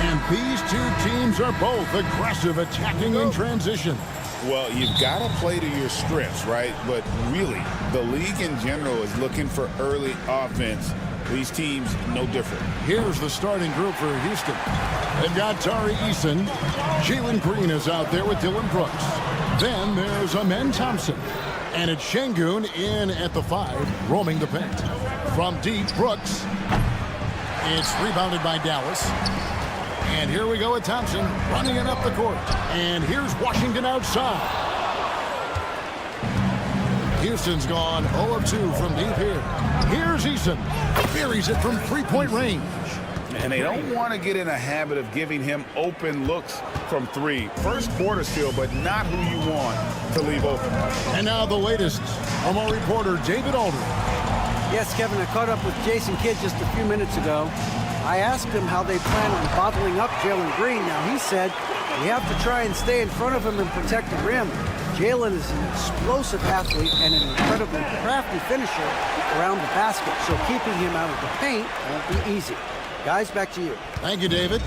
And these two teams are both aggressive, attacking in transition. Well, you've got to play to your strengths, right? But really, the league in general is looking for early offense. These teams, no different. Here's the starting group for Houston. They've got Tari Eason. Jalen Green is out there with Dylan Brooks. Then there's Amen Thompson. And it's Şengün in at the 5, roaming the paint. From deep, Brooks. It's rebounded by Dallas. And here we go with Thompson running it up the court. And here's Washington outside. Houston's gone 0 of 2 from deep here. Here's Eason. Buries it from three-point range. And they don't want to get in a habit of giving him open looks from 3. First quarter still, but not who you want to leave open. And now the latest from our reporter, David Aldridge. Yes, Kevin, I caught up with Jason Kidd just a few minutes ago. I asked him how they plan on bottling up Jalen Green. Now, he said we have to try and stay in front of him and protect the rim. Jalen is an explosive athlete and an incredibly crafty finisher around the basket, so keeping him out of the paint won't be easy. Guys, back to you. Thank you, David.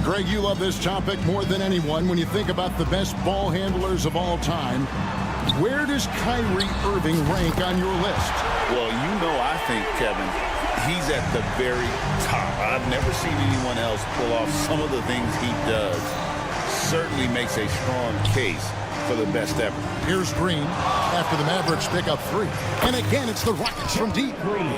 Greg, you love this topic more than anyone. When you think about the best ball handlers of all time, where does Kyrie Irving rank on your list? Well, I think, Kevin, he's at the very top. I've never seen anyone else pull off some of the things he does. Certainly makes a strong case for the best ever. Here's Green after the Mavericks pick up 3. And again, it's the Rockets from deep.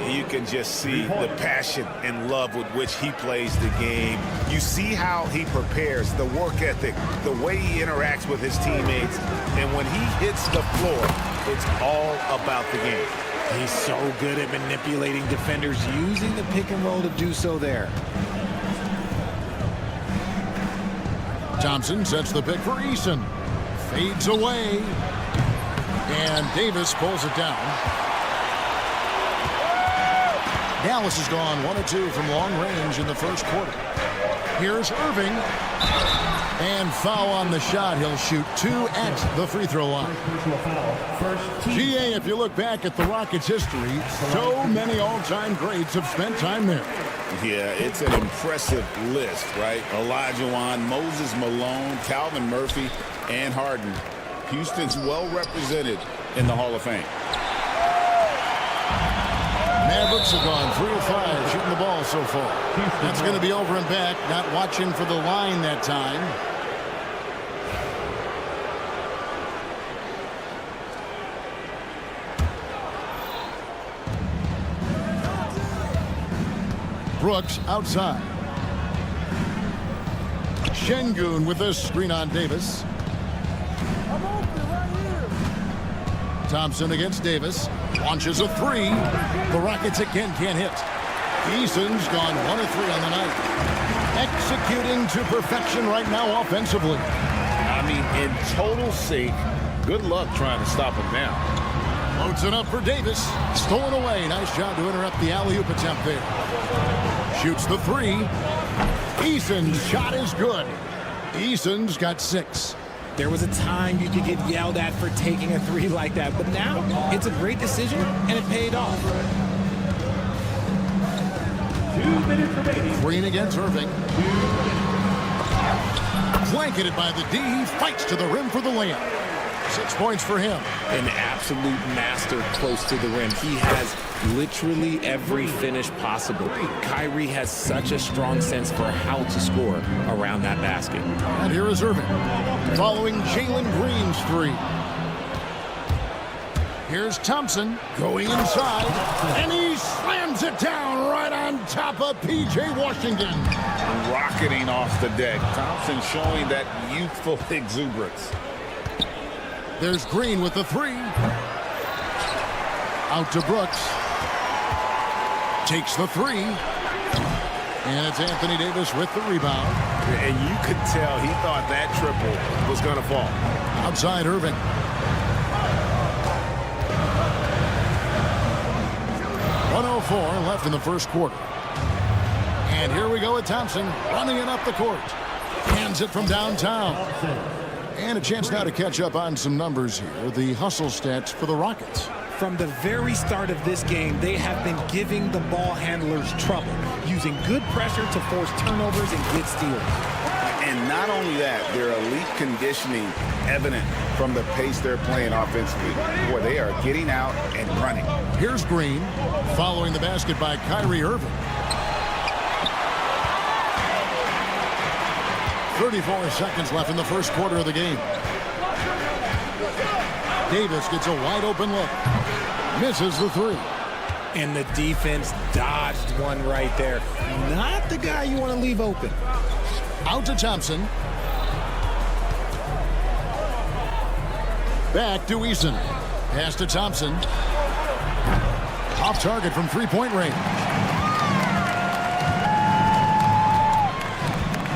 You can just see the passion and love with which he plays the game. You see how he prepares, the work ethic, the way he interacts with his teammates. And when he hits the floor, it's all about the game. He's so good at manipulating defenders, using the pick and roll to do so there. Thompson sets the pick for Eason. Fades away. And Davis pulls it down. Dallas has gone 1 of 2 from long range in the first quarter. Here's Irving. And foul on the shot. He'll shoot 2 at the free throw line. GA, if you look back at the Rockets' history, so many all-time greats have spent time there. Yeah, it's an impressive list, right? Olajuwon, Moses Malone, Calvin Murphy, and Harden. Houston's well represented in the Hall of Fame. Mavericks have gone 3 of 5 shooting the ball so far. That's going to be over and back, not watching for the line that time. Brooks outside. Şengün with a screen on Davis. Thompson against Davis. Launches a 3. The Rockets again can't hit. Eason's gone 1 of 3 on the night. Executing to perfection right now offensively. I mean, in total sync. Good luck trying to stop him now. Loads it up for Davis. Stolen away. Nice job to interrupt the alley-oop attempt there. Shoots the 3. Eason's shot is good. Eason's got 6. There was a time you could get yelled at for taking a 3 like that, but now it's a great decision, and it paid off. 2 minutes remaining. Green against Irving. Blanketed by the D. He fights to the rim for the layup. 6 points for him. An absolute master close to the rim. He has literally every finish possible. Kyrie has such a strong sense for how to score around that basket. And here is Irving following Jalen Green's 3. Here's Thompson going inside, and he slams it down right on top of P.J. Washington. Rocketing off the deck. Thompson showing that youthful exuberance. There's Green with the 3. Out to Brooks. Takes the 3. And it's Anthony Davis with the rebound. And you could tell he thought that triple was going to fall. Outside Irving. .104 left in the first quarter. And here we go with Thompson running it up the court. Hands it from downtown. And a chance now to catch up on some numbers here. The hustle stats for the Rockets. From the very start of this game, they have been giving the ball handlers trouble, using good pressure to force turnovers and get steals. And not only that, their elite conditioning evident from the pace they're playing offensively. Boy, they are getting out and running. Here's Green, following the basket by Kyrie Irving. 34 seconds left in the first quarter of the game. Davis gets a wide open look. Misses the three. And the defense dodged one right there. Not the guy you want to leave open. Out to Thompson. Back to Eason. Pass to Thompson. Off target from three-point range.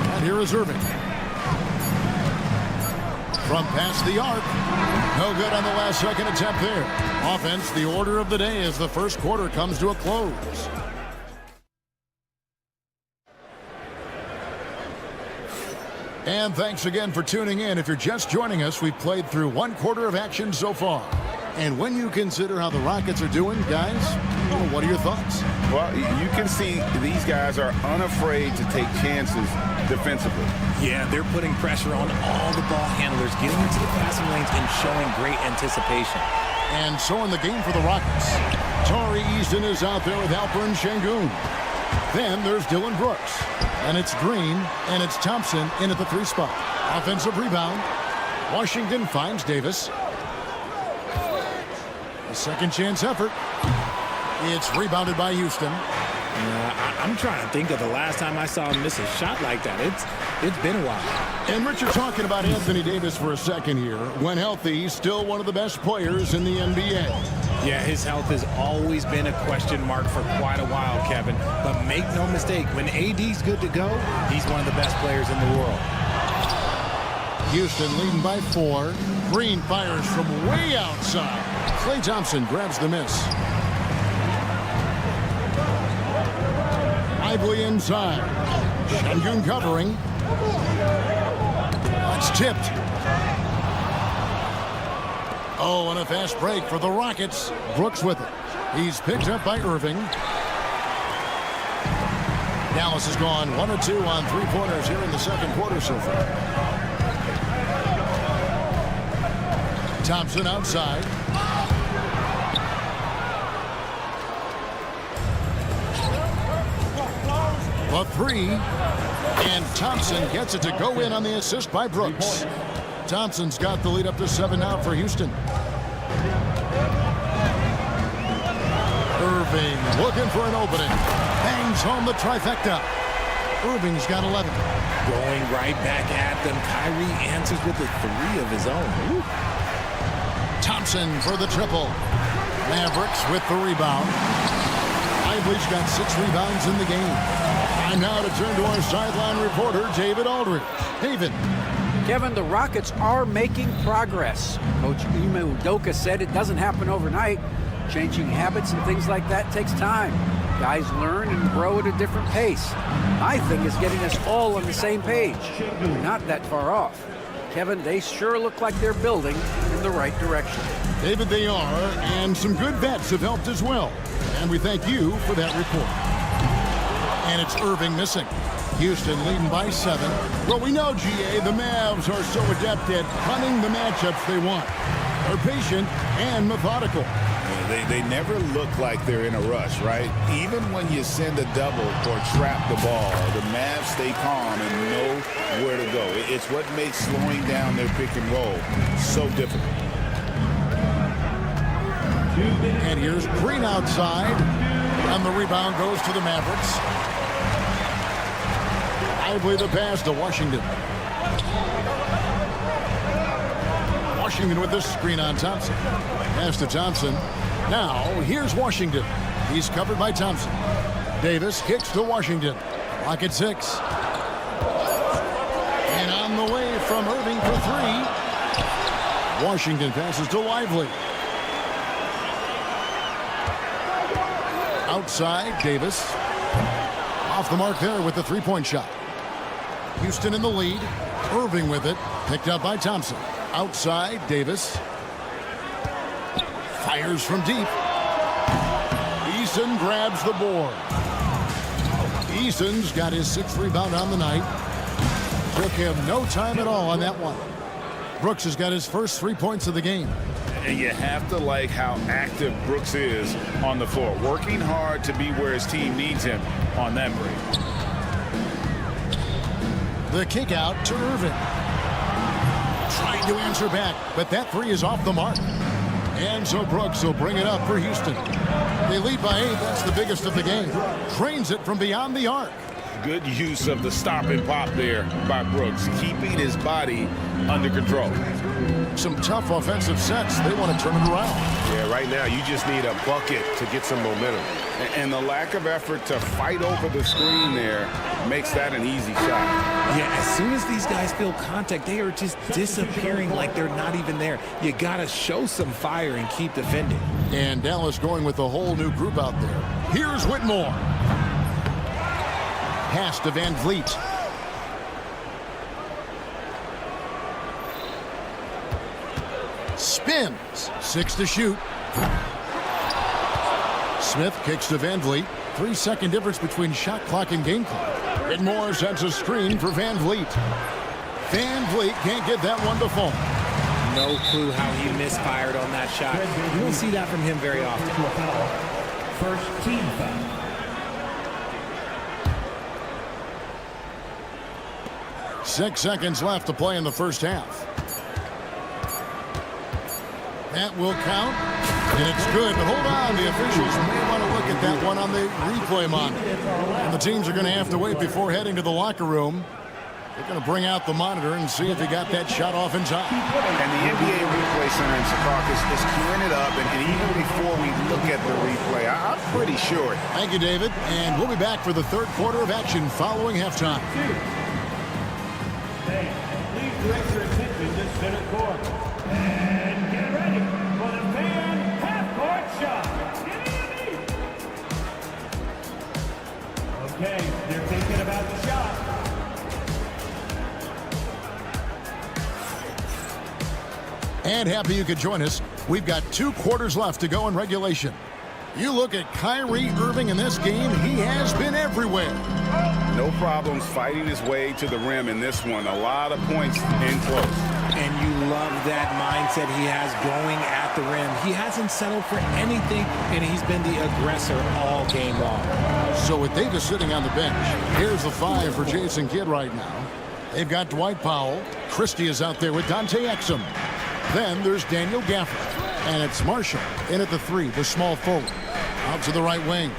And here is Irving. From past the arc. No good on the last second attempt there. Offense, the order of the day as the first quarter comes to a close. And thanks again for tuning in. If you're just joining us, we've played through one quarter of action so far. And when you consider how the Rockets are doing, guys, what are your thoughts? Well, you can see these guys are unafraid to take chances defensively. Yeah, they're putting pressure on all the ball handlers, getting into the passing lanes and showing great anticipation. And so in the game for the Rockets, Tari Eason is out there with Alperen Sengun. Then there's Dylan Brooks. And it's Green, and it's Thompson in at the three spot. Offensive rebound. Washington finds Davis. A second chance effort. It's rebounded by Houston. I'm trying to think of the last time I saw him miss a shot like that. It's been a while. And Richard, talking about Anthony Davis for a second here. When healthy, he's still one of the best players in the NBA. Yeah, his health has always been a question mark for quite a while, Kevin. But make no mistake, when AD's good to go, he's one of the best players in the world. Houston leading by 4. Green fires from way outside. Klay Thompson grabs the miss. Lively inside. Sengun covering. It's tipped. Oh, and a fast break for the Rockets. Brooks with it. He's picked up by Irving. Dallas has gone 1 of 2 on three-pointers here in the second quarter so far. Thompson outside. A three. And Thompson gets it to go in on the assist by Brooks. Thompson's got the lead up to 7 now for Houston. Irving looking for an opening. Bangs home the trifecta. Irving's got 11. Going right back at them. Kyrie answers with a 3 of his own. Ooh. Thompson for the triple. Mavericks with the rebound. Lively's got 6 rebounds in the game. And now to turn to our sideline reporter, David Aldridge. David. Kevin, the Rockets are making progress. Coach Ime Udoka said it doesn't happen overnight. Changing habits and things like that takes time. Guys learn and grow at a different pace. My thing is getting us all on the same page. We're not that far off. Kevin, they sure look like they're building in the right direction. David, they are, and some good bets have helped as well. And we thank you for that report. And it's Irving missing. Houston leading by 7. Well, we know, GA, the Mavs are so adept at hunting the matchups they want. They're patient and methodical. They never look like they're in a rush, right? Even when you send a double or trap the ball, the Mavs stay calm and know where to go. It's what makes slowing down their pick and roll so difficult. And here's Green outside. And the rebound goes to the Mavericks. Lively the pass to Washington. Washington with the screen on Thompson. Pass to Thompson. Now, here's Washington. He's covered by Thompson. Davis kicks to Washington. Clock at 6. And on the way from Irving for 3. Washington passes to Lively. Outside, Davis. Off the mark there with the three-point shot. Houston in the lead. Irving with it. Picked up by Thompson. Outside, Davis. Fires from deep. Eason grabs the board. Eason's got his 6th rebound on the night. Took him no time at all on that one. Brooks has got his first 3 points of the game. And you have to like how active Brooks is on the floor, working hard to be where his team needs him on that break. The kick out to Irving. Trying to answer back, but that 3 is off the mark. And so Brooks will bring it up for Houston. They lead by 8. That's the biggest of the game. Drains it from beyond the arc. Good use of the stop and pop there by Brooks, keeping his body under control. Some tough offensive sets. They want to turn it around. Yeah, right now you just need a bucket to get some momentum. And the lack of effort to fight over the screen there makes that an easy shot. Yeah, as soon as these guys feel contact, they are just disappearing like they're not even there. You got to show some fire and keep defending. And Dallas going with a whole new group out there. Here's Whitmore. Pass to Van Vliet. Spins. 6 to shoot. Smith kicks to Van Vliet. 3-second difference between shot clock and game clock. Whitmore sends a screen for Van Vliet. Van Vliet can't get that one to fall. No clue how he misfired on that shot. You don't see that from him very often. First team foul. Six seconds left to play in the first half. That will count, and it's good. But hold on, the officials may want to look at that one on the replay monitor. And the teams are going to have to wait before heading to the locker room. They're going to bring out the monitor and see if he got that shot off in time. And the NBA Replay Center in Secaucus is queuing it up, and even before we look at the replay, I'm pretty sure. Thank you, David. And we'll be back for the third quarter of action following halftime. Please direct your attention to center court. And get ready for the fan half-court shot. Okay, they're thinking about the shot. And happy you could join us. We've got 2 quarters left to go in regulation. You look at Kyrie Irving in this game, he has been everywhere. No problems fighting his way to the rim in this one. A lot of points in close. And you love that mindset he has going at the rim. He hasn't settled for anything, and he's been the aggressor all game long. So with Davis sitting on the bench, here's the 5 for Jason Kidd right now. They've got Dwight Powell. Christie is out there with Dante Exum. Then there's Daniel Gafford. And it's Marshall in at the 3, the small forward. Out to the right wing.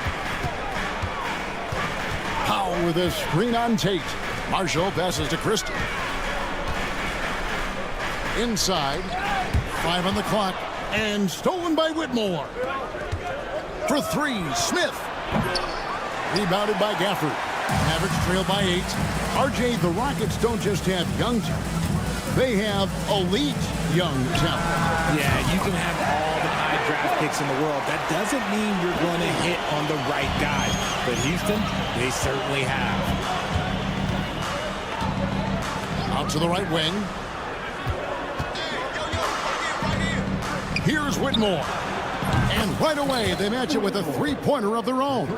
Powell with a screen on Tate. Marshall passes to Christie. Inside. 5 on the clock. And stolen by Whitmore. For 3, Smith. Rebounded by Gafford. Mavericks trail by 8. RJ, the Rockets don't just have young talent. They have elite young talent. Yeah, you can have all the high draft picks in the world. That doesn't mean you're going to hit on the right guys. But Houston, they certainly have. Out to the right wing. Here's Whitmore. And right away, they match it with a 3-pointer of their own.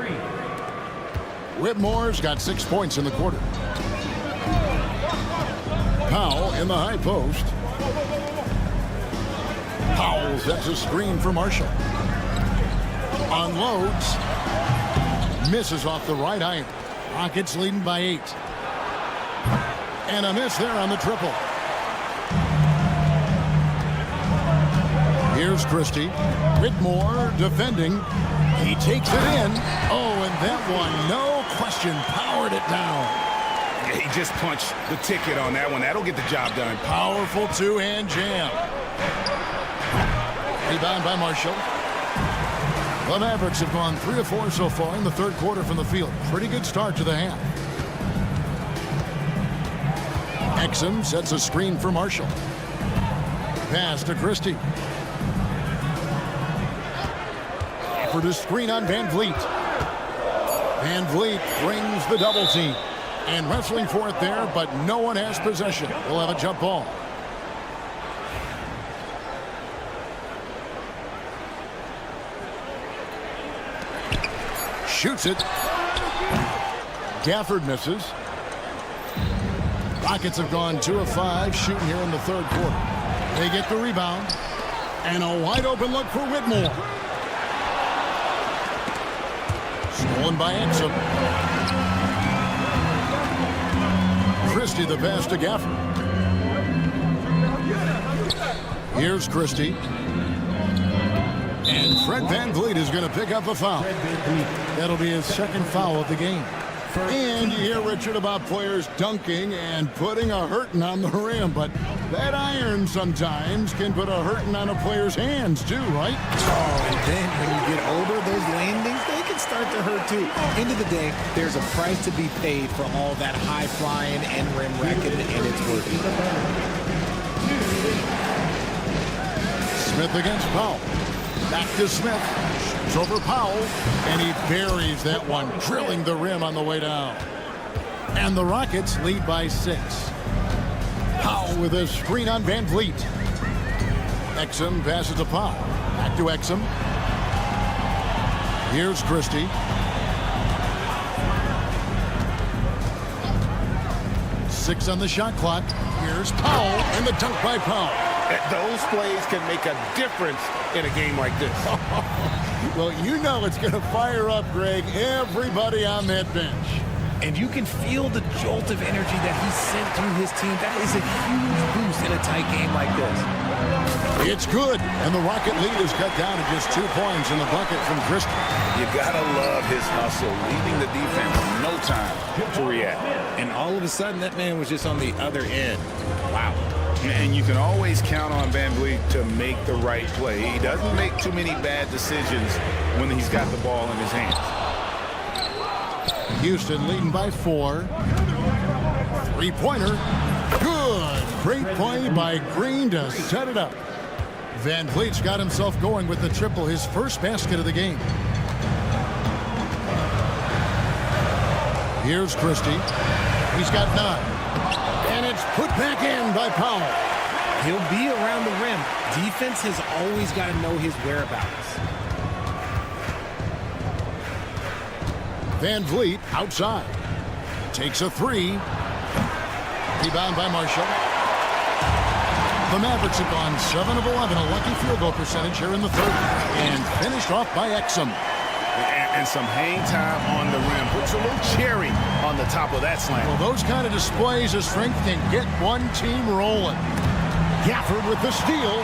Whitmore's got 6 points in the quarter. Powell in the high post. Powell sets a screen for Marshall. Unloads. Misses off the right iron. Rockets leading by 8. And a miss there on the triple. Here's Christie. Whitmore defending. He takes it in. Oh, and that one, no question, powered it down. He just punched the ticket on that one. That'll get the job done. Powerful 2-hand jam. Rebound by Marshall. The Mavericks have gone 3 of 4 so far in the third quarter from the field. Pretty good start to the half. Exum sets a screen for Marshall. Pass to Christie. Offered a screen on Van Vliet. Van Vliet brings the double team. And wrestling for it there, but no one has possession. We'll have a jump ball. Shoots it. Gafford misses. Rockets have gone 2 of 5 shooting here in the third quarter. They get the rebound. And a wide open look for Whitmore. Stolen by Exum. Christie the pass to Gafford. Here's Christie. And Fred VanVleet is going to pick up a foul. That'll be his second foul of the game. And you hear, Richard, about players dunking and putting a hurting on the rim, but that iron sometimes can put a hurting on a player's hands too, right? Oh, and then when you get older, those landings, they can start to hurt too. End of the day, there's a price to be paid for all that high flying and rim wrecking, and it's worth it. Smith against Powell. Back to Smith. Shoots over Powell, and he buries that one, drilling the rim on the way down. And the Rockets lead by 6. Powell with a screen on VanVleet. Exum passes to Powell. Back to Exum. Here's Christie. Six on the shot clock. Here's Powell, and the dunk by Powell. Those plays can make a difference in a game like this. Well, you know it's going to fire up, Greg, everybody on that bench. And you can feel the jolt of energy that he sent through his team. That is a huge boost in a tight game like this. It's good, and the Rocket lead is cut down to just 2 points in the bucket from Christie. You gotta love his hustle, leaving the defense no time to react. And all of a sudden, that man was just on the other end. Wow. And you can always count on VanVleet to make the right play. He doesn't make too many bad decisions when he's got the ball in his hands. Houston leading by 4. Three-pointer. Good. Great play by Green to set it up. VanVleet's got himself going with the triple, his first basket of the game. Here's Christie. He's got 9. And it's put back in by Powell. He'll be around the rim. Defense has always got to know his whereabouts. VanVleet outside. Takes a 3. Rebound by Marshall. The Mavericks have gone 7 of 11, a lucky field goal percentage here in the third. And finished off by Exum. And some hang time on the rim. Puts a little cherry on the top of that slam. Well, those kind of displays of strength can get one team rolling. Gafford with the steal.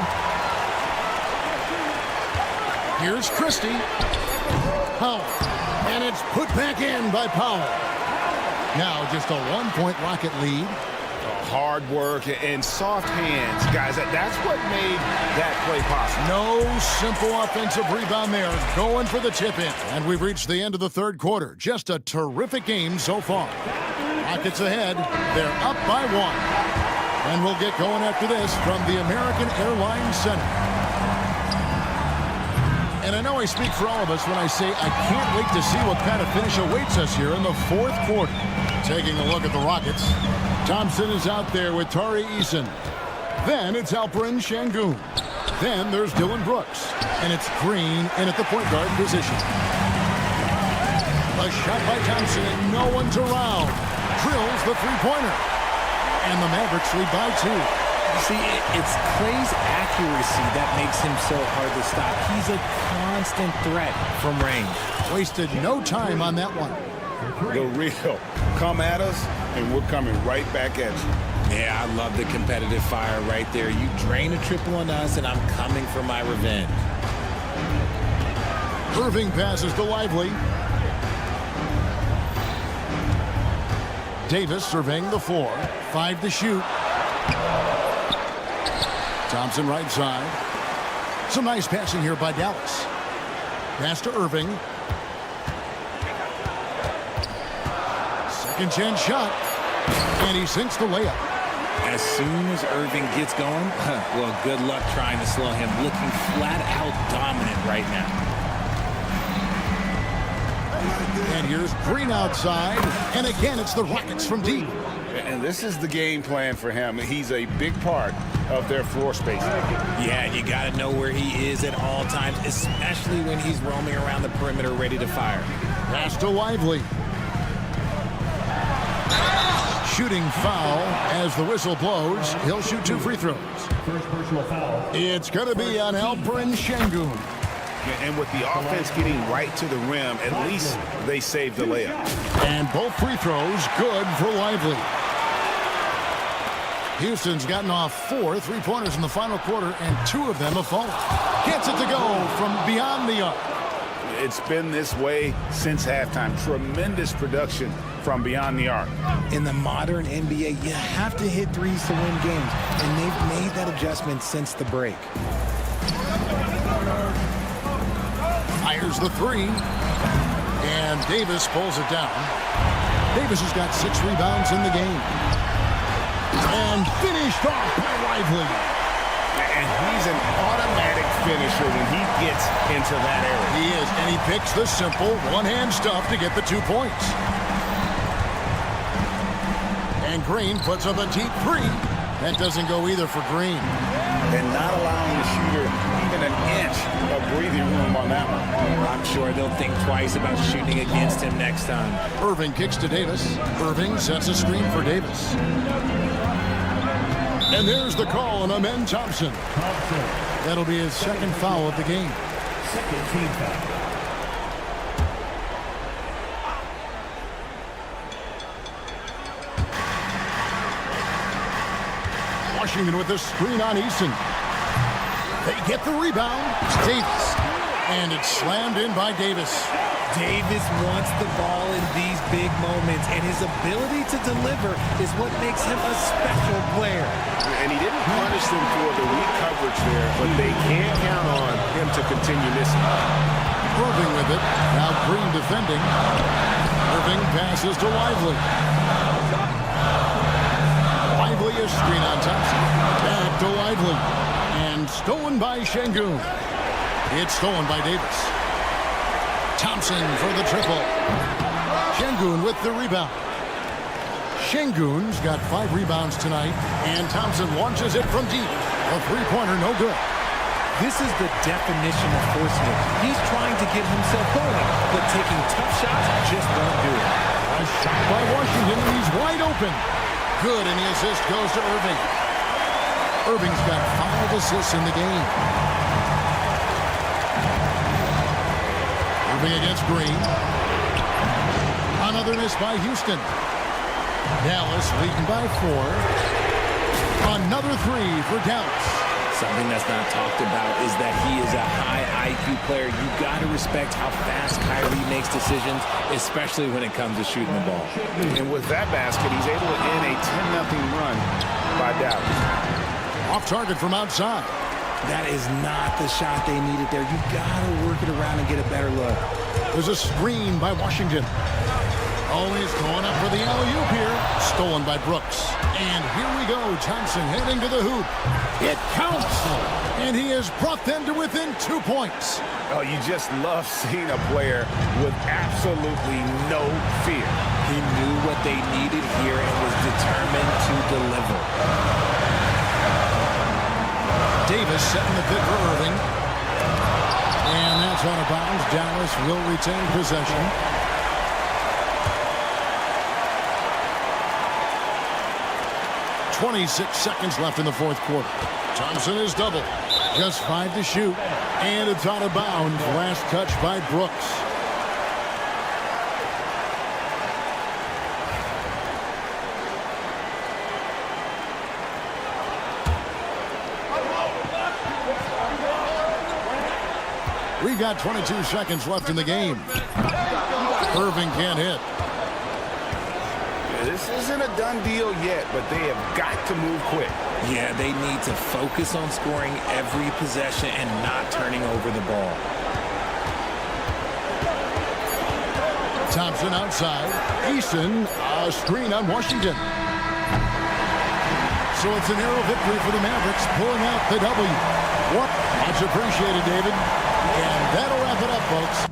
Here's Christie. Powell. And it's put back in by Powell. Now just a 1-point Rocket lead. Hard work and soft hands, guys. That's what made that play possible. No simple offensive rebound there. Going for the tip in. And we've reached the end of the third quarter. Just a terrific game so far. Rockets ahead. They're up by 1. And we'll get going after this from the American Airlines Center. And I know I speak for all of us when I say I can't wait to see what kind of finish awaits us here in the fourth quarter. Taking a look at the Rockets. Thompson is out there with Tari Eason. Then it's Alperen Şengün. Then there's Dylan Brooks. And it's Green in at the point guard position. A shot by Thompson and no one's around. Drills the three-pointer. And the Mavericks lead by 2. See, it's Clay's accuracy that makes him so hard to stop. He's a constant threat from range. Wasted no time on that one. The real. Come at us, and we're coming right back at you. Yeah, I love the competitive fire right there. You drain a triple on us, and I'm coming for my revenge. Irving passes to Lively. Davis surveying the floor. 5 to shoot. Thompson right side. Some nice passing here by Dallas. Pass to Irving. Second chance shot. And he sinks the layup. As soon as Irving gets going, well, good luck trying to slow him. Looking flat out dominant right now. And here's Green outside. And again, it's the Rockets from deep. And this is the game plan for him. He's a big part of their floor space. Yeah, you got to know where he is at all times, especially when he's roaming around the perimeter ready to fire. Pass to Lively. Shooting foul as the whistle blows. He'll shoot 2 free throws. First personal foul. It's going to be on Alperen Sengun. And with the offense getting right to the rim, at least they saved the layup. And both free throws good for Lively. Houston's gotten off 4 3-pointers in the final quarter, and 2 of them have fallen. Gets it to go from beyond the arc. It's been this way since halftime. Tremendous production from beyond the arc. In the modern NBA, you have to hit threes to win games, and they've made that adjustment since the break. Fires the 3, and Davis pulls it down. Davis has got 6 rebounds in the game. And finished off by Lively. And he's an automatic finisher when he gets into that area. He is, and he picks the simple one-hand stuff to get the 2 points. And Green puts up a deep 3. That doesn't go either for Green. And not allowing the shooter even an inch of breathing room on that one. I'm sure they'll think twice about shooting against him next time. Irving kicks to Davis. Irving sets a screen for Davis. And there's the call on Amen Thompson. That'll be his 2nd foul of the game. Second team foul. Washington with the screen on Eason. They get the rebound. Davis. And it's slammed in by Davis. Davis wants the ball in these big moments, and his ability to deliver is what makes him a special player. And he didn't punish them for the weak coverage there, but they can't count on him to continue missing. Irving with it. Now Green defending. Irving passes to Lively. Lively is screen on Thompson. Back to Lively. And stolen by Sengun. It's stolen by Davis. Thompson for the triple. Sengun with the rebound. Sengun's got 5 rebounds tonight, and Thompson launches it from deep. A 3-pointer, no good. This is the definition of forcing it. He's trying to get himself going, but taking tough shots just won't do it. A shot by Washington, and he's wide open. Good, and the assist goes to Irving. Irving's got 5 assists in the game. Irving against Green. Another miss by Houston. Dallas leading by 4. Another 3 for Dallas. Something that's not talked about is that he is a high IQ player. You got to respect how fast Kyrie makes decisions, especially when it comes to shooting the ball. And with that basket, he's able to end a 10-0 run by Dallas. Off target from outside. That is not the shot they needed there. You got to work it around and get a better look. There's a screen by Washington. Always going up for the alley-oop here. Stolen by Brooks. And here we go. Thompson heading to the hoop. It counts. And he has brought them to within 2 points. Oh, you just love seeing a player with absolutely no fear. He knew what they needed here and was determined to deliver. Davis setting the pick for Irving. And that's out of bounds. Dallas will retain possession. .26 seconds left in the 4th quarter. Thompson is double. Just 5 to shoot. And it's out of bounds. Last touch by Brooks. We've got 22 seconds left in the game. Irving can't hit. This isn't a done deal yet, but they have got to move quick. Yeah, they need to focus on scoring every possession and not turning over the ball. Thompson outside. Eason, a screen on Washington. So it's a narrow victory for the Mavericks, pulling out the W. Much appreciated, David. And that'll wrap it up, folks.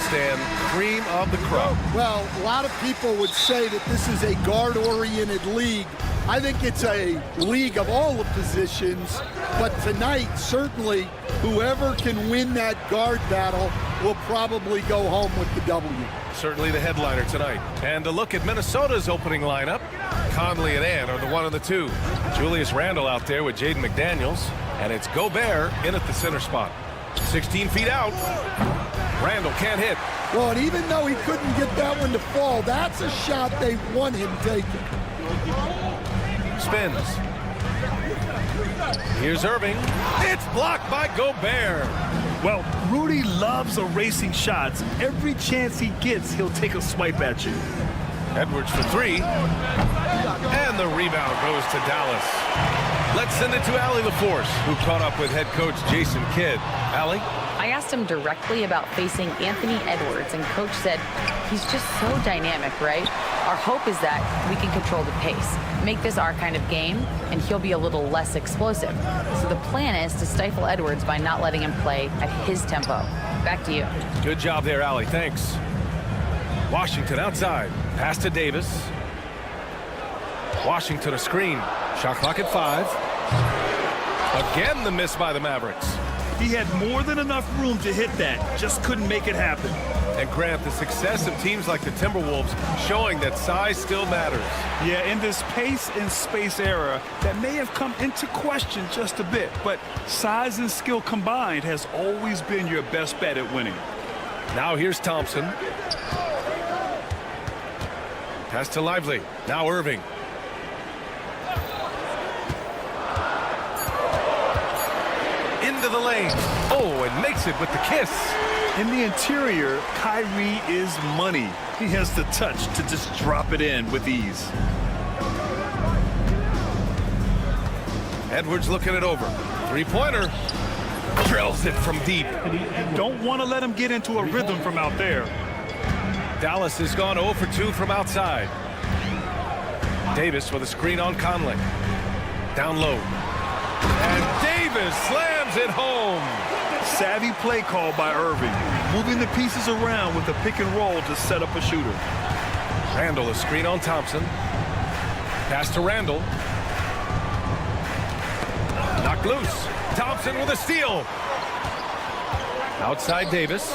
stand, cream of the crop. Well, a lot of people would say that this is a guard-oriented league. I think it's a league of all the positions, but tonight, certainly, whoever can win that guard battle will probably go home with the W. Certainly the headliner tonight. And to look at Minnesota's opening lineup, Conley and Ann are the 1 and the 2. Julius Randle out there with Jaden McDaniels, and it's Gobert in at the center spot. 16 feet out. Randle can't hit. Well, and even though he couldn't get that one to fall, that's a shot they want him taking. Spins. Here's Irving. It's blocked by Gobert. Well, Rudy loves erasing shots. Every chance he gets, he'll take a swipe at you. Edwards for 3. And the rebound goes to Dallas. Let's send it to Allie LaForce, who caught up with head coach Jason Kidd. Allie? I asked him directly about facing Anthony Edwards, and coach said he's just so dynamic, right? Our hope is that we can control the pace, make this our kind of game, and he'll be a little less explosive. So the plan is to stifle Edwards by not letting him play at his tempo. Back to you. Good job there, Allie. Thanks. Washington outside. Pass to Davis. Washington a screen. Shot clock at 5. Again, the miss by the Mavericks. He had more than enough room to hit that, just couldn't make it happen. And Grant, the success of teams like the Timberwolves showing that size still matters. Yeah, in this pace and space era, that may have come into question just a bit, but size and skill combined has always been your best bet at winning. Now here's Thompson. Pass to Lively. Now Irving. Into the lane. Oh, and makes it with the kiss. In the interior, Kyrie is money. He has the touch to just drop it in with ease. Edwards looking it over. Three-pointer. Drills it from deep. You don't want to let him get into a rhythm from out there. Dallas has gone 0 for 2 from outside. Davis with a screen on Conley. Down low. And Davis slams it home. Savvy play call by Irving, moving the pieces around with a pick and roll to set up a shooter. Randle, a screen on Thompson. Pass to Randle. Knocked loose. Thompson with a steal. Outside Davis.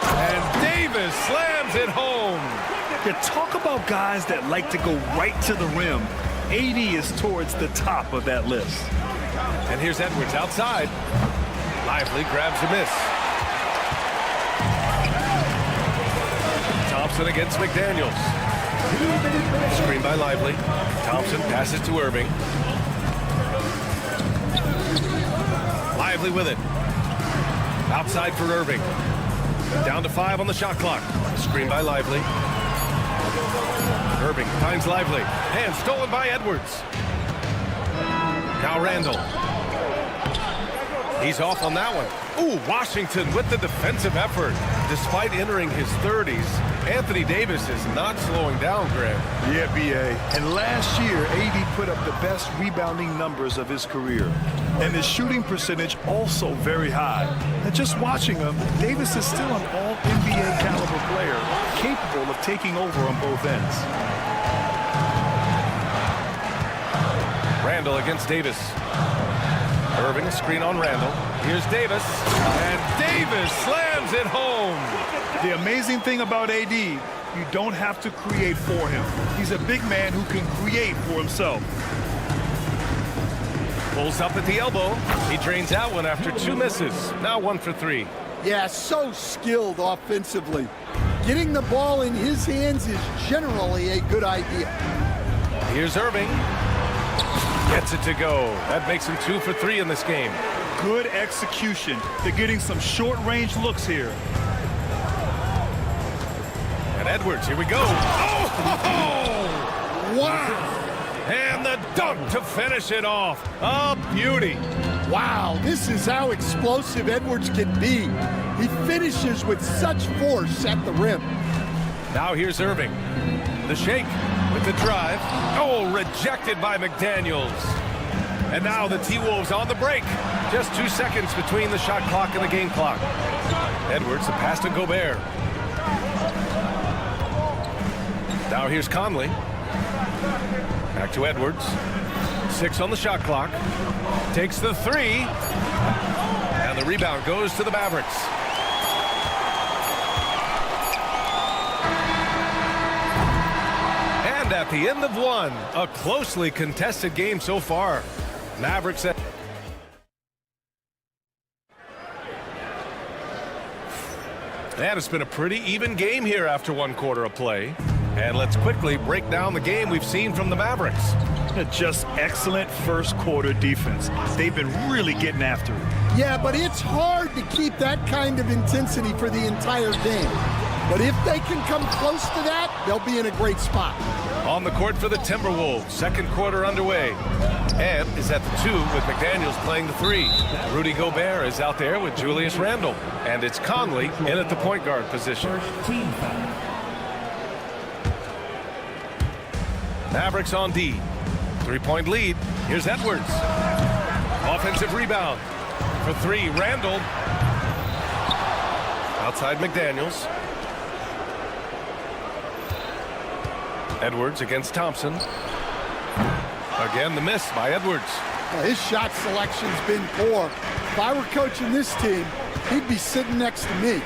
And Davis slams it home. You talk about guys that like to go right to the rim. AD is towards the top of that list. And here's Edwards outside. Lively grabs a miss. Thompson against McDaniels. Screen by Lively. Thompson passes to Irving. Lively with it. Outside for Irving. Down to 5 on the shot clock. Screen by Lively. Irving finds Lively. And stolen by Edwards. Now Randle. He's off on that one. Ooh, Washington with the defensive effort. Despite entering his 30s, Anthony Davis is not slowing down, Grant. Yeah, B.A. And last year, AD put up the best rebounding numbers of his career. And his shooting percentage also very high. And just watching him, Davis is still an all-NBA caliber player, capable of taking over on both ends. Randle against Davis. Irving, a screen on Randle. Here's Davis. And Davis slams it home. The amazing thing about AD, you don't have to create for him. He's a big man who can create for himself. Pulls up at the elbow. He drains that one after 2 misses. Now 1 for 3. Yeah, so skilled offensively. Getting the ball in his hands is generally a good idea. Here's Irving. Gets it to go. That makes him 2 for 3 in this game. Good execution. They're getting some short-range looks here. And Edwards, here we go. Oh! Wow! And the dunk to finish it off. A beauty. Wow, this is how explosive Edwards can be. He finishes with such force at the rim. Now here's Irving. The shake with the drive. Oh, rejected by McDaniels. And now the T-Wolves on the break. Just 2 seconds between the shot clock and the game clock. Edwards, the pass to Gobert. Now here's Conley. Back to Edwards. 6 on the shot clock. Takes the 3. And the rebound goes to the Mavericks. And at the end of one, a closely contested game so far. Mavericks. And it's been a pretty even game here after 1 quarter of play. And let's quickly break down the game we've seen from the Mavericks. Just excellent first quarter defense. They've been really getting after it. Yeah, but it's hard to keep that kind of intensity for the entire game. But if they can come close to that, they'll be in a great spot. On the court for the Timberwolves, second quarter underway. And is at the 2 with McDaniels playing the 3. Rudy Gobert is out there with Julius Randle. And it's Conley in at the point guard position. Mavericks on D. 3-point lead. Here's Edwards. Offensive rebound. For 3, Randle. Outside McDaniels. Edwards against Thompson. Again, the miss by Edwards. Well, his shot selection's been poor. If I were coaching this team, he'd be sitting next to me.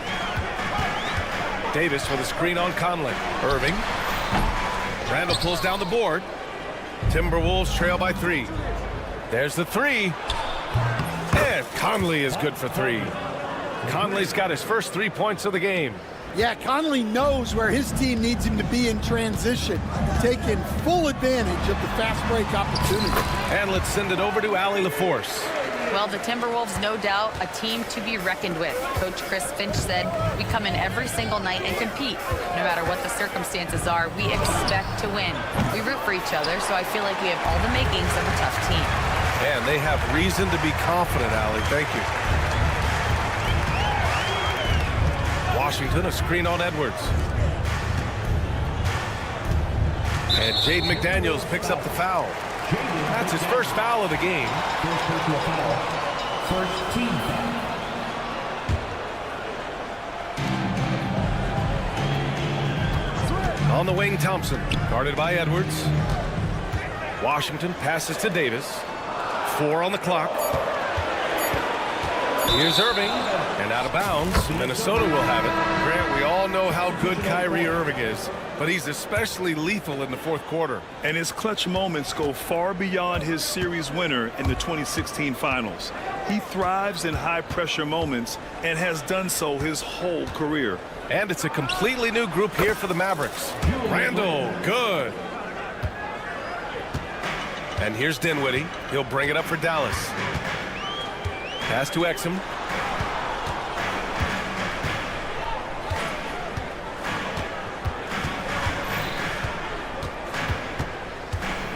Davis with a screen on Conley. Irving. Randle pulls down the board. Timberwolves trail by 3. There's the 3. And Conley is good for 3. Conley's got his first 3 points of the game. Yeah, Conley knows where his team needs him to be in transition, taking full advantage of the fast break opportunity. And let's send it over to Allie LaForce. Well, the Timberwolves, no doubt, a team to be reckoned with. Coach Chris Finch said, we come in every single night and compete. No matter what the circumstances are, we expect to win. We root for each other, so I feel like we have all the makings of a tough team. And they have reason to be confident, Allie. Thank you. Washington, a screen on Edwards. And Jaden McDaniels picks up the foul. That's his first foul of the game. First team foul. On the wing, Thompson, guarded by Edwards. Washington passes to Davis. 4 on the clock. Here's Irving, and out of bounds. Minnesota will have it. Grant, we all know how good Kyrie Irving is, but he's especially lethal in the fourth quarter. And his clutch moments go far beyond his series winner in the 2016 finals. He thrives in high-pressure moments and has done so his whole career. And it's a completely new group here for the Mavericks. Randle, good. And here's Dinwiddie. He'll bring it up for Dallas. Pass to Exum.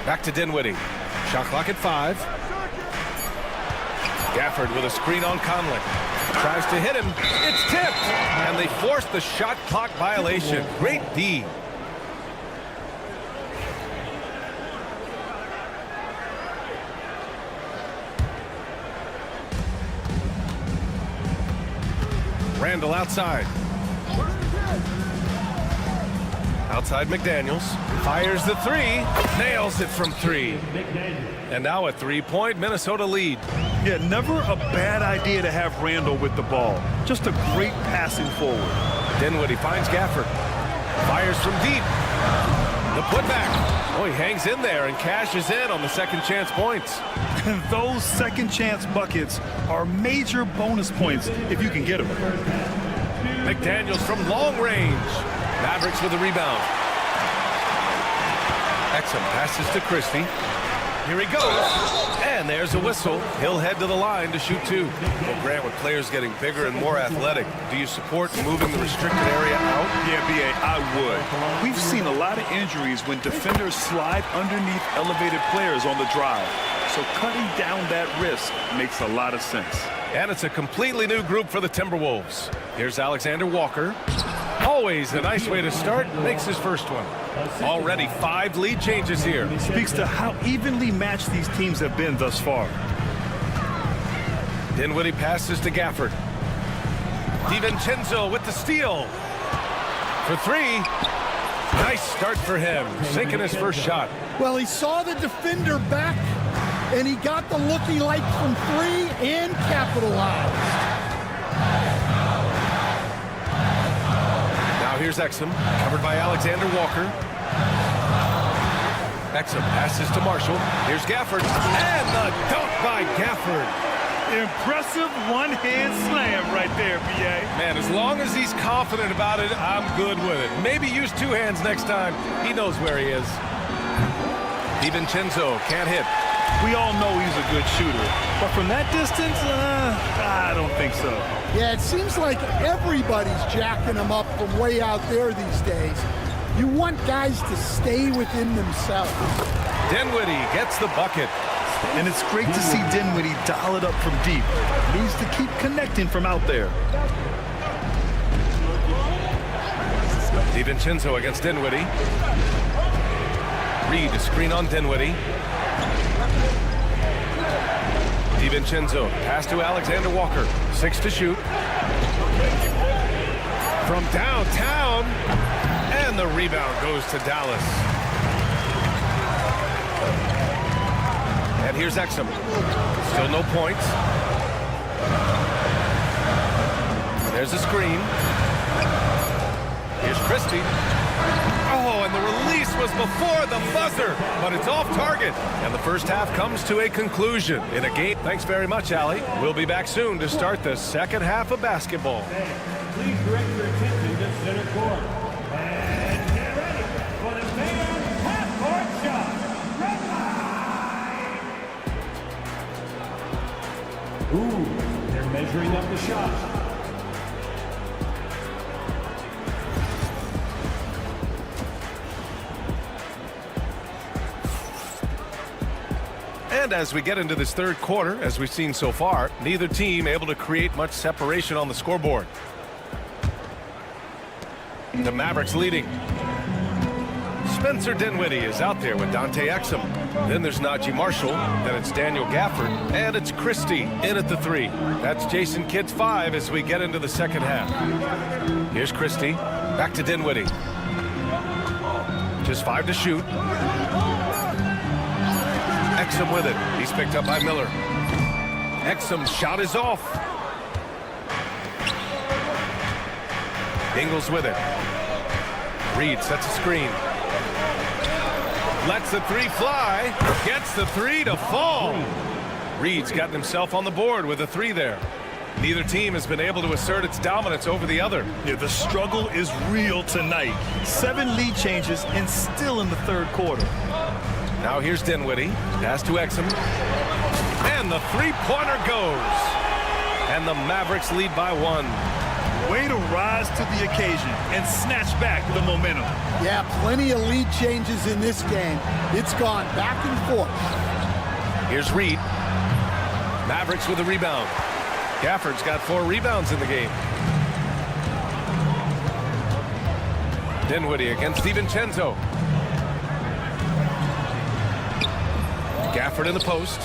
Back to Dinwiddie. Shot clock at 5. Gafford with a screen on Conley. Tries to hit him. It's tipped. And they force the shot clock violation. Great D. Randle outside. Outside McDaniels. Fires the 3. Nails it from 3. And now a 3-point Minnesota lead. Yeah, never a bad idea to have Randle with the ball. Just a great passing forward. Dinwiddie finds Gafford. Fires from deep. The putback. Oh, he hangs in there and cashes in on the second chance points. And those second chance buckets are major bonus points if you can get them. McDaniels from long range. Mavericks with the rebound. Exum passes to Christie. Here he goes. And there's a whistle. He'll head to the line to shoot 2. Well, Grant, with players getting bigger and more athletic, do you support moving the restricted area out? Yeah, B.A., I would. We've seen a lot of injuries when defenders slide underneath elevated players on the drive. So cutting down that risk makes a lot of sense. And it's a completely new group for the Timberwolves. Here's Alexander Walker. Always a nice way to start. Makes his first one. Already 5 lead changes here. Speaks to how evenly matched these teams have been thus far. Dinwiddie passes to Gafford. DiVincenzo with the steal. For three. Nice start for him, sinking his first shot. Well, he saw the defender back, and he got the looky like from three and capitalized. Now here's Exum, covered by Alexander Walker. Exum passes to Marshall. Here's Gafford, and the dunk by Gafford. Impressive one-hand slam right there, B.A. Man, as long as he's confident about it, I'm good with it. Maybe use two hands next time. He knows where he is. DiVincenzo can't hit. We all know he's a good shooter, but from that distance, I don't think so. Yeah, it seems like everybody's jacking him up from way out there these days. You want guys to stay within themselves. Dinwiddie gets the bucket. And it's great to see Dinwiddie dial it up from deep. Needs to keep connecting from out there. DiVincenzo against Dinwiddie. Reed to screen on Dinwiddie. DiVincenzo pass to Alexander Walker. 6 to shoot. From downtown. And the rebound goes to Dallas. And here's Exum. Still no points. There's a screen. Here's Christie. Oh, and the release was before the buzzer, but it's off target. And the first half comes to a conclusion in a game. Thanks very much, Allie. We'll be back soon to start the second half of basketball. Please direct your attention to center court. And get ready for the band half-court shot. Ooh, they're measuring up the shot. And as we get into this third quarter, as we've seen so far, neither team able to create much separation on the scoreboard. The Mavericks leading. Spencer Dinwiddie is out there with Dante Exum. Then there's Najee Marshall. Then it's Daniel Gafford. And it's Christie in at the 3. That's Jason Kidd's 5 as we get into the second half. Here's Christie. Back to Dinwiddie. Just 5 to shoot. Exum with it. He's picked up by Miller. Exum's shot is off. Ingles with it. Reed sets a screen. Lets the 3 fly. Gets the 3 to fall. Reed's gotten himself on the board with a 3 there. Neither team has been able to assert its dominance over the other. Yeah, the struggle is real tonight. 7 lead changes and still in the third quarter. Now here's Dinwiddie. Pass to Exum. And the 3-pointer goes. And the Mavericks lead by 1. Way to rise to the occasion and snatch back the momentum. Yeah, plenty of lead changes in this game. It's gone back and forth. Here's Reed. Mavericks with a rebound. Gafford's got 4 rebounds in the game. Dinwiddie against DiVincenzo. Gafford in the post.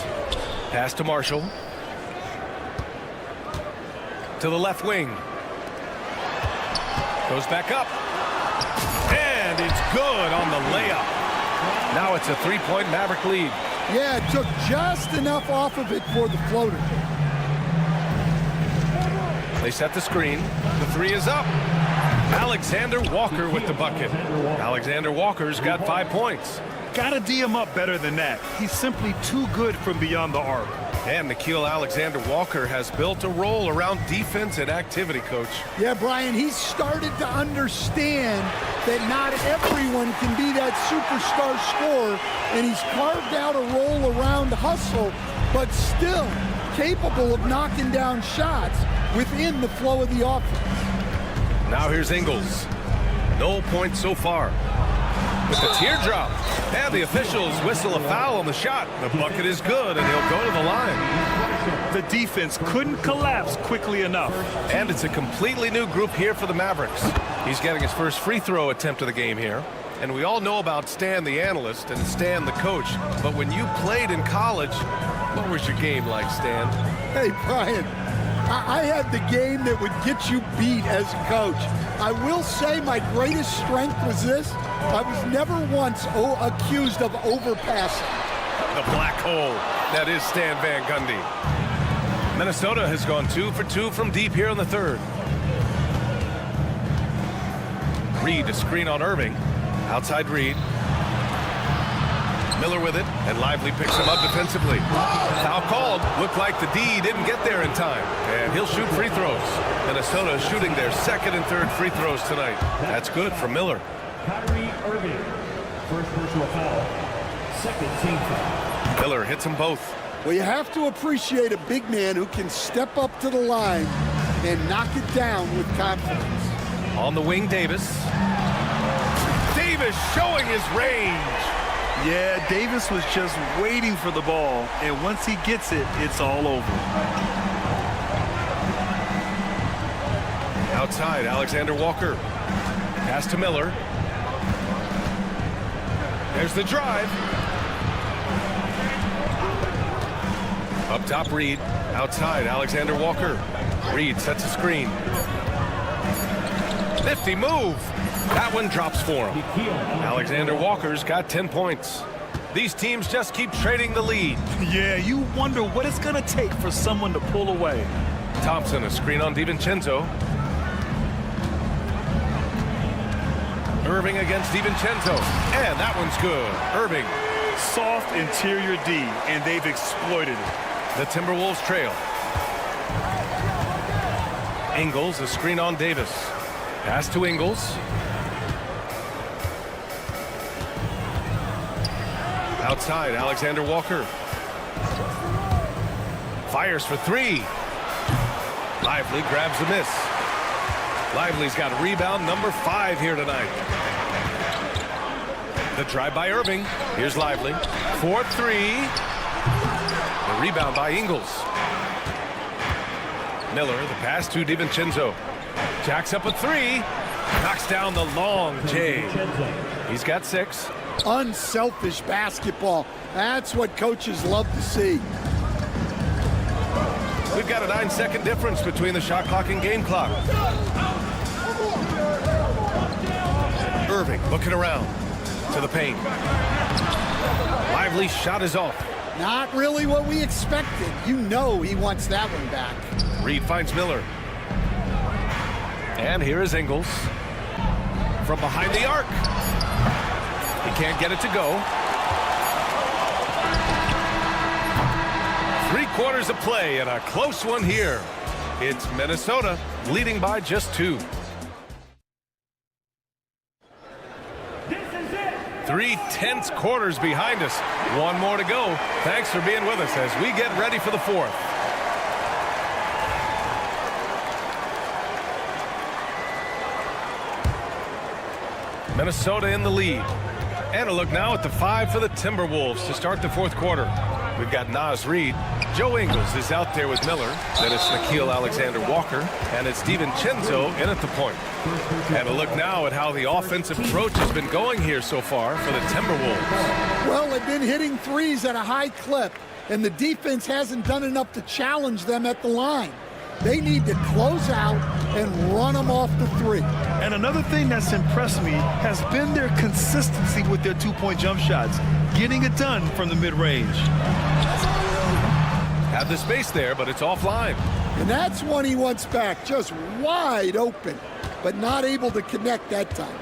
Pass to Marshall. To the left wing. Goes back up. And it's good on the layup. Now it's a 3-point Maverick lead. Yeah, it took just enough off of it for the floater. They set the screen. The 3 is up. Alexander Walker with the bucket. Alexander Walker's got 5 points. Gotta D him up better than that. He's simply too good from beyond the arc. And Nickeil Alexander-Walker has built a role around defense and activity, Coach. Yeah, Brian, he's started to understand that not everyone can be that superstar scorer, and he's carved out a role around hustle, but still capable of knocking down shots within the flow of the offense. Now here's Ingles. No points so far. With the teardrop. And the officials whistle a foul on the shot. The bucket is good, and he'll go to the line. The defense couldn't collapse quickly enough. And it's a completely new group here for the Mavericks. He's getting his first free throw attempt of the game here. And we all know about Stan the analyst and Stan the coach. But when you played in college, what was your game like, Stan? Hey, Brian, I had the game that would get you beat as a coach. I will say my greatest strength was this. I was never once accused of overpassing. The black hole. That is Stan Van Gundy. Minnesota has gone 2 for 2 from deep here in the third. Reed, a screen on Irving. Outside Reed. Miller with it, and Lively picks him up defensively. Foul called. Looked like the D didn't get there in time, and he'll shoot free throws. Minnesota is shooting their second and third free throws tonight. That's good for Miller. Kyrie Irving, first personal foul, second team foul. Miller hits them both. Well, you have to appreciate a big man who can step up to the line and knock it down with confidence. On the wing, Davis. Davis showing his range. Yeah, Davis was just waiting for the ball, and once he gets it, it's all over. Outside, Alexander Walker. Pass to Miller. There's the drive. Up top, Reed. Outside, Alexander Walker. Reed sets a screen. Nifty move. That one drops for him. Alexander Walker's got 10 points. These teams just keep trading the lead. Yeah, you wonder what it's going to take for someone to pull away. Thompson, a screen on DiVincenzo. Irving against DiVincenzo. And that one's good. Irving. Soft interior D, and they've exploited it. The Timberwolves trail. Ingles, a screen on Davis. Pass to Ingles. Outside, Alexander Walker. Fires for three. Lively grabs the miss. Lively's got rebound number 5 here tonight. The drive by Irving. Here's Lively. 4-3. The rebound by Ingles. Miller, the pass to DiVincenzo. Jacks up a 3. Knocks down the long J. He's got 6. Unselfish basketball. That's what coaches love to see. We've got a 9-second difference between the shot clock and game clock. Irving looking around to the paint. Lively's shot is off. Not really what we expected. You know he wants that one back. Reed finds Miller. And here is Ingles. From behind the arc. He can't get it to go. 3/4 of play and a close one here. It's Minnesota leading by just 2. 3 tense quarters behind us. One more to go. Thanks for being with us as we get ready for the 4th. Minnesota in the lead. And a look now at the 5 for the Timberwolves to start the 4th quarter. We've got Naz Reid. Joe Ingles is out there with Miller. Then it's Nickeil Alexander-Walker. And it's DiVincenzo in at the point. And a look now at how the offensive approach has been going here so far for the Timberwolves. Well, they've been hitting threes at a high clip, and the defense hasn't done enough to challenge them at the line. They need to close out and run them off the 3. And another thing that's impressed me has been their consistency with their 2-point jump shots, getting it done from the mid-range. Had the space there, but it's offline. And that's one he wants back, just wide open, but not able to connect that time.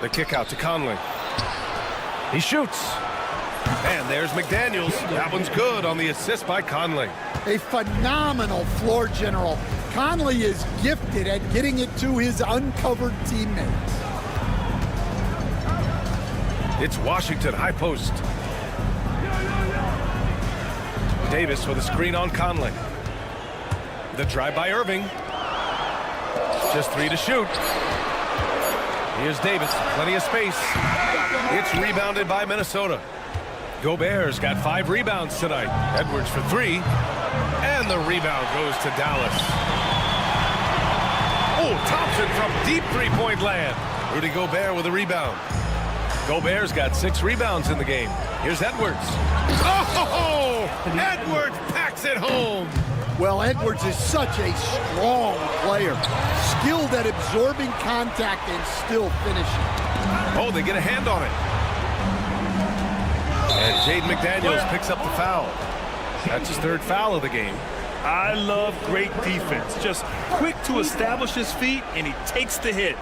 The kick out to Conley. He shoots. And there's McDaniels. That one's good on the assist by Conley. A phenomenal floor general. Conley is gifted at getting it to his uncovered teammates. It's Washington, high post. Davis with a screen on Conley. The drive by Irving. Just 3 to shoot. Here's Davis, plenty of space. It's rebounded by Minnesota. Gobert's got 5 rebounds tonight. Edwards for 3. And the rebound goes to Dallas. Oh, Thompson from deep 3-point land. Rudy Gobert with a rebound. Gobert's got 6 rebounds in the game. Here's Edwards. Oh! Edwards packs it home. Well, Edwards is such a strong player, skilled at absorbing contact and still finishing. Oh, they get a hand on it. And Jaden McDaniels picks up the foul. That's his 3rd foul of the game. I love great defense. Just quick to establish his feet, and he takes the hit.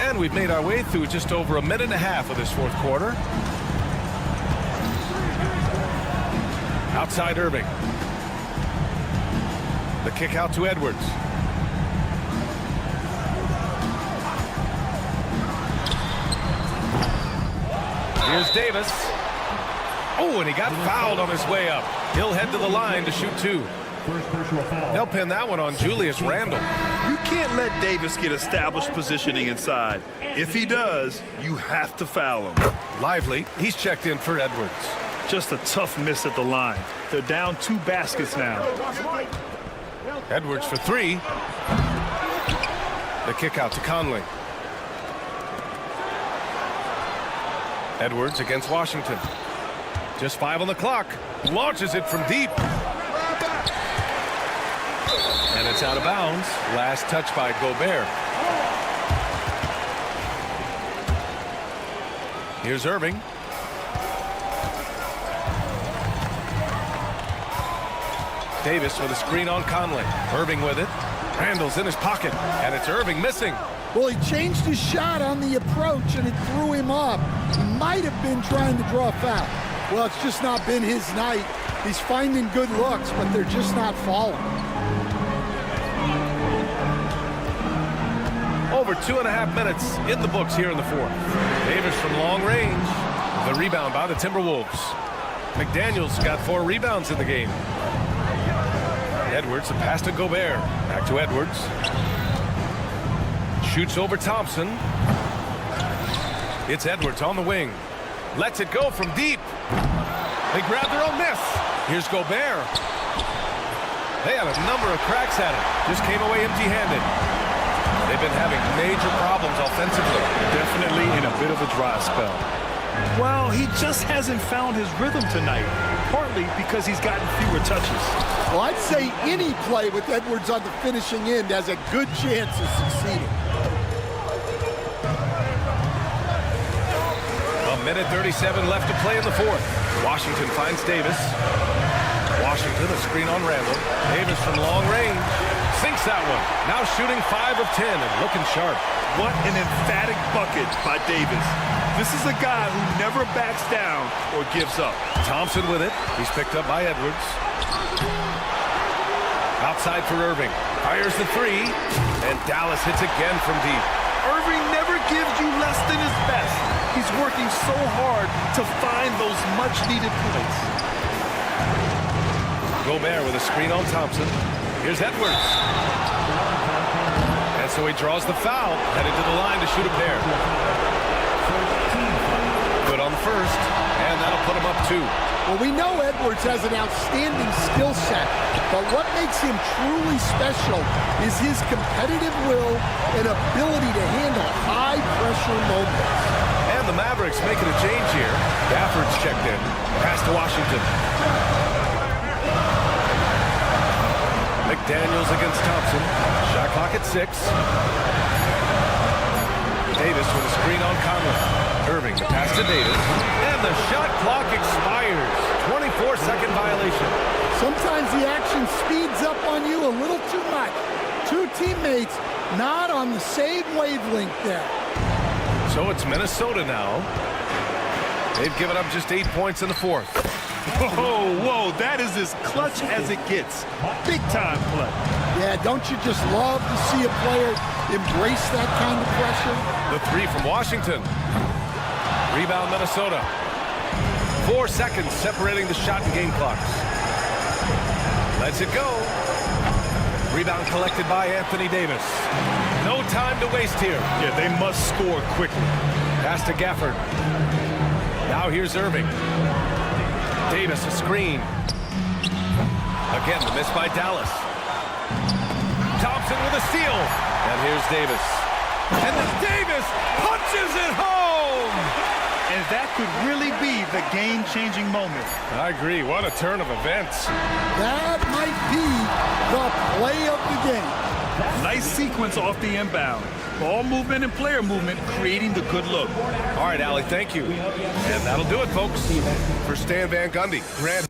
And we've made our way through just over a minute and a half of this 4th quarter. Outside Irving. The kick out to Edwards. Here's Davis. Oh, and he got fouled on his way up. He'll head to the line to shoot 2. They'll pin that one on Julius Randle. You can't let Davis get established positioning inside. If he does, you have to foul him. Lively. He's checked in for Edwards. Just a tough miss at the line. They're down 2 baskets now. Edwards for 3. The kick out to Conley. Edwards against Washington. Just 5 on the clock. Launches it from deep. And it's out of bounds. Last touch by Gobert. Here's Irving. Davis with a screen on Conley. Irving with it. Randall's in his pocket. And it's Irving missing. Well, he changed his shot on the approach, and it threw him off. He might have been trying to draw a foul. Well, it's just not been his night. He's finding good looks, but they're just not falling. Over 2.5 minutes in the books here in the 4th. Davis from long range. The rebound by the Timberwolves. McDaniels got 4 rebounds in the game. Edwards, a pass to Gobert. Back to Edwards. Shoots over Thompson. It's Edwards on the wing. Lets it go from deep. They grab their own miss. Here's Gobert. They had a number of cracks at it. Just came away empty-handed. They've been having major problems offensively. Definitely in a bit of a dry spell. Well, he just hasn't found his rhythm tonight, partly because he's gotten fewer touches. Well, I'd say any play with Edwards on the finishing end has a good chance of succeeding. A minute 37 left to play in the 4th. Washington finds Davis. Washington, a screen on Randall. Davis from long range. Sinks that one. Now shooting 5 of 10 and looking sharp. What an emphatic bucket by Davis. This is a guy who never backs down or gives up. Thompson with it. He's picked up by Edwards. Outside for Irving. Fires the 3. And Dallas hits again from deep. Irving never gives you less than his best. He's working so hard to find those much-needed points. Gobert with a screen on Thompson. Here's Edwards. And so he draws the foul, headed to the line to shoot a pair. Good on the first, and that'll put him up 2. Well, we know Edwards has an outstanding skill set, but what makes him truly special is his competitive will and ability to handle high-pressure moments. And the Mavericks making a change here. Gafford's checked in. Pass to Washington. McDaniels against Thompson. Shot clock at 6. Davis with a screen on Conley. Irving, the pass to Davis. And the shot clock expires. 24-second violation. Sometimes the action speeds up on you a little too much. 2 teammates not on the same wavelength there. So it's Minnesota now. They've given up just 8 points in the 4th. Whoa, that is as clutch as it gets. Big-time play. Yeah, don't you just love to see a player embrace that kind of pressure? The 3 from Washington. Rebound Minnesota. 4 seconds separating the shot and game clocks. Lets it go. Rebound collected by Anthony Davis. No time to waste here. Yeah, they must score quickly. Pass to Gafford. Now here's Irving. Davis a screen. Again, the miss by Dallas. Thompson with a steal. And here's Davis. And then Davis punches it home. And that could really be the game-changing moment. I agree. What a turn of events. That might be the play of the game. Nice sequence off the inbound. Ball movement and player movement creating the good look. All right, Allie, thank you. And that'll do it, folks. For Stan Van Gundy, Grant.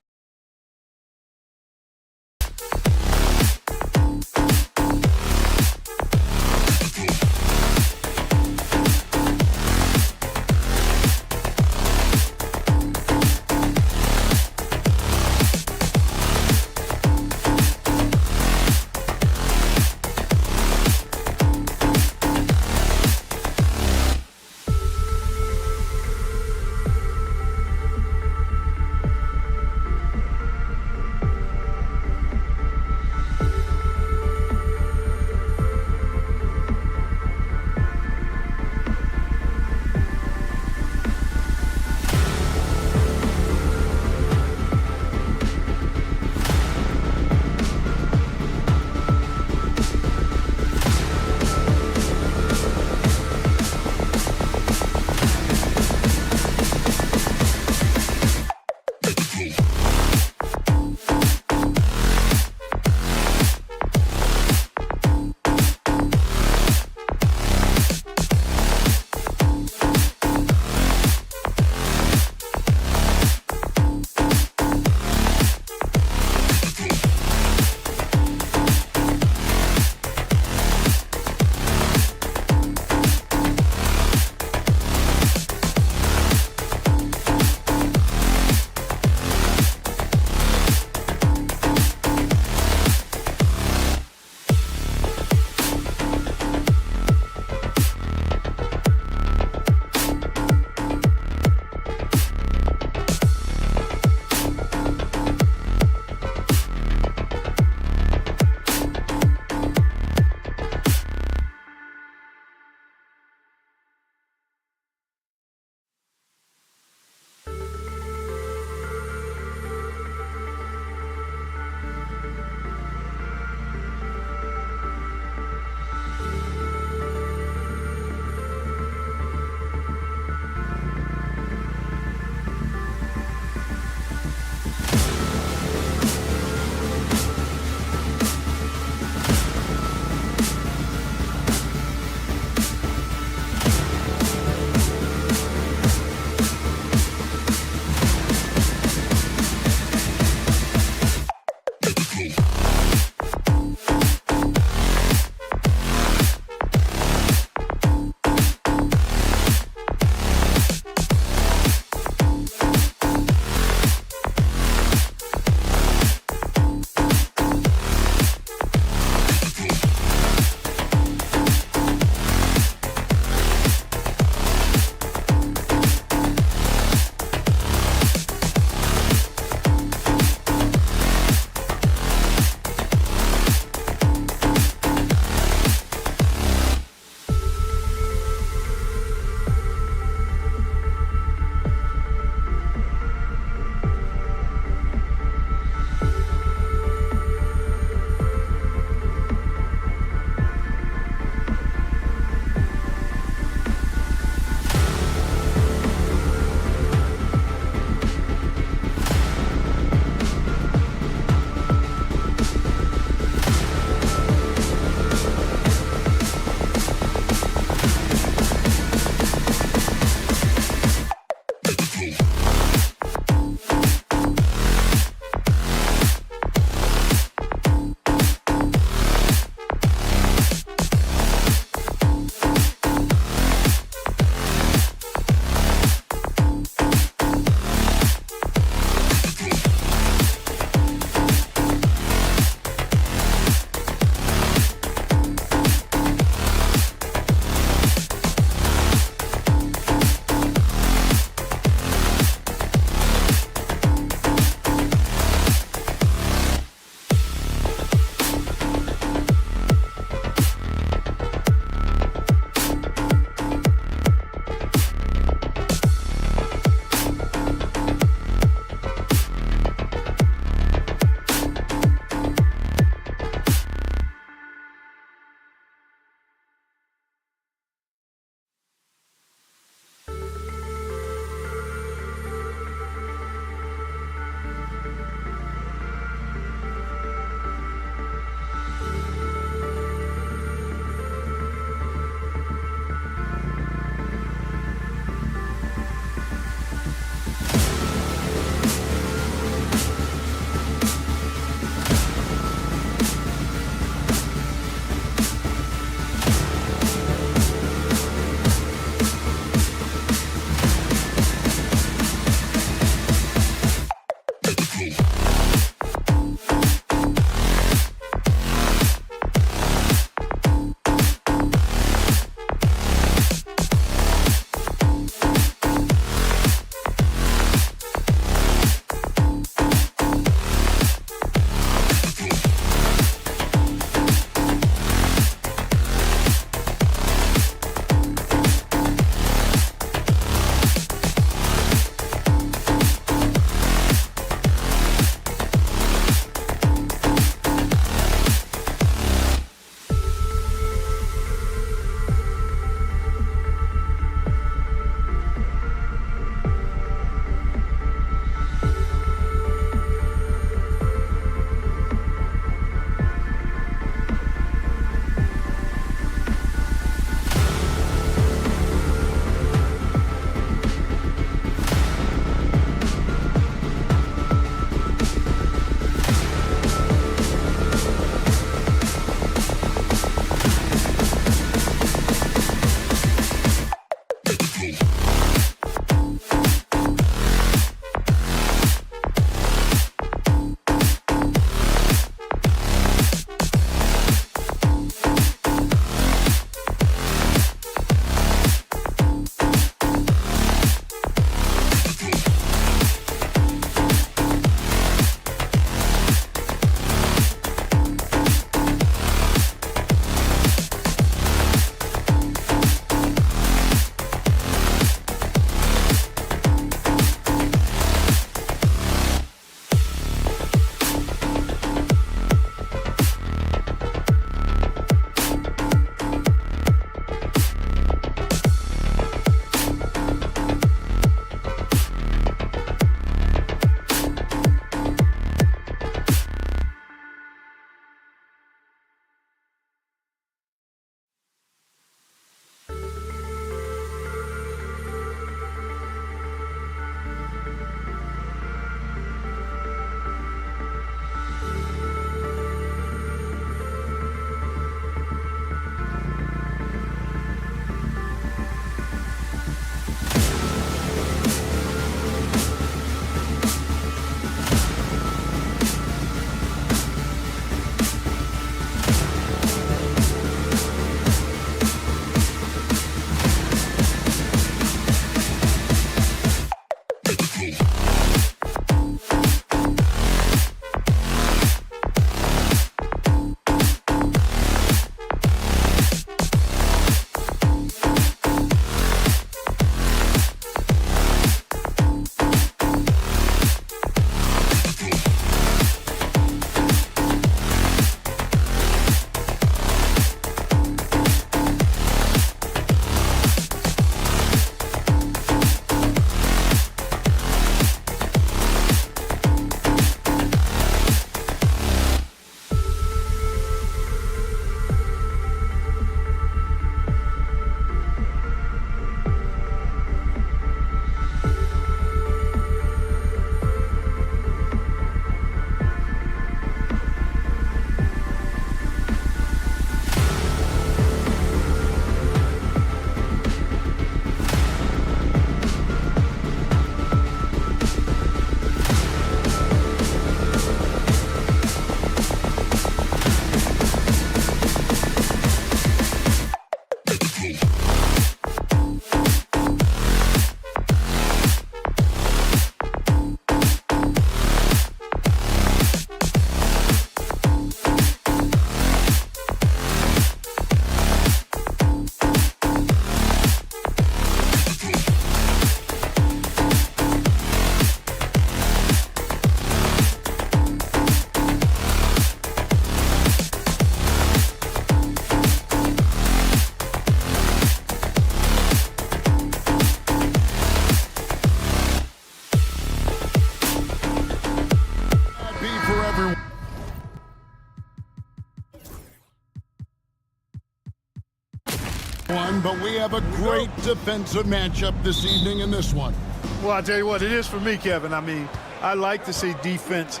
one, but we have a great defensive matchup this evening in this one. Well, I'll tell you what, it is for me, Kevin. I mean, I like to see defense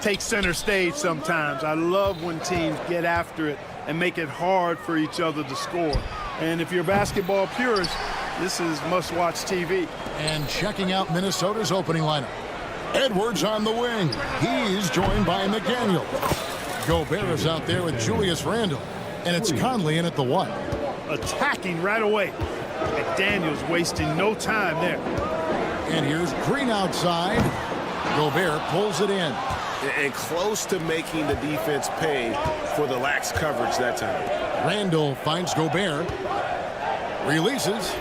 take center stage sometimes. I love when teams get after it and make it hard for each other to score. And if you're a basketball purist, this is must-watch TV. And checking out Minnesota's opening lineup. Edwards on the wing. He's joined by McDaniel. Gobert is out there with Julius Randle. And it's Conley in at the 1. Attacking right away. McDaniel's wasting no time there. And here's Green outside. Gobert pulls it in. And close to making the defense pay for the lax coverage that time. Randle finds Gobert. Releases.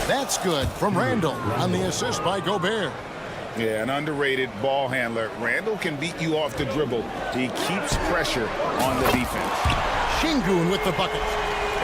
That's good from Randle on the assist by Gobert. Yeah, an underrated ball handler. Randle can beat you off the dribble. He keeps pressure on the defense. Şengün with the bucket.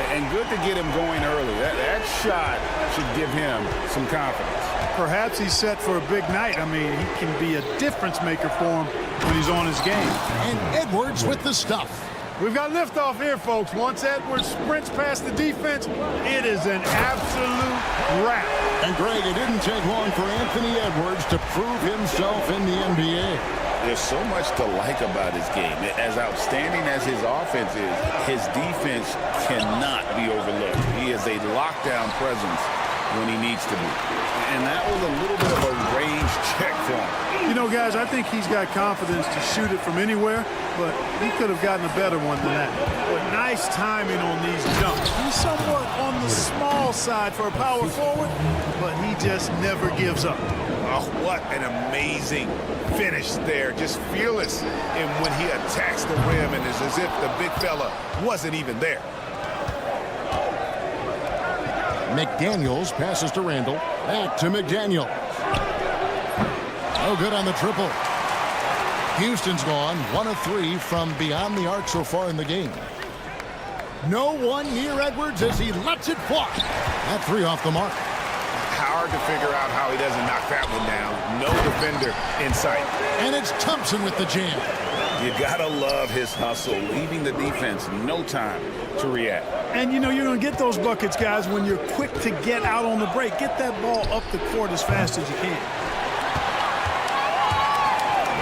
And good to get him going early. That shot should give him some confidence. Perhaps he's set for a big night. I mean, he can be a difference maker for him when he's on his game. And Edwards with the stuff. We've got liftoff here, folks. Once Edwards sprints past the defense, it is an absolute wrap. And Greg, it didn't take long for Anthony Edwards to prove himself in the NBA. There's so much to like about his game. As outstanding as his offense is, his defense cannot be overlooked. He is a lockdown presence when he needs to be. And that was a little bit of a range check for him. You know, guys, I think he's got confidence to shoot it from anywhere, but he could have gotten a better one than that. But nice timing on these jumps. He's somewhat on the small side for a power forward, but he just never gives up. Oh, what an amazing finish there. Just fearless. And when he attacks the rim, and it's as if the big fella wasn't even there. McDaniels passes to Randle. Back to McDaniel. No good on the triple. Houston's gone 1 of 3 from beyond the arc so far in the game. No one near Edwards as he lets it fly. That 3 off the mark. Hard to figure out how he doesn't knock that one down. No defender in sight. And it's Thompson with the jam. You gotta love his hustle, leaving the defense no time to react. And you know you're going to get those buckets, guys, when you're quick to get out on the break. Get that ball up the court as fast as you can.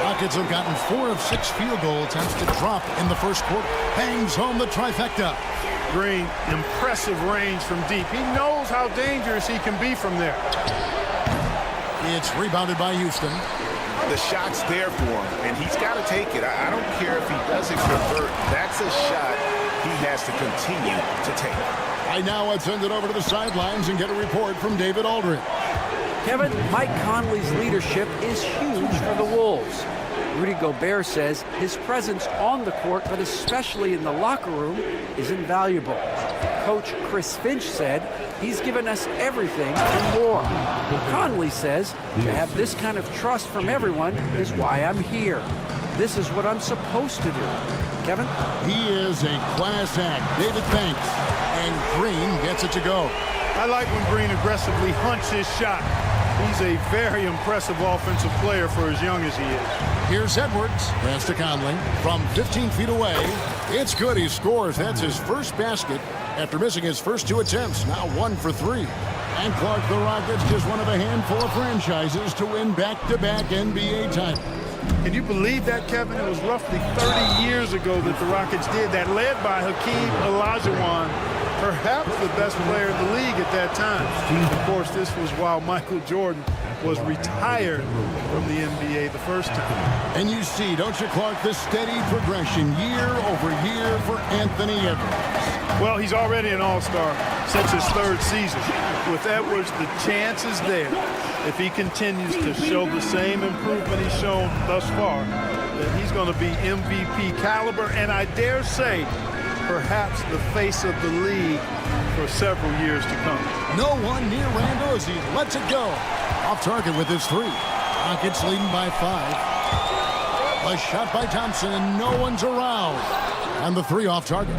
Rockets have gotten 4 of 6 field goal attempts to drop in the first quarter. Bangs home the trifecta. Green, impressive range from deep. He knows how dangerous he can be from there. It's rebounded by Houston. The shot's there for him, and he's got to take it. I don't care if he doesn't convert. That's a shot he has to continue to take. Right now, let's send it over to the sidelines and get a report from David Aldridge. Kevin, Mike Conley's leadership is huge for the Wolves. Rudy Gobert says his presence on the court, but especially in the locker room, is invaluable. Coach Chris Finch said he's given us everything and more. Conley says to have this kind of trust from everyone is why I'm here. This is what I'm supposed to do. Kevin? He is a class act. David thanks. And Green gets it to go. I like when Green aggressively hunts his shot. He's a very impressive offensive player for as young as he is. Here's Edwards. Pass to Conley from 15 feet away. It's good. He scores. That's his first basket after missing his first 2 attempts. Now 1 for 3. And Clark, the Rockets, just one of a handful of franchises to win back-to-back NBA titles. Can you believe that, Kevin? It was roughly 30 years ago that the Rockets did that, led by Hakeem Olajuwon, perhaps the best player in the league at that time. Of course, this was while Michael Jordan was retired from the NBA the first time. And you see, don't you, Clark, the steady progression year over year for Anthony Edwards. Well, he's already an all-star since his 3rd season. With Edwards, the chance is there, if he continues to show the same improvement he's shown thus far, that he's going to be MVP caliber, and I dare say, perhaps the face of the league for several years to come. No one near Randle as he lets it go. Off target with his 3. Rockets leading by 5. A shot by Thompson, and no one's around. And the 3 off target.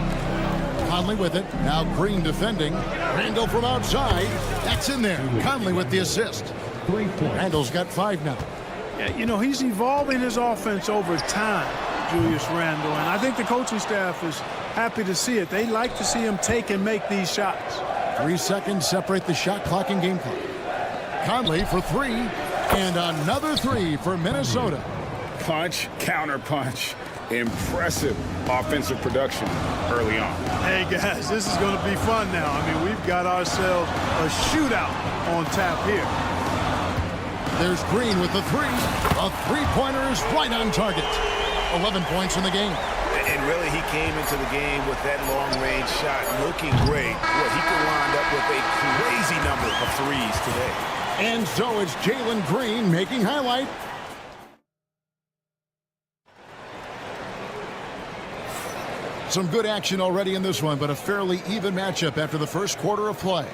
Conley with it. Now Green defending. Randle from outside. That's in there. Conley with the assist. Randle's got 5 now. Yeah, you know, he's evolving his offense over time. Julius Randle, and I think the coaching staff is happy to see it. They like to see him take and make these shots. 3 seconds separate the shot clock and game clock. Conley for 3, and another 3 for Minnesota. Punch, counter punch. Impressive offensive production early on. Hey, guys, this is going to be fun now. I mean, we've got ourselves a shootout on tap here. There's Green with the 3. A three-pointer is right on target. 11 points in the game. And really, he came into the game with that long-range shot looking great. Well, he could wind up with a crazy number of threes today. And so it's Jalen Green making highlight. Some good action already in this one, but a fairly even matchup after the first quarter of play.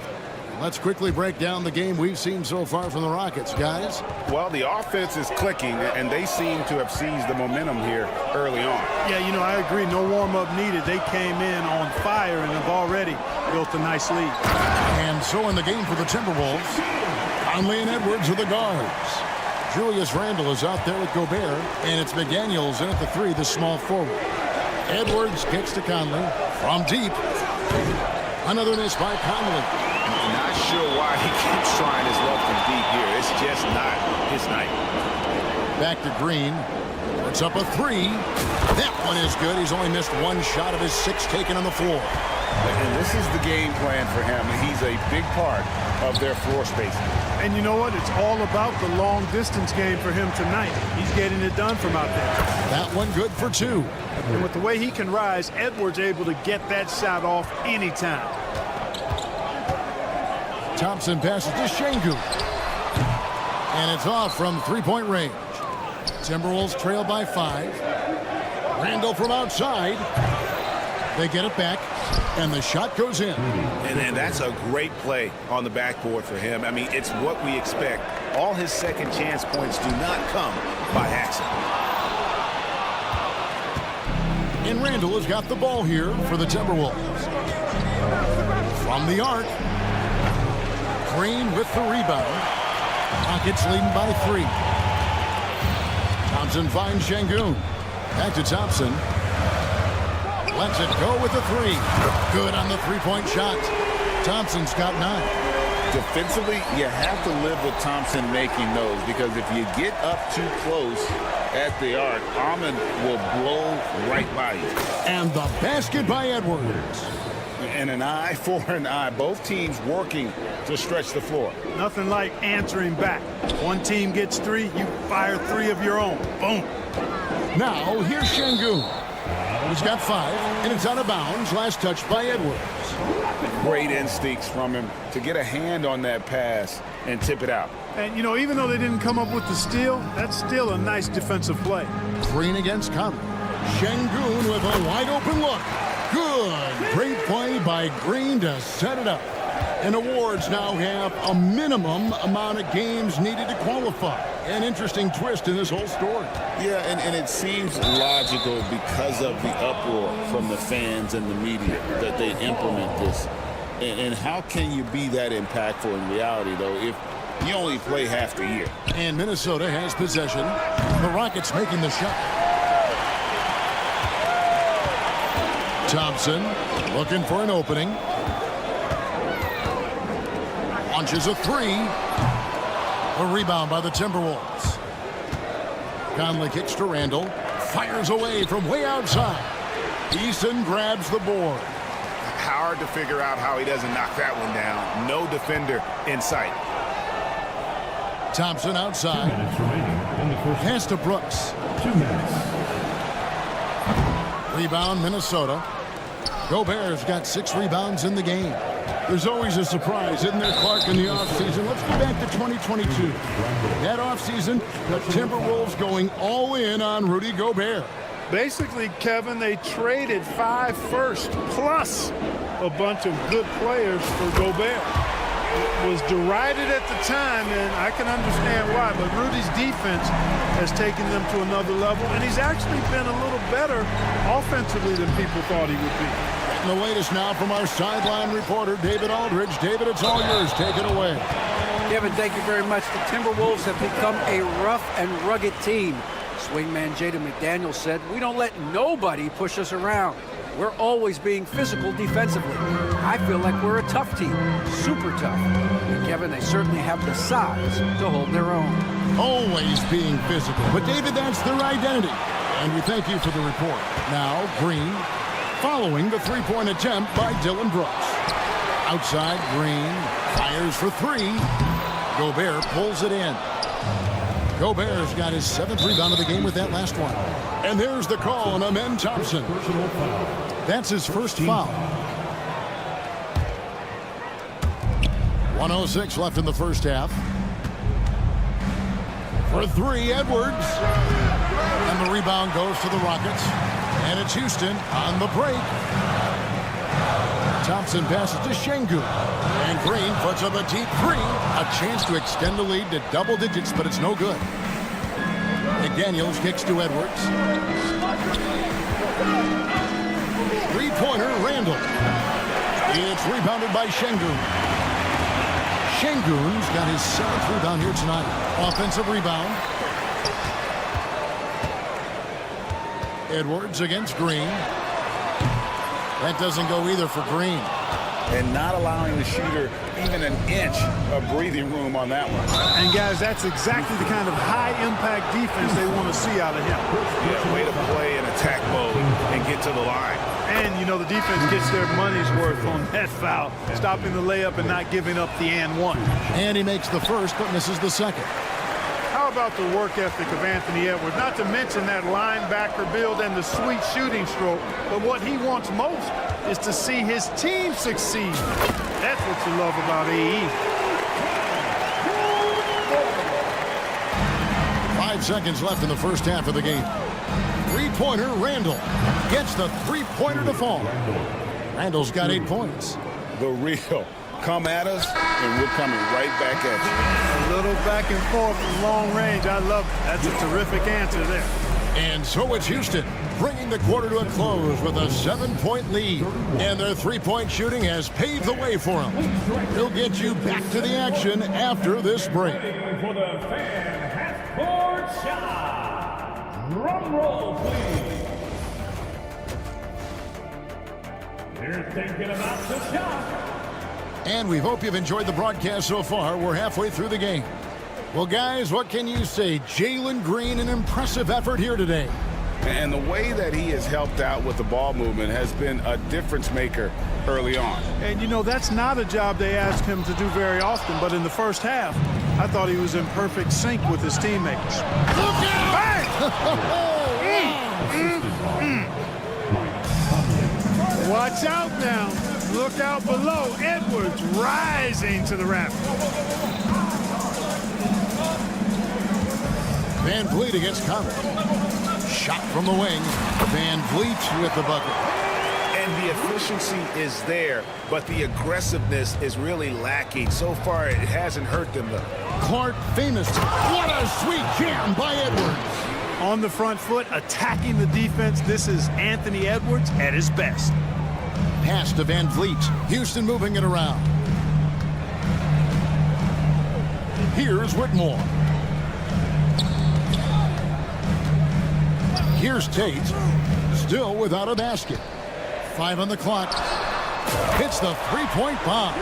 Let's quickly break down the game we've seen so far from the Rockets, guys. Well, the offense is clicking, and they seem to have seized the momentum here early on. Yeah, you know, I agree. No warm-up needed. They came in on fire and have already built a nice lead. And so in the game for the Timberwolves, Conley and Edwards are the guards. Julius Randle is out there with Gobert, and it's McDaniels in at the 3, the small forward. Edwards kicks to Conley from deep. Another miss by Conley. Not sure why he keeps trying his luck from deep here. It's just not his night. Back to Green. Puts up a 3. That one is good. He's only missed 1 shot of his 6 taken on the floor. And this is the game plan for him. He's a big part of their floor spacing. And you know what? It's all about the long-distance game for him tonight. He's getting it done from out there. That one good for 2. And with the way he can rise, Edwards able to get that shot off anytime. Thompson passes to Şengün. And it's off from three-point range. Timberwolves trail by 5. Randle from outside. They get it back, and the shot goes in. And that's a great play on the backboard for him. I mean, it's what we expect. All his second chance points do not come by accident. And Randle has got the ball here for the Timberwolves. From the arc. Green with the rebound. Rockets leading by 3. Thompson finds Şengün. Back to Thompson. Lets it go with the 3. Good on the three-point shot. Thompson's got 9. Defensively, you have to live with Thompson making those, because if you get up too close at the arc, Ahmed will blow right by you. And the basket by Edwards. And an eye for an eye. Both teams working to stretch the floor. Nothing like answering back. One team gets 3, you fire 3 of your own. Boom. Now, here's Şengün. He's got 5, and it's out of bounds. Last touch by Edwards. Great instincts from him to get a hand on that pass and tip it out. And, you know, even though they didn't come up with the steal, that's still a nice defensive play. Green against Conley. Şengün with a wide-open look. Good. Great play by Green to set it up. And awards now have a minimum amount of games needed to qualify. An interesting twist in this whole story. Yeah, and it seems logical because of the uproar from the fans and the media that they implement this. And how can you be that impactful in reality, though, if you only play half the year? And Minnesota has possession. The Rockets making the shot. Thompson looking for an opening. Launches a 3. A rebound by the Timberwolves. Conley kicks to Randle. Fires away from way outside. Eason grabs the board. Hard to figure out how he doesn't knock that one down. No defender in sight. Thompson outside. Pass to Brooks. 2 minutes. Rebound, Minnesota. Gobert's got 6 rebounds in the game. There's always a surprise, isn't there, Clark, in the offseason? Let's go back to 2022. That offseason, the Timberwolves going all in on Rudy Gobert. Basically, Kevin, they traded 5 firsts plus a bunch of good players for Gobert. It was derided at the time, and I can understand why, but Rudy's defense has taken them to another level, and he's actually been a little better offensively than people thought he would be. And the latest now from our sideline reporter, David Aldridge. David, it's all yours. Take it away. Kevin, thank you very much. The Timberwolves have become a rough and rugged team. Swingman Jaden McDaniels said, "We don't let nobody push us around. We're always being physical defensively. I feel like we're a tough team, super tough." And Kevin, they certainly have the size to hold their own. Always being physical. But David, that's their identity. And we thank you for the report. Now, Green, following the three-point attempt by Dylan Brooks. Outside, Green fires for three. Gobert pulls it in. Gobert's got his 7th rebound of the game with that last one. And there's the call on Amen Thompson. That's his first foul. 1:06 left in the first half. For three, Edwards. And the rebound goes to the Rockets. And it's Houston on the break. Thompson passes to Şengün. And Green puts up a deep three. A chance to extend the lead to double digits, but it's no good. McDaniels kicks to Edwards. Three-pointer, Randall. It's rebounded by Şengün. Şengün's got his 7th rebound here tonight. Offensive rebound. Edwards against Green. That doesn't go either for Green. And not allowing the shooter even an inch of breathing room on that one. And, guys, that's exactly the kind of high-impact defense they want to see out of him. Yeah, way to play in attack mode and get to the line. And, you know, the defense gets their money's worth on that foul, stopping the layup and not giving up the and one. And he makes the first but misses the second. How about the work ethic of Anthony Edwards? Not to mention that linebacker build and the sweet shooting stroke, but what he wants most is to see his team succeed. That's what you love about AE. 5 seconds left in the first half of the game. Three-pointer, Randall gets the three-pointer to fall. Randall's got 8 points. The real. Come at us, and we're coming right back at you. A little back and forth from long range. I love it. That's a terrific answer there. And so it's Houston, bringing the quarter to a close with a 7-point lead. And their three-point shooting has paved the way for them. We'll get you back to the action after this break. For the fan half-court shot. Drum roll, please. They're thinking about the shot. And we hope you've enjoyed the broadcast so far. We're halfway through the game. Well, guys, what can you say? Jalen Green, an impressive effort here today. And the way that he has helped out with the ball movement has been a difference maker early on. And, you know, that's not a job they ask him to do very often, but in the first half, I thought he was in perfect sync with his teammates. Look out! Watch out now. Look out below. Edwards rising to the rafters. Van Vliet against Conley. Shot from the wing. Van Vliet with the bucket. And the efficiency is there, but the aggressiveness is really lacking. So far, it hasn't hurt them, though. Clark famous. What a sweet jam by Edwards. On the front foot, attacking the defense. This is Anthony Edwards at his best. Pass to Van Vliet. Houston moving it around. Here's Whitmore. Here's Tate. Still without a basket. 5 on the clock. Hits the three-point bomb.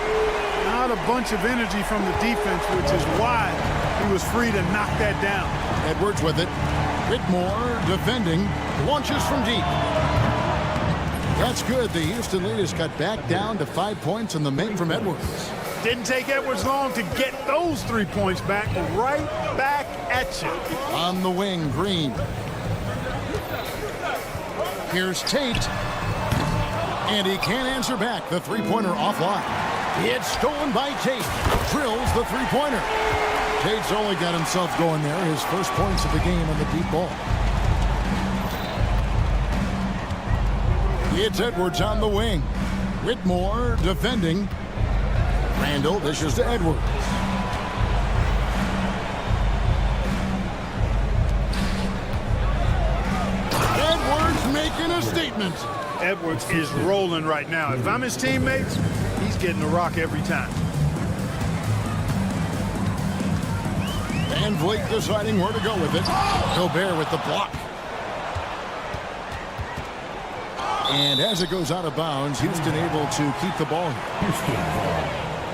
Not a bunch of energy from the defense, which is why he was free to knock that down. Edwards with it. Whitmore defending. Launches from deep. That's good. The Houston lead is cut back down to 5 points on the make from Edwards. Didn't take Edwards long to get those 3 points back. Right back at you. On the wing, Green. Here's Tate. And he can't answer back. The three-pointer offline. It's stolen by Tate. Drills the three-pointer. Tate's only got himself going there. His first points of the game on the deep ball. It's Edwards on the wing. Whitmore defending. Randall dishes to Edwards. Edwards making a statement. Edwards is rolling right now. If I'm his teammates, he's getting a rock every time. Van Vliet deciding where to go with it. Gobert with the block. And as it goes out of bounds, Houston able to keep the ball.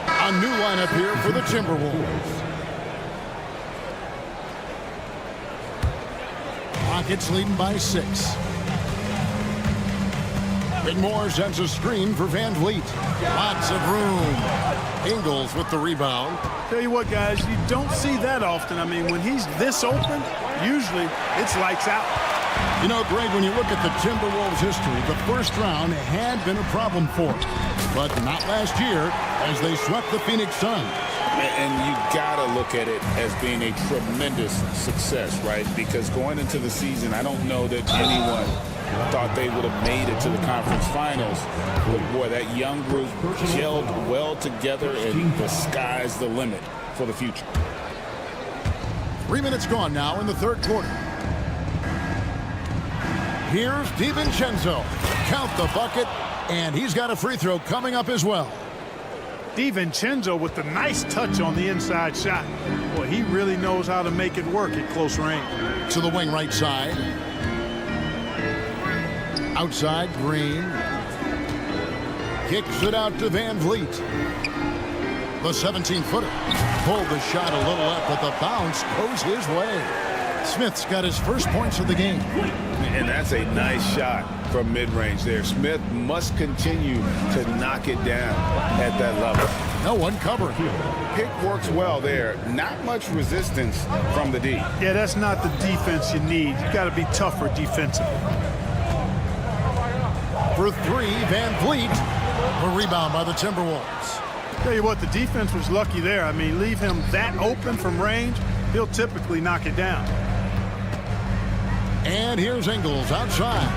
A new lineup here for the Timberwolves. Rockets leading by 6. Moore sends a screen for Van Vliet. Lots of room. Ingles with the rebound. Tell you what, guys, you don't see that often. I mean, when he's this open, usually it's lights out. You know, Greg, when you look at the Timberwolves' history, the first round had been a problem for them. But not last year as they swept the Phoenix Suns. And you got to look at it as being a tremendous success, right? Because going into the season, I don't know that anyone thought they would have made it to the conference finals. But, boy, that young group gelled well together, and the sky's the limit for the future. 3 minutes gone now in the third quarter. Here's DiVincenzo. Count the bucket, and he's got a free throw coming up as well. DiVincenzo with the nice touch on the inside shot. Boy, he really knows how to make it work at close range. To the wing right side. Outside, Green. Kicks it out to Van Vliet. The 17-footer. Pulled the shot a little up, but the bounce goes his way. Smith's got his first points of the game. And that's a nice shot from mid-range there. Smith must continue to knock it down at that level. No one covered. Pick works well there. Not much resistance from the D. Yeah, that's not the defense you need. You got to be tougher defensively. For 3, Van Vliet. A rebound by the Timberwolves. Tell you what, the defense was lucky there. I mean, leave him that open from range, he'll typically knock it down. And here's Ingles outside.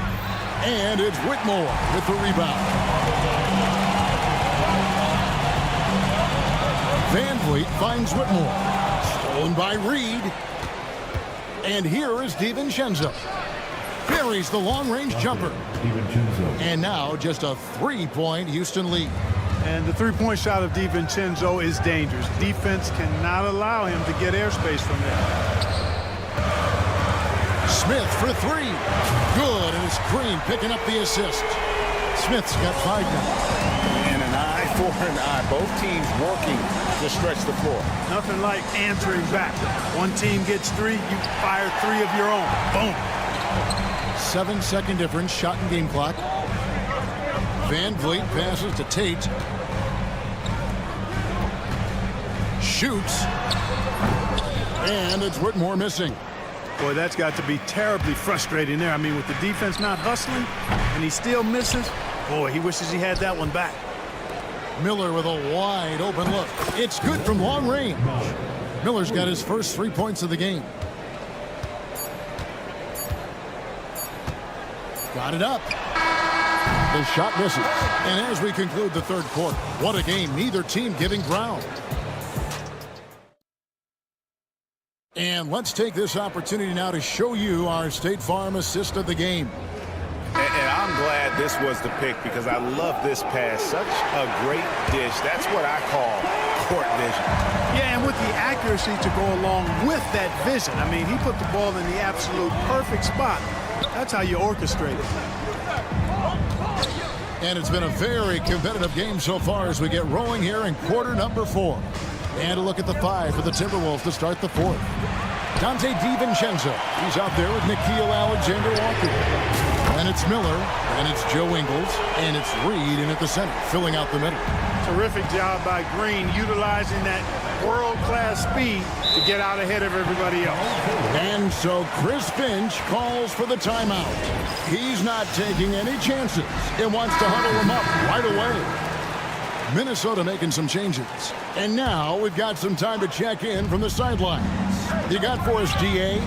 And it's Whitmore with the rebound. Van Vliet finds Whitmore. Stolen by Reed. And here is DiVincenzo. Buries the long-range jumper. And now just a 3-point Houston lead. And the three-point shot of DiVincenzo is dangerous. Defense cannot allow him to get airspace from there. Smith for 3. Good, and it's Green picking up the assist. Smith's got 5 now. And an eye for an eye. Both teams working to stretch the floor. Nothing like answering back. One team gets 3, you fire 3 of your own. Boom. 7-second difference, shot and game clock. Van Vliet passes to Tate. Shoots. And it's Whitmore missing. Boy, that's got to be terribly frustrating there. I mean, with the defense not hustling and he still misses, boy, he wishes he had that one back. Miller with a wide open look. It's good from long range. Miller's got his first 3 points of the game. Got it up. The shot misses. And as we conclude the third quarter, what a game. Neither team giving ground. And let's take this opportunity now to show you our State Farm assist of the game. And I'm glad this was the pick because I love this pass. Such a great dish. That's what I call court vision. Yeah, and with the accuracy to go along with that vision. I mean, he put the ball in the absolute perfect spot. That's how you orchestrate it. And it's been a very competitive game so far as we get rolling here in quarter number 4. And a look at the 5 for the Timberwolves to start the 4th. Dante DiVincenzo. He's out there with Nickeil Alexander-Walker. And it's Miller, and it's Joe Ingles, and it's Reed in at the center, filling out the middle. Terrific job by Green, utilizing that world-class speed to get out ahead of everybody else. And so Chris Finch calls for the timeout. He's not taking any chances. He wants to huddle him up right away. Minnesota making some changes. And now we've got some time to check in from the sidelines. You got for us, DA?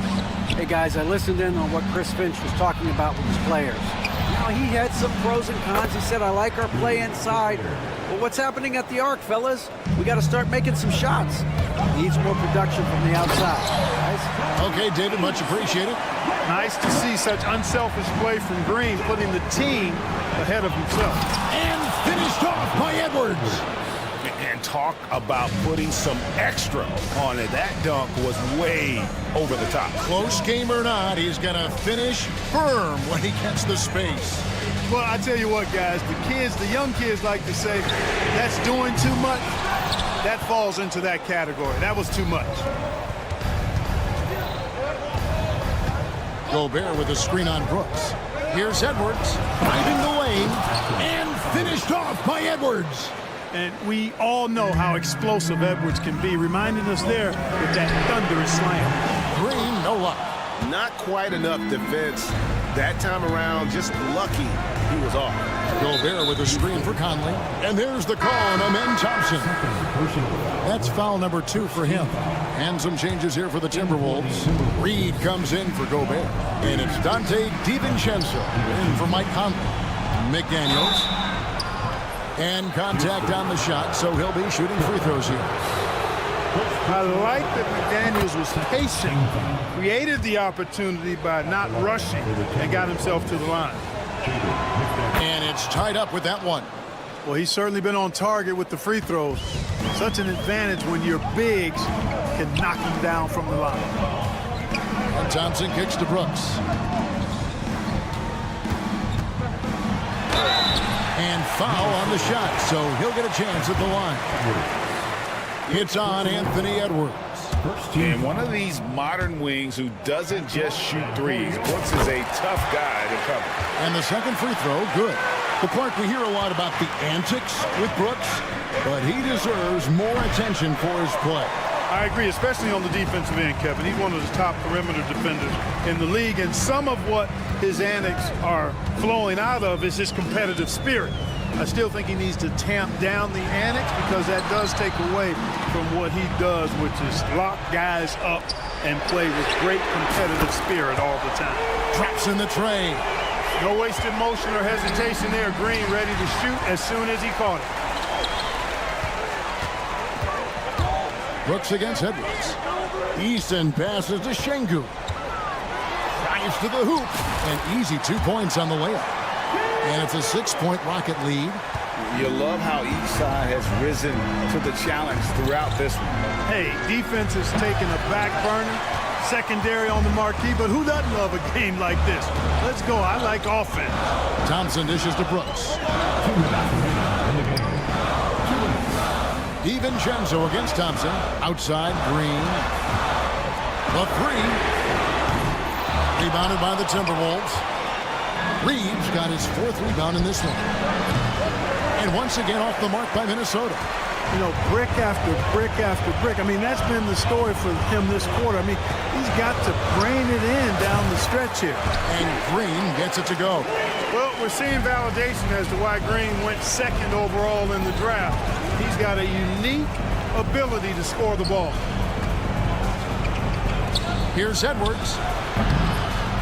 Hey, guys, I listened in on what Chris Finch was talking about with his players. You know, he had some pros and cons. He said, I like our play inside. But what's happening at the arc, fellas? We got to start making some shots. Needs more production from the outside. Guys? Okay, David, much appreciated. Nice to see such unselfish play from Green, putting the team ahead of himself. And finished off by Edwards. And talk about putting some extra on it. That dunk was way over the top. Close game or not, he's going to finish firm when he gets the space. Well, I tell you what, guys, the young kids like to say, that's doing too much. That falls into that category. That was too much. Gobert with a screen on Brooks. Here's Edwards, finding the lane, and finished off by Edwards. And we all know how explosive Edwards can be, reminding us there with that thunderous slam. Green, no luck. Not quite enough defense that time around. Just lucky he was off. Gobert with a screen for Conley. And there's the call on Amen Thompson. That's foul number 2 for him. And some changes here for the Timberwolves. Reed comes in for Gobert. And it's Dante DiVincenzo in for Mike Conley. McDaniels. And contact on the shot, so he'll be shooting free throws here. I like that McDaniels was patient, created the opportunity by not rushing, and got himself to the line. And it's tied up with that one. Well, he's certainly been on target with the free throws. Such an advantage when your bigs can knock him down from the line. And Thompson kicks to Brooks. And foul on the shot, so he'll get a chance at the line. It's on Anthony Edwards. And one of these modern wings who doesn't just shoot threes. Brooks is a tough guy to cover. And the second free throw, good. Well, Clark, we hear a lot about the antics with Brooks, but he deserves more attention for his play. I agree, especially on the defensive end, Kevin. He's one of the top perimeter defenders in the league, and some of what his antics are flowing out of is his competitive spirit. I still think he needs to tamp down the antics because that does take away from what he does, which is lock guys up and play with great competitive spirit all the time. Traps in the tray. No wasted motion or hesitation there. Green ready to shoot as soon as he caught it. Brooks against Edwards. Easton passes to Şengün. Drives to the hoop. And easy 2 points on the layup. And it's a 6-point Rocket lead. You love how each side has risen to the challenge throughout this one. Hey, defense is taking a back burner, secondary on the marquee, but who doesn't love a game like this? Let's go. I like offense. Thompson dishes to Brooks. DiVincenzo against Thompson. Outside, Green. The 3. Rebounded by the Timberwolves. Reeves got his 4th rebound in this one. And once again off the mark by Minnesota. You know, brick after brick after brick. I mean, that's been the story for him this quarter. I mean, he's got to brain it in down the stretch here. And Green gets it to go. Well, we're seeing validation as to why Green went 2nd overall in the draft. He's got a unique ability to score the ball. Here's Edwards.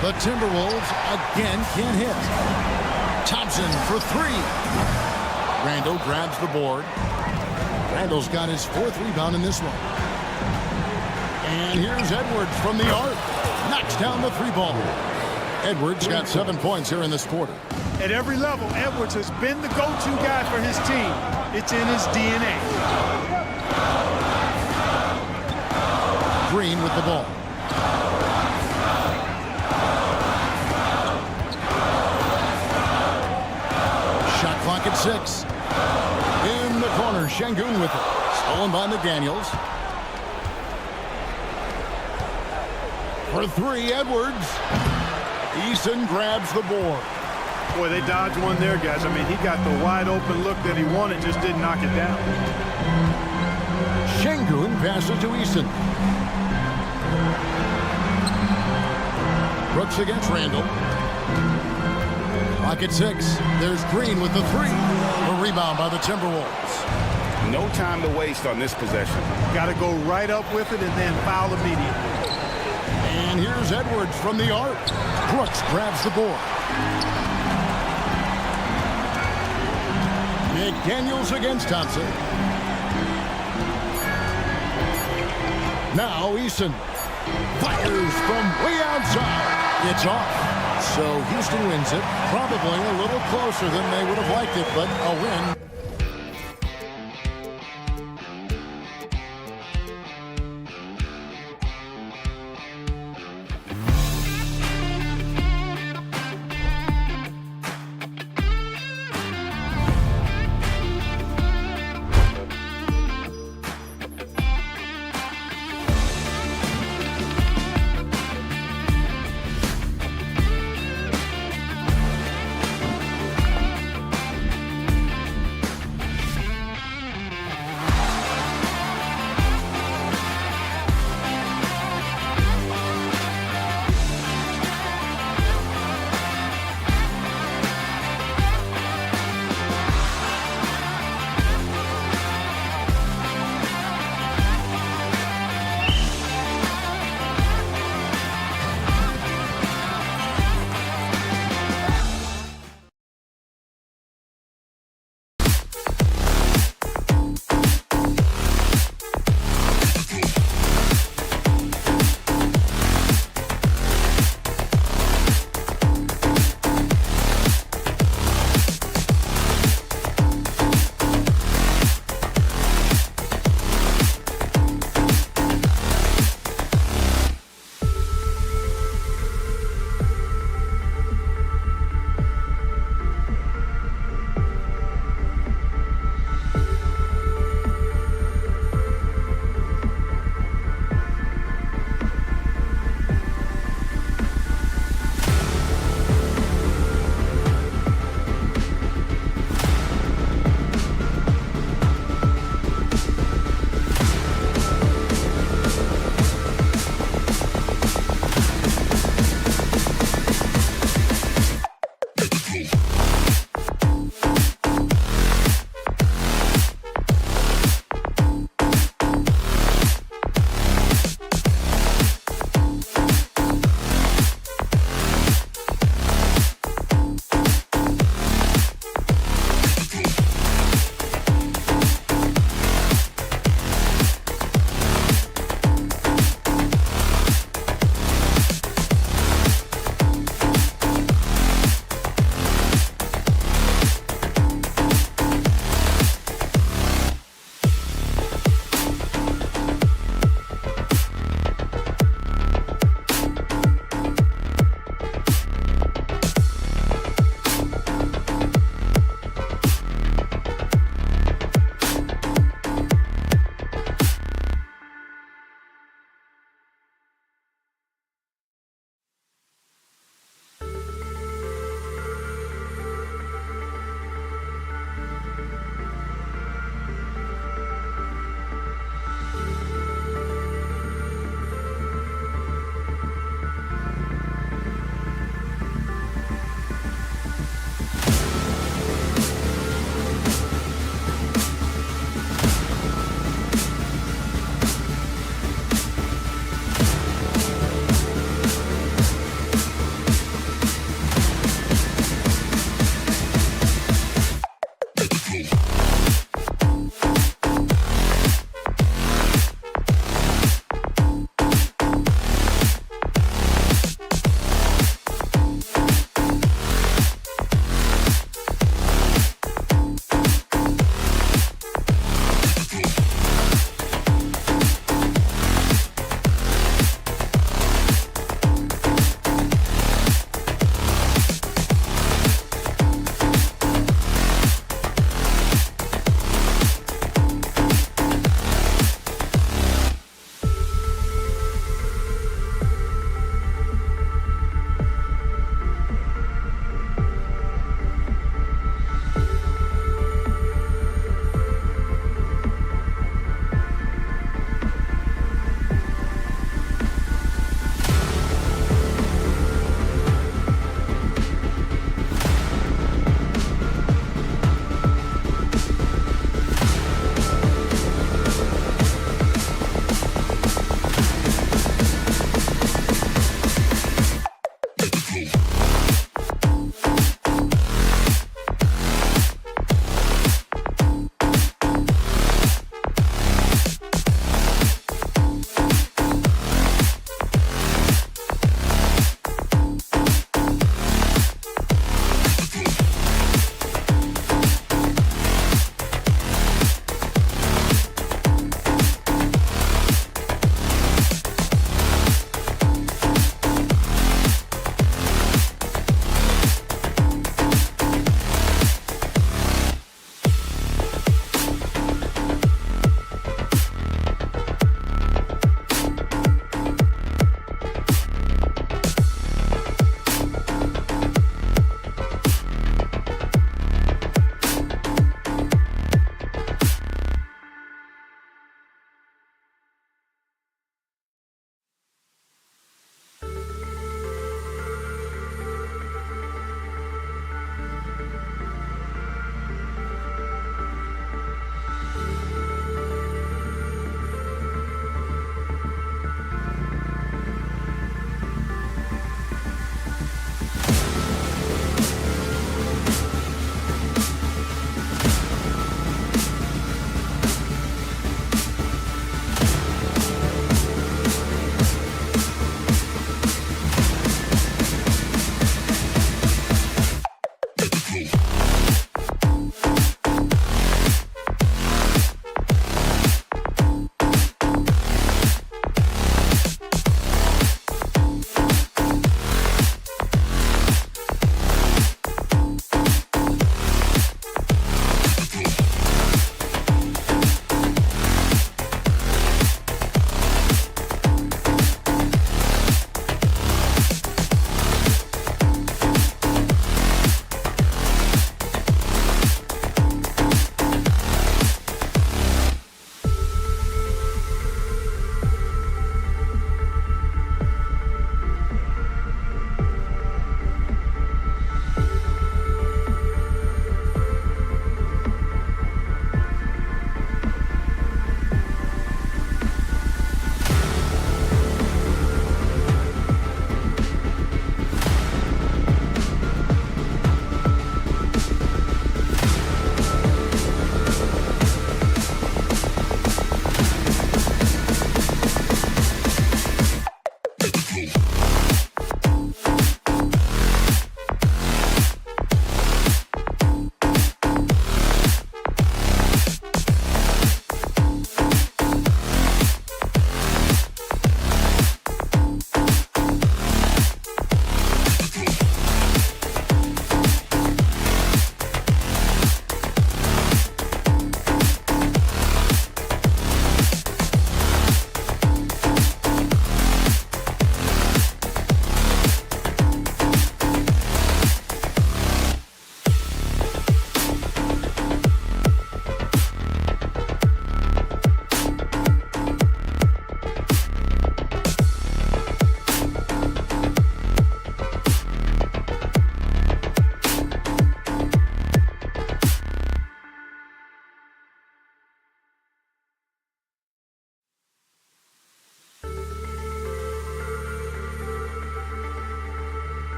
The Timberwolves again can't hit. Thompson for 3. Randall grabs the board. Randall's got his 4th rebound in this one. And here's Edwards from the arc. Knocks down the 3-ball. Edwards got 7 points here in this quarter. At every level, Edwards has been the go-to guy for his team. It's in his DNA. Green with the ball. Shot clock at 6. In the corner, Şengün with it. Stolen by McDaniels. For 3, Edwards. Easton grabs the board. Boy, they dodged one there, guys. I mean, he got the wide open look that he wanted, just didn't knock it down. Şengün passes to Easton. Brooks against Randall. Clock at 6. There's Green with the 3. A rebound by the Timberwolves. No time to waste on this possession. Got to go right up with it and then foul immediately. And here's Edwards from the arc. Brooks grabs the board. McDaniels against Thompson. Now Easton fires from way outside. It's off. So Houston wins it. Probably a little closer than they would have liked it, but a win.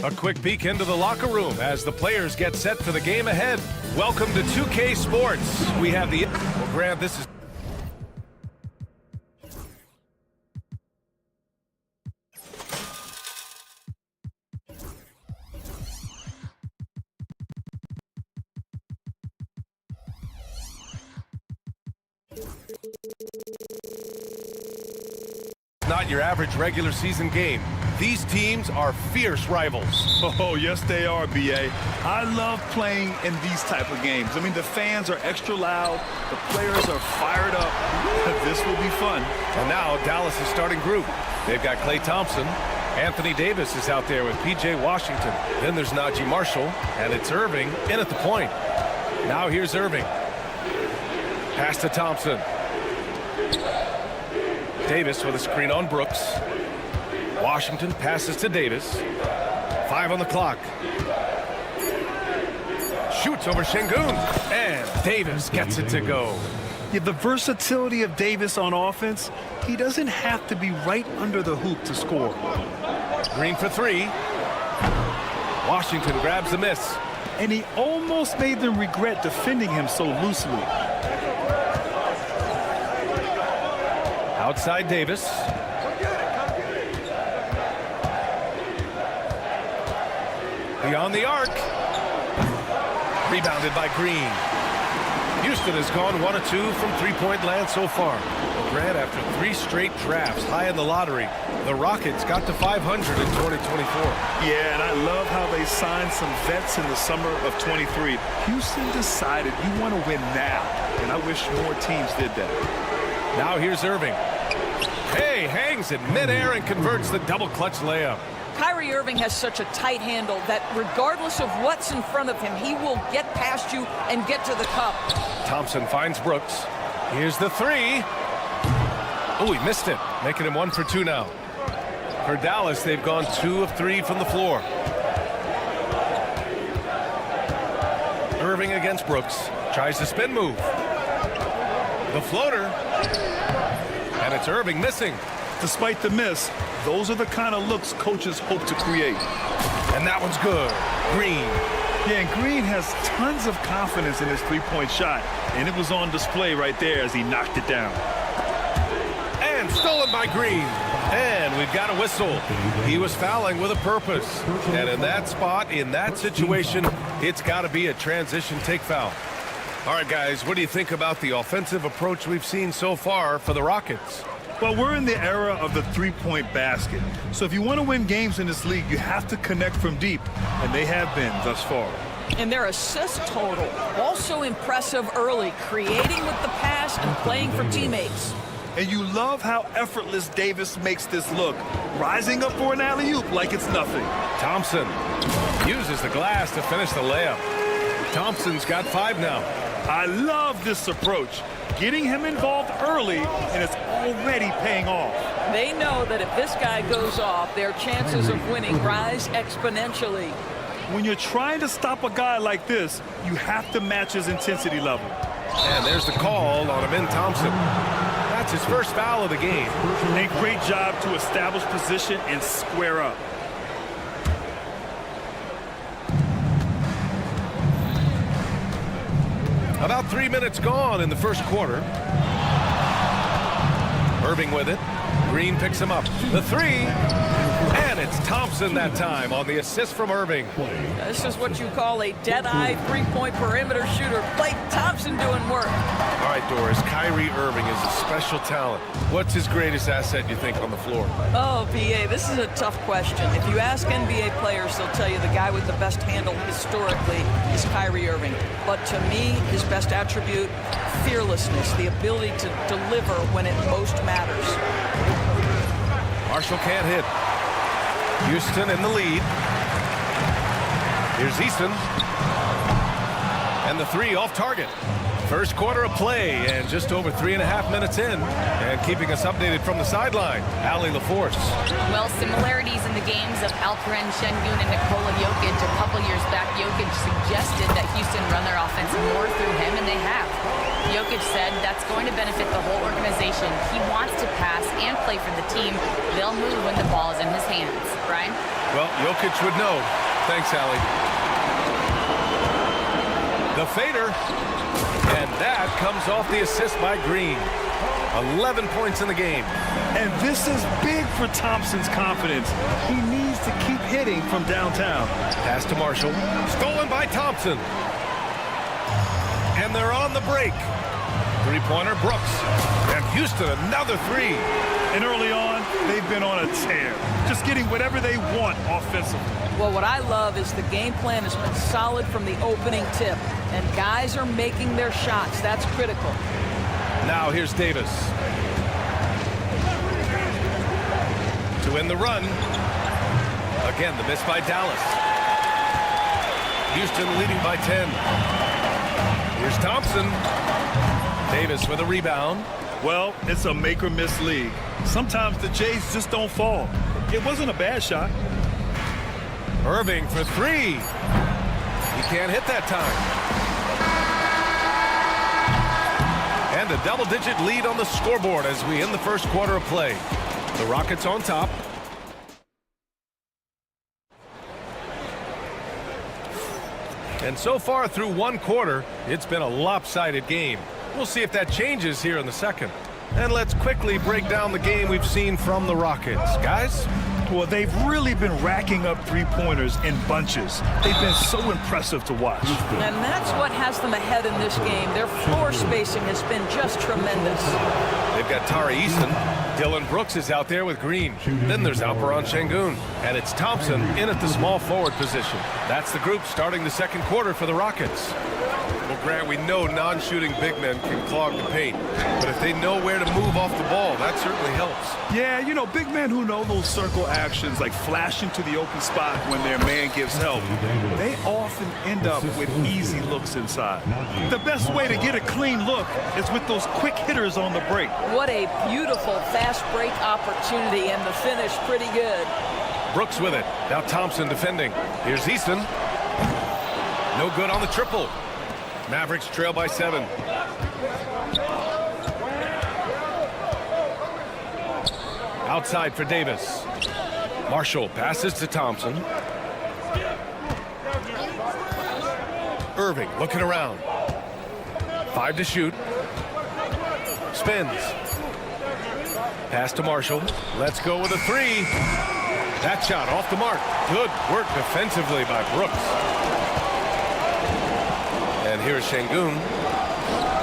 A quick peek into the locker room as the players get set for the game ahead. Welcome to 2K Sports. We have the... Well, Grant, this is... not your average regular season game. These teams are fierce rivals. Oh, yes, they are, B.A. I love playing in these type of games. I mean, the fans are extra loud. The players are fired up. This will be fun. And now Dallas' starting group. They've got Klay Thompson. Anthony Davis is out there with P.J. Washington. Then there's Najee Marshall. And it's Irving in at the point. Now here's Irving. Pass to Thompson. Davis with a screen on Brooks. Washington passes to Davis. 5 on the clock. Shoots over Şengün. And Davis gets it to go. Yeah, the versatility of Davis on offense, he doesn't have to be right under the hoop to score. Green for 3. Washington grabs the miss. And he almost made them regret defending him so loosely. Outside Davis. Beyond the arc. Rebounded by Green. Houston has gone 1 of 2 from three-point land so far. Grant, after 3 straight drafts high in the lottery, the Rockets got to 500 in 2024. Yeah, and I love how they signed some vets in the summer of 23. Houston decided you want to win now, and I wish more teams did that. Now here's Irving. Hey, hangs in midair and converts the double clutch layup. Kyrie Irving has such a tight handle that regardless of what's in front of him, he will get past you and get to the cup. Thompson finds Brooks. Here's the 3. Oh, he missed it, making him 1 for 2 now. For Dallas, they've gone 2 of 3 from the floor. Irving against Brooks. Tries the spin move. The floater. And it's Irving missing. Despite the miss, those are the kind of looks coaches hope to create. And that one's good. Green. Yeah, and Green has tons of confidence in his three-point shot, and it was on display right there as he knocked it down. And stolen by Green. And we've got a whistle. He was fouling with a purpose. And in that spot, in that situation, it's got to be a transition take foul. All right, guys, what do you think about the offensive approach we've seen so far for the Rockets? Well, we're in the era of the three-point basket. So if you want to win games in this league, you have to connect from deep, and they have been thus far. And their assist total, also impressive early, creating with the pass and playing for teammates. And you love how effortless Davis makes this look, rising up for an alley-oop like it's nothing. Thompson uses the glass to finish the layup. Thompson's got 5 now. I love this approach. Getting him involved early, and it's already paying off. They know that if this guy goes off, their chances of winning rise exponentially. When you're trying to stop a guy like this, you have to match his intensity level. And there's the call on Amin Thompson. That's his first foul of the game. A great job to establish position and square up. About 3 minutes gone in the first quarter. Irving with it. Green picks him up. The 3. And it's Thompson that time on the assist from Irving. This is what you call a dead-eye three-point perimeter shooter. Klay Thompson doing work. All right, Doris, Kyrie Irving is a special talent. What's his greatest asset, you think, on the floor? Oh, B.A., this is a tough question. If you ask NBA players, they'll tell you the guy with the best handle historically is Kyrie Irving. But to me, his best attribute, fearlessness, the ability to deliver when it most matters. Marshall can't hit. Houston in the lead. Here's Eason. And the 3 off target. First quarter of play and just over 3.5 minutes in. And keeping us updated from the sideline, Allie LaForce. Well, similarities in the games of Alperen Şengün and Nikola Jokic. A couple years back, Jokic suggested that Houston run their offense more through him, and they have. Jokic said that's going to benefit the whole organization. He wants to pass and play for the team. They'll move when the ball is in his hands. Brian? Well, Jokic would know. Thanks, Allie. The fader. And that comes off the assist by Green. 11 points in the game. And this is big for Thompson's confidence. He needs to keep hitting from downtown. Pass to Marshall. Stolen by Thompson. And they're on the break. Three-pointer, Brooks. And Houston, another three. And early on, they've been on a tear. Just getting whatever they want offensively. Well, what I love is the game plan has been solid from the opening tip. And guys are making their shots. That's critical. Now here's Davis. To win the run. Again, the miss by Dallas. Houston leading by 10. Here's Thompson. Davis with a rebound. Well, it's a make-or-miss league. Sometimes the Jays just don't fall. It wasn't a bad shot. Irving for three. He can't hit that time. And a double-digit lead on the scoreboard as we end the first quarter of play. The Rockets on top. And so far through one quarter, it's been a lopsided game. We'll see if that changes here in the second. And let's quickly break down the game we've seen from the Rockets. Guys? Well, they've really been racking up three-pointers in bunches. They've been so impressive to watch. And that's what has them ahead in this game. Their floor spacing has been just tremendous. They've got Tari Eason. Dylan Brooks is out there with Green. Then there's Alperon Şengün. And it's Thompson in at the small forward position. That's the group starting the second quarter for the Rockets. Well, Grant, we know non-shooting big men can clog the paint. But if they know where to move off the ball, that certainly helps. Yeah, you know, big men who know those circle actions, like flashing to the open spot when their man gives help, they often end up with easy looks inside. The best way to get a clean look is with those quick hitters on the break. What a beautiful fast break opportunity, and the finish pretty good. Brooks with it. Now Thompson defending. Here's Easton. No good on the triple. Mavericks trail by 7. Outside for Davis. Marshall passes to Thompson. Irving looking around. 5 to shoot. Spins. Pass to Marshall. Let's go with a 3. That shot off the mark. Good work defensively by Brooks. And here's Şengün.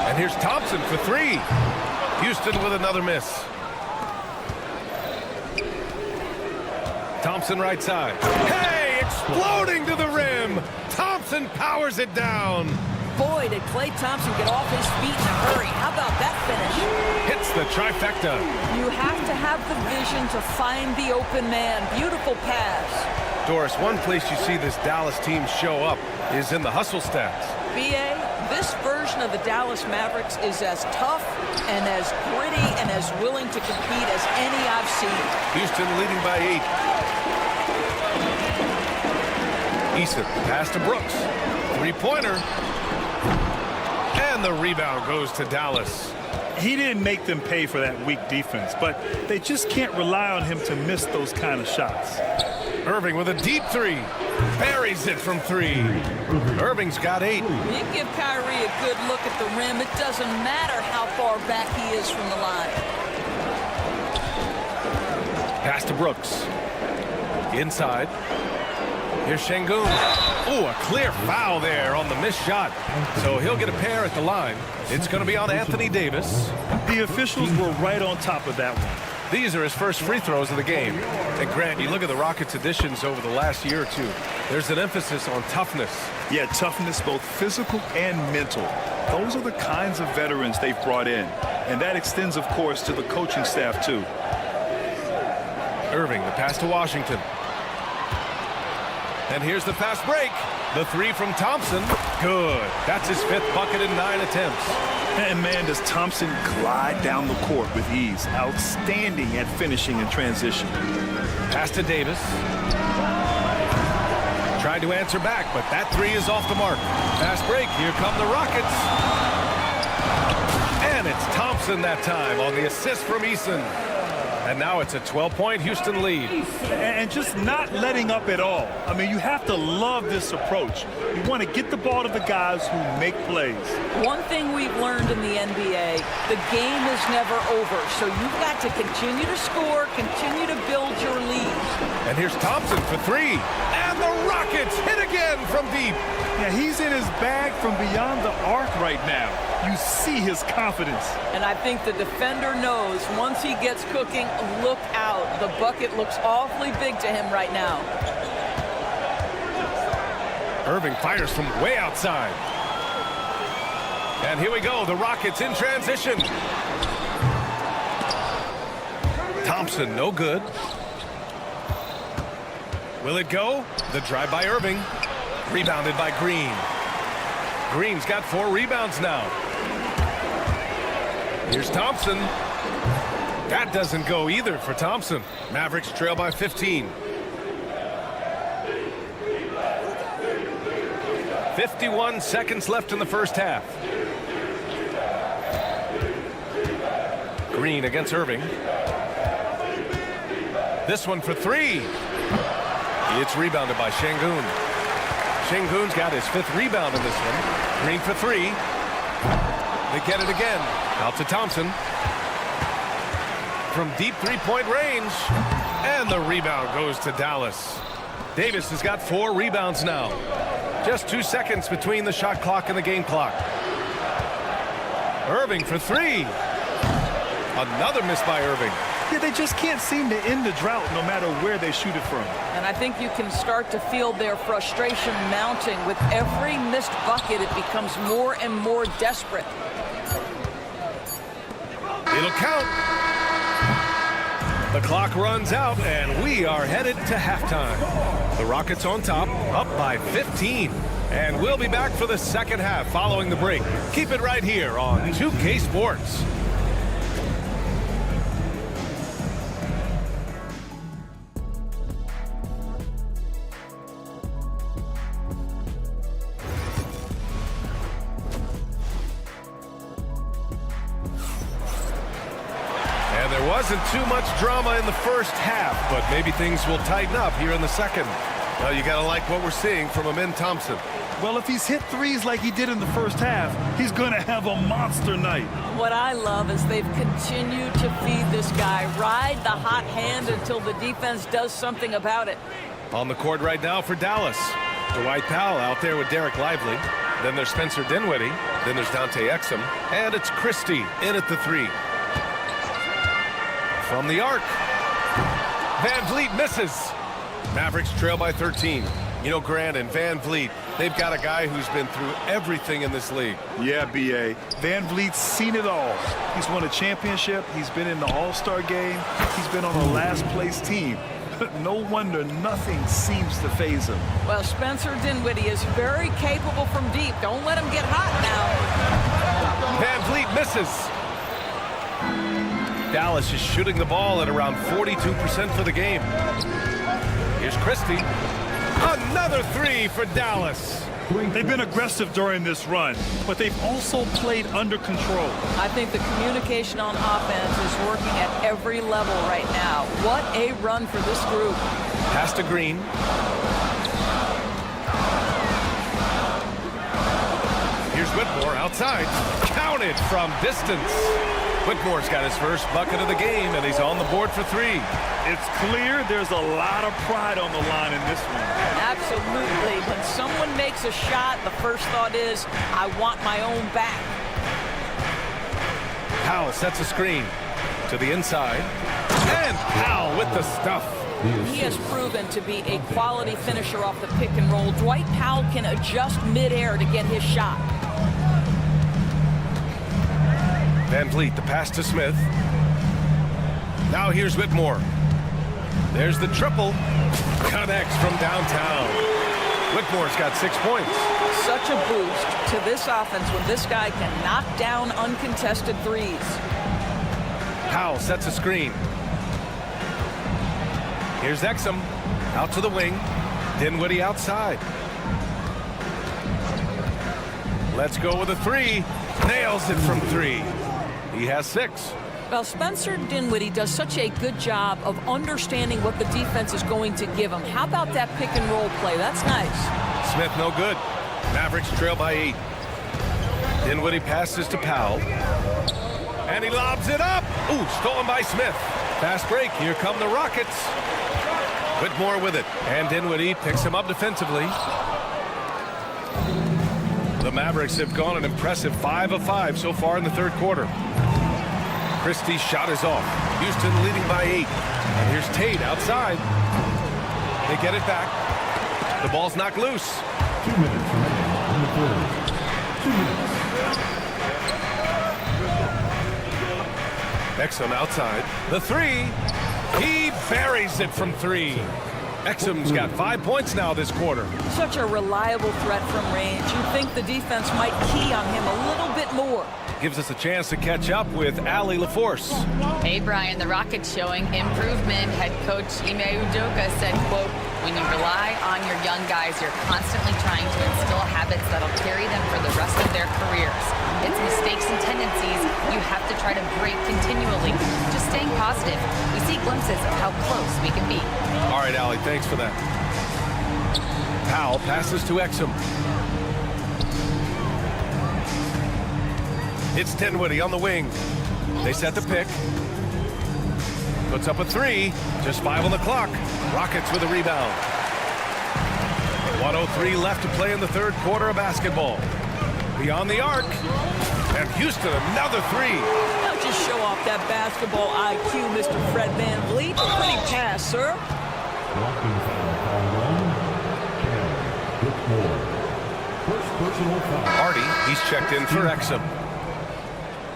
And here's Thompson for 3. Houston with another miss. Thompson right side. Hey, exploding to the rim. Thompson powers it down. Boy, did Klay Thompson get off his feet in a hurry. How about that finish? Hits the trifecta. You have to have the vision to find the open man. Beautiful pass. Doris, one place you see this Dallas team show up is in the hustle stats. B.A., this version of the Dallas Mavericks is as tough and as gritty and as willing to compete as any I've seen. Houston leading by 8. Eason, pass to Brooks. Three-pointer. And the rebound goes to Dallas. He didn't make them pay for that weak defense, but they just can't rely on him to miss those kind of shots. Irving with a deep 3. Buries it from 3. Irving's got 8. You give Kyrie a good look at the rim. It doesn't matter how far back he is from the line. Pass to Brooks. Inside. Here's Şengün. Oh, a clear foul there on the missed shot. So he'll get a pair at the line. It's going to be on Anthony Davis. The officials were right on top of that one. These are his first free throws of the game. And Grant, you look at the Rockets' additions over the last year or two. There's an emphasis on toughness. Yeah, toughness, both physical and mental. Those are the kinds of veterans they've brought in. And that extends, of course, to the coaching staff, too. Irving, the pass to Washington. And here's the fast break. The 3 from Thompson. Good. That's his 5th bucket in 9 attempts. And man, does Thompson glide down the court with ease. Outstanding at finishing in transition. Pass to Davis. Tried to answer back, but that 3 is off the mark. Fast break. Here come the Rockets. And it's Thompson that time on the assist from Eason. And now it's a 12-point Houston lead. And just not letting up at all. I mean, you have to love this approach. You want to get the ball to the guys who make plays. One thing we've learned in the NBA, the game is never over. So you've got to continue to score, continue to build your lead. And here's Thompson for three. And the Rockets hit again from deep. Yeah, he's in his bag from beyond the arc right now. You see his confidence. And I think the defender knows once he gets cooking, look out. The bucket looks awfully big to him right now. Irving fires from way outside. And here we go, the Rockets in transition. Thompson, no good. Will it go? The drive by Irving. Rebounded by Green. Green's got 4 rebounds now. Here's Thompson. That doesn't go either for Thompson. Mavericks trail by 15. 51 seconds left in the first half. Green against Irving. This one for 3. It's rebounded by Şengün. Şengün's got his 5th rebound in this one. Green for 3. They get it again. Out to Thompson. From deep 3-point range. And the rebound goes to Dallas. Davis has got 4 rebounds now. Just 2 seconds between the shot clock and the game clock. Irving for 3. Another miss by Irving. Yeah, they just can't seem to end the drought no matter where they shoot it from. And I think you can start to feel their frustration mounting. With every missed bucket, it becomes more and more desperate. It'll count. The clock runs out, and we are headed to halftime. The Rockets on top, up by 15. And we'll be back for the second half following the break. Keep it right here on 2K Sports. Wasn't too much drama in the first half, but maybe things will tighten up here in the second. Well, you gotta like what we're seeing from Amin Thompson. Well, if he's hit threes like he did in the first half, he's gonna have a monster night. What I love is they've continued to feed this guy, ride the hot hand until the defense does something about it. On the court right now for Dallas. Dwight Powell out there with Derek Lively. Then there's Spencer Dinwiddie. Then there's Dante Exum. And it's Christie in at the 3. From the arc. Van Vliet misses. Mavericks trail by 13. You know, Grant and Van Vliet, they've got a guy who's been through everything in this league. Yeah, B.A. Van Vliet's seen it all. He's won a championship. He's been in the All-Star game. He's been on a last-place team. No wonder nothing seems to faze him. Well, Spencer Dinwiddie is very capable from deep. Don't let him get hot now. Van Vliet misses. Dallas is shooting the ball at around 42% for the game. Here's Christie. Another 3 for Dallas. They've been aggressive during this run, but they've also played under control. I think the communication on offense is working at every level right now. What a run for this group. Pass to Green. Here's Whitmore outside. Counted from distance. Whitmore's got his first bucket of the game, and he's on the board for 3. It's clear there's a lot of pride on the line in this one. Absolutely. When someone makes a shot, the first thought is, I want my own back. Powell sets a screen to the inside. And Powell with the stuff. He has proven to be a quality finisher off the pick and roll. Dwight Powell can adjust midair to get his shot. Van Vliet, the pass to Smith. Now here's Whitmore. There's the triple. Connects from downtown. Whitmore's got 6 points. Such a boost to this offense when this guy can knock down uncontested threes. Powell sets a screen. Here's Exum. Out to the wing. Dinwiddie outside. Let's go with a 3. Nails it from 3. He has 6. Well, Spencer Dinwiddie does such a good job of understanding what the defense is going to give him. How about that pick and roll play? That's nice. Smith no good. Mavericks trail by 8. Dinwiddie passes to Powell. And he lobs it up. Ooh, stolen by Smith. Fast break. Here come the Rockets. Whitmore with it. And Dinwiddie picks him up defensively. The Mavericks have gone an impressive 5 of 5 so far in the third quarter. Christie's shot is off. Houston leading by 8. And here's Tate outside. They get it back. The ball's knocked loose. 2 minutes remaining in the third. 2 minutes. Exum outside. The 3. He buries it from 3. Exum's got 5 points now this quarter. Such a reliable threat from range. You'd think the defense might key on him a little bit more. Gives us a chance to catch up with Allie LaForce. Hey, Brian, the Rockets showing improvement. Head coach Ime Udoka said, quote, when you rely on your young guys, you're constantly trying to instill habits that'll carry them for the rest of their careers. It's mistakes and tendencies you have to try to break continually. Just staying positive. We see glimpses of how close we can be. All right, Allie, thanks for that. Powell passes to Exum. It's Dinwiddie on the wing. They set the pick. Puts up a 3. Just 5 on the clock. Rockets with a rebound. 1:03 left to play in the third quarter of basketball. Beyond the arc. And Houston, another 3. Don't just show off that basketball IQ, Mr. Fred VanVleet. Pretty pass, sir. Blocking foul on 1. Whitmore. First personal foul. Hardy, he's checked in for Exum.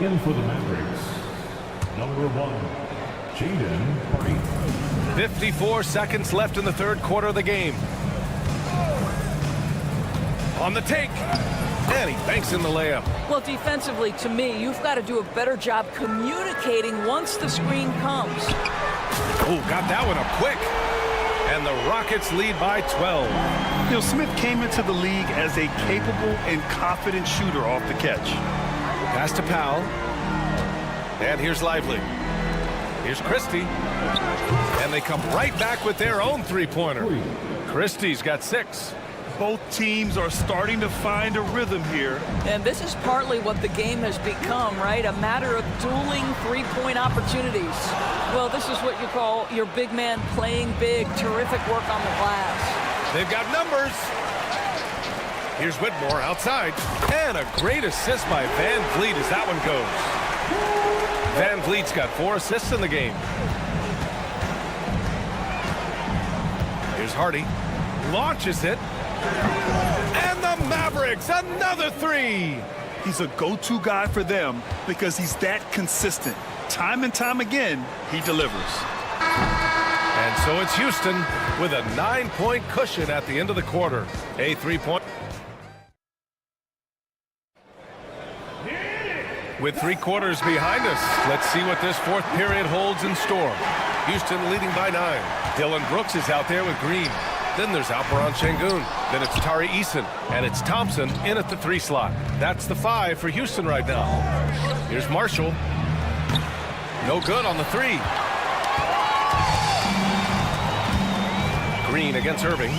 In for the Mavericks, number 1, Jaden Green. 54 seconds left in the third quarter of the game. On the take. And he banks in the layup. Well, defensively, to me, you've got to do a better job communicating once the screen comes. Oh, got that one up quick. And the Rockets lead by 12. You know, Smith came into the league as a capable and confident shooter off the catch. Pass to Powell. And here's Lively. Here's Christie. And they come right back with their own three-pointer. Christie's got 6. Both teams are starting to find a rhythm here. And this is partly what the game has become, right? A matter of dueling three-point opportunities. Well, this is what you call your big man playing big. Terrific work on the glass. They've got numbers. Here's Whitmore outside. And a great assist by VanVleet as that one goes. VanVleet's got 4 assists in the game. Here's Hardy. Launches it. And the Mavericks, another 3. He's a go-to guy for them because he's that consistent. Time and time again, he delivers. And so it's Houston with a 9-point cushion at the end of the quarter. A 3-point. With 3 quarters behind us, let's see what this fourth period holds in store. Houston leading by 9. Dillon Brooks is out there with Green. Then there's Alperen Şengün. Then it's Tari Eason. And it's Thompson in at the 3 slot. That's the 5 for Houston right now. Here's Marshall. No good on the 3. Green against Irving.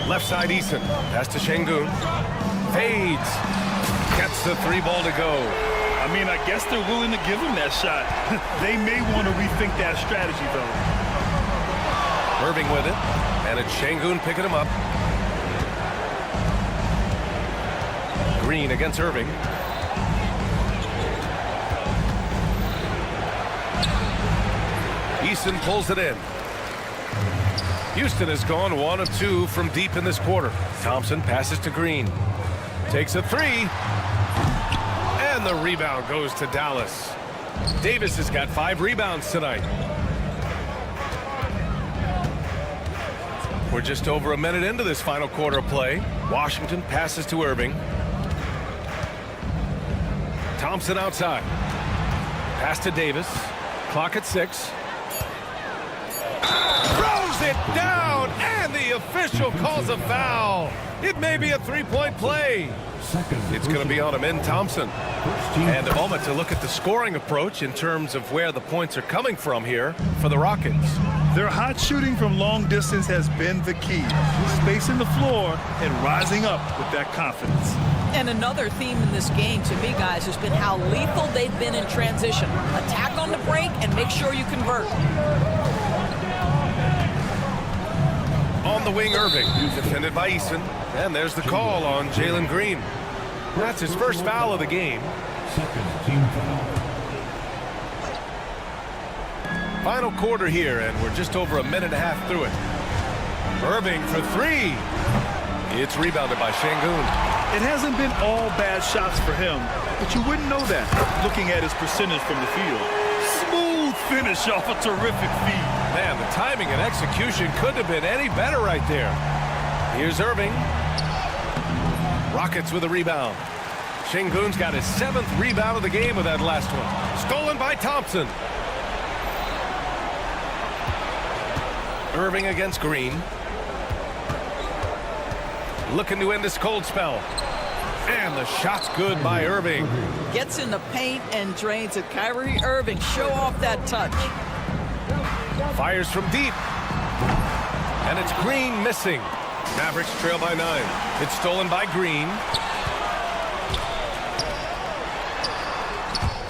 Left side Eason. Pass to Şengün. Fades. Gets the 3 ball to go. I mean, I guess they're willing to give him that shot. They may want to rethink that strategy, though. Irving with it. And it's Şengün picking him up. Green against Irving. Eason pulls it in. Houston has gone 1 of 2 from deep in this quarter. Thompson passes to Green. Takes a 3. And the rebound goes to Dallas. Davis has got 5 rebounds tonight. We're just over a minute into this final quarter of play. Washington passes to Irving. Thompson outside. Pass to Davis. Clock at 6. Throws it down, and the official calls a foul. It may be a 3-point play. It's going to be on Amen Thompson. And a moment to look at the scoring approach in terms of where the points are coming from here for the Rockets. Their hot shooting from long distance has been the key. Spacing the floor and rising up with that confidence. And another theme in this game, to me, guys, has been how lethal they've been in transition. Attack on the break and make sure you convert. On the wing, Irving, defended by Eason. And there's the call on Jalen Green. That's his first foul of the game. Final quarter here, and we're just over a minute and a half through it. Irving for three. It's rebounded by Şengün. It hasn't been all bad shots for him, but you wouldn't know that looking at his percentage from the field. Smooth finish off a terrific feed. Man, the timing and execution couldn't have been any better right there. Here's Irving. Rockets with a rebound. Şengün's got his 7th rebound of the game with that last one. Stolen by Thompson. Irving against Green. Looking to end this cold spell. And the shot's good by Irving. Gets in the paint and drains it. Kyrie Irving, show off that touch. Fires from deep. And it's Green missing. Mavericks trail by 9. It's stolen by Green.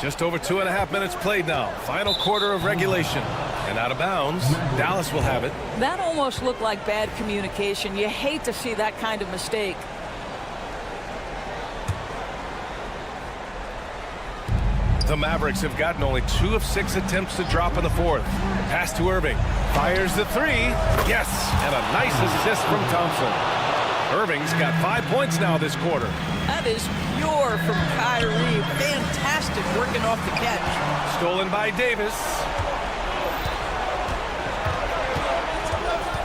Just over 2.5 minutes played now. Final quarter of regulation. And out of bounds, Dallas will have it. That almost looked like bad communication. You hate to see that kind of mistake. The Mavericks have gotten only 2 of 6 attempts to drop in the 4th. Pass to Irving. Fires the 3. Yes! And a nice assist from Thompson. Irving's got 5 points now this quarter. That is pure from Kyrie. Fantastic working off the catch. Stolen by Davis.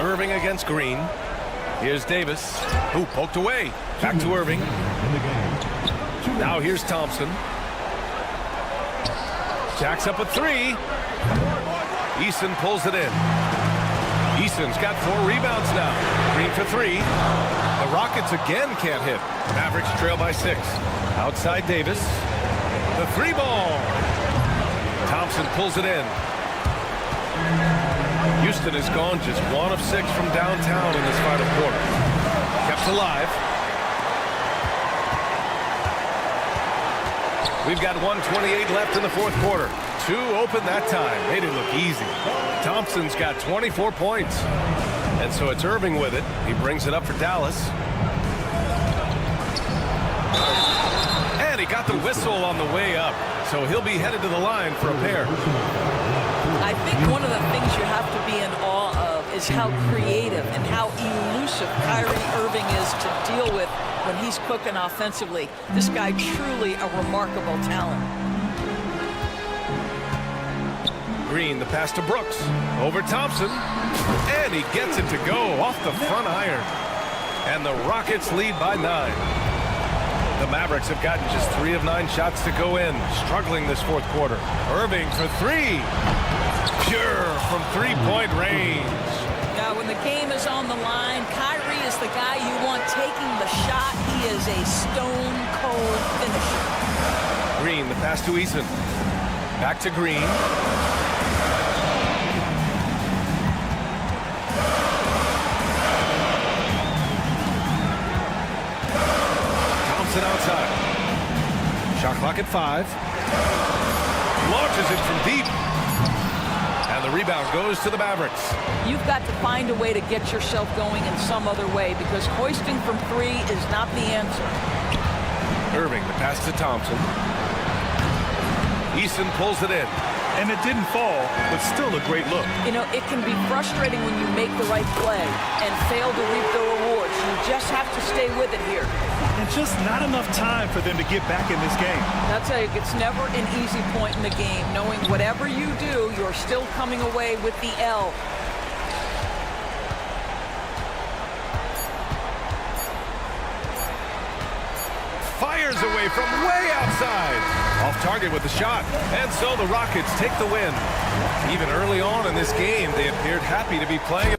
Irving against Green. Here's Davis. Who poked away. Back to Irving. Now here's Thompson. Jacks up a 3. Eason pulls it in. Eason's got 4 rebounds now. Green for 3. The Rockets again can't hit. Mavericks trail by 6. Outside Davis. The 3 ball. Thompson pulls it in. Houston has gone just 1 of 6 from downtown in this final quarter. Kept alive. We've got 1:28 left in the 4th quarter. 2 open that time. Made it look easy. Thompson's got 24 points. And so it's Irving with it. He brings it up for Dallas. And he got the whistle on the way up. So he'll be headed to the line for a pair. I think one of the things you have to be in awe of is how creative and how elusive Kyrie Irving is to deal with when he's cooking offensively. This guy truly a remarkable talent. Green, the pass to Brooks. Over Thompson. And he gets it to go off the front iron. And the Rockets lead by 9. The Mavericks have gotten just 3 of 9 shots to go in. Struggling this 4th quarter. Irving for 3. Pure from 3-point range. Now, when the game is on the line, Kyrie is the guy you want taking the shot. He is a stone-cold finisher. Green, the pass to Eason. Back to Green. Thompson outside. Shot clock at 5. Launches it from deep. And the rebound goes to the Mavericks. You've got to find a way to get yourself going in some other way because hoisting from 3 is not the answer. Irving, the pass to Thompson. Eason pulls it in. And it didn't fall, but still a great look. You know, it can be frustrating when you make the right play and fail to reap the rewards. You just have to stay with it here. And just not enough time for them to get back in this game. I'll tell you, it's never an easy point in the game, knowing whatever you do, you're still coming away with the L. Fires away from way outside. Off target with the shot. And so the Rockets take the win. Even early on in this game, they appeared happy to be playing.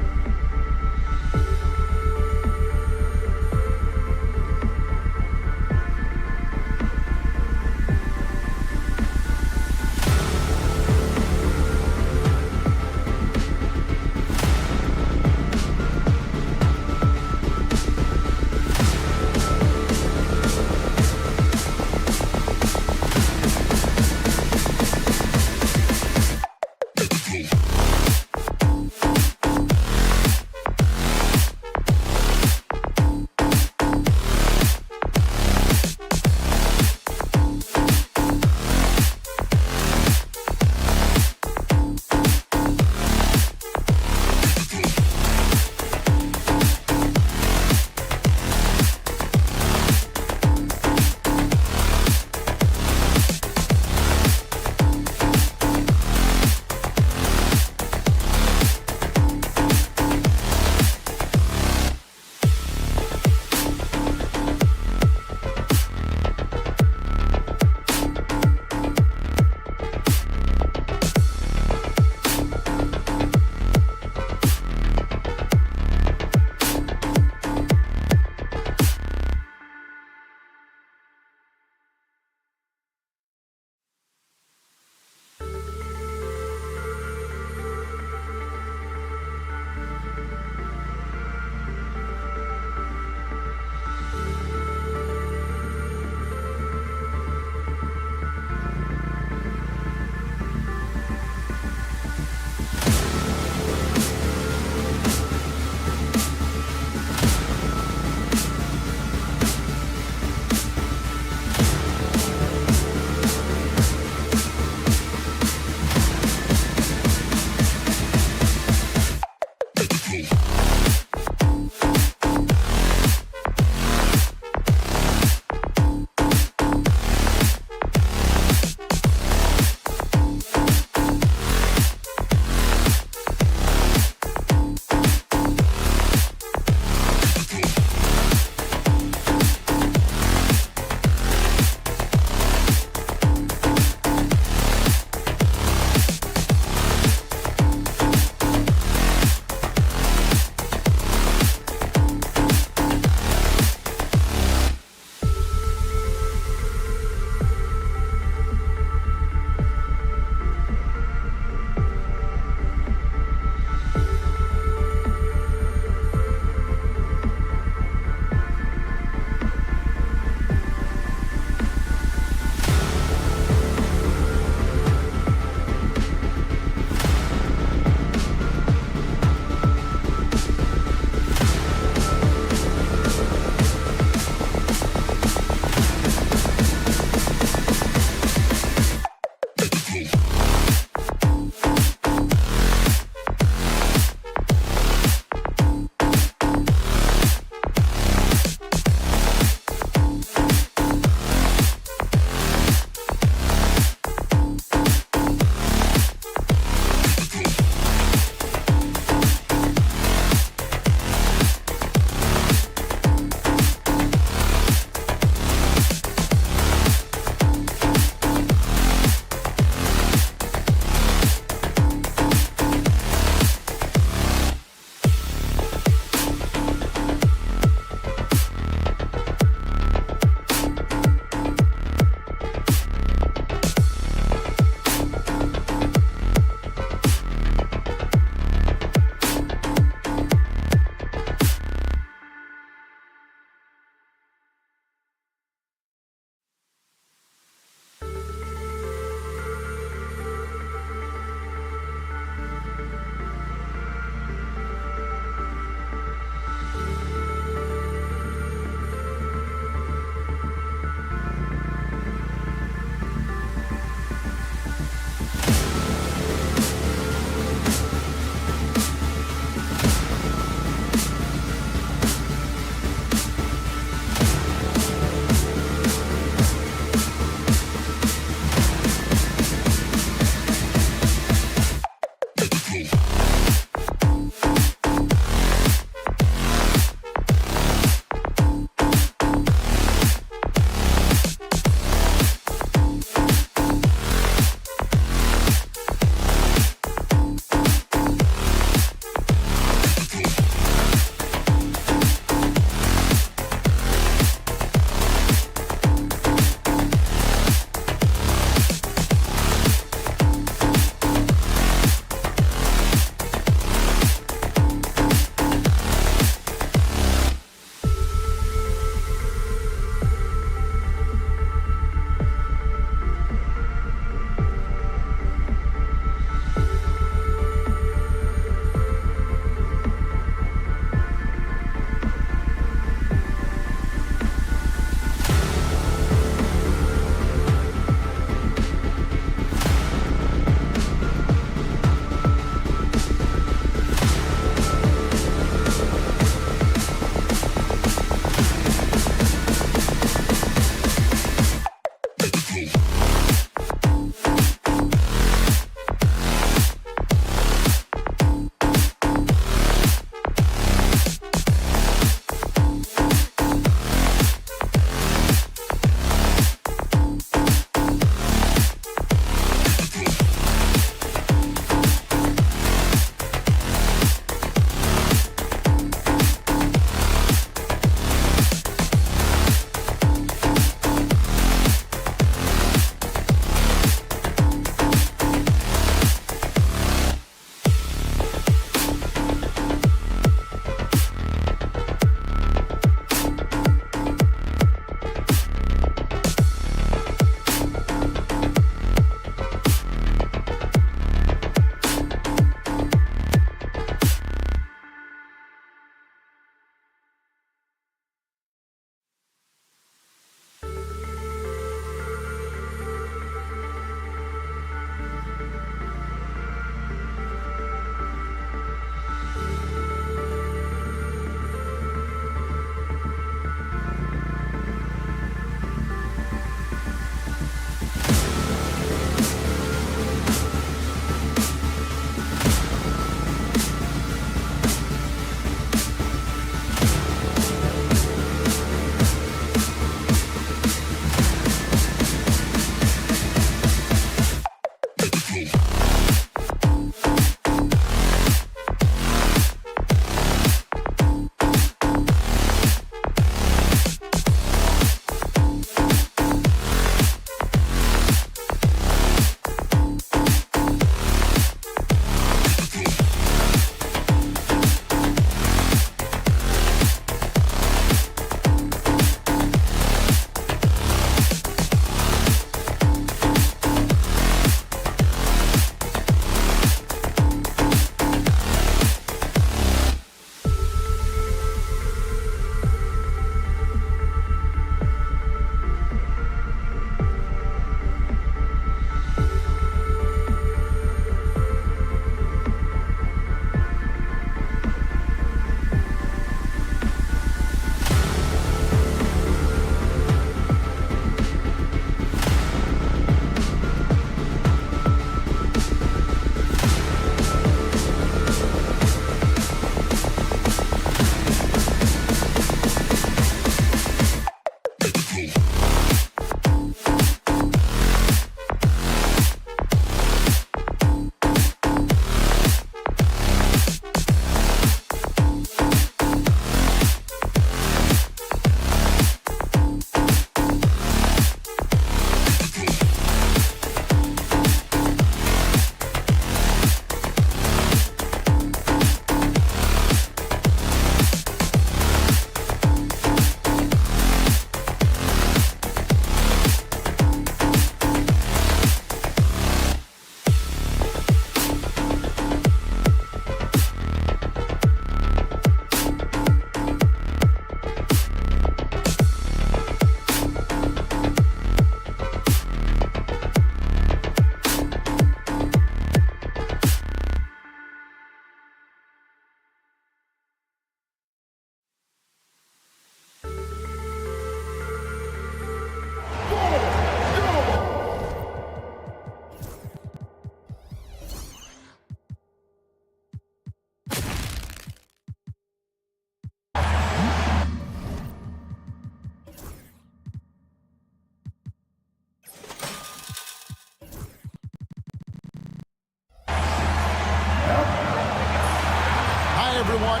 Everyone.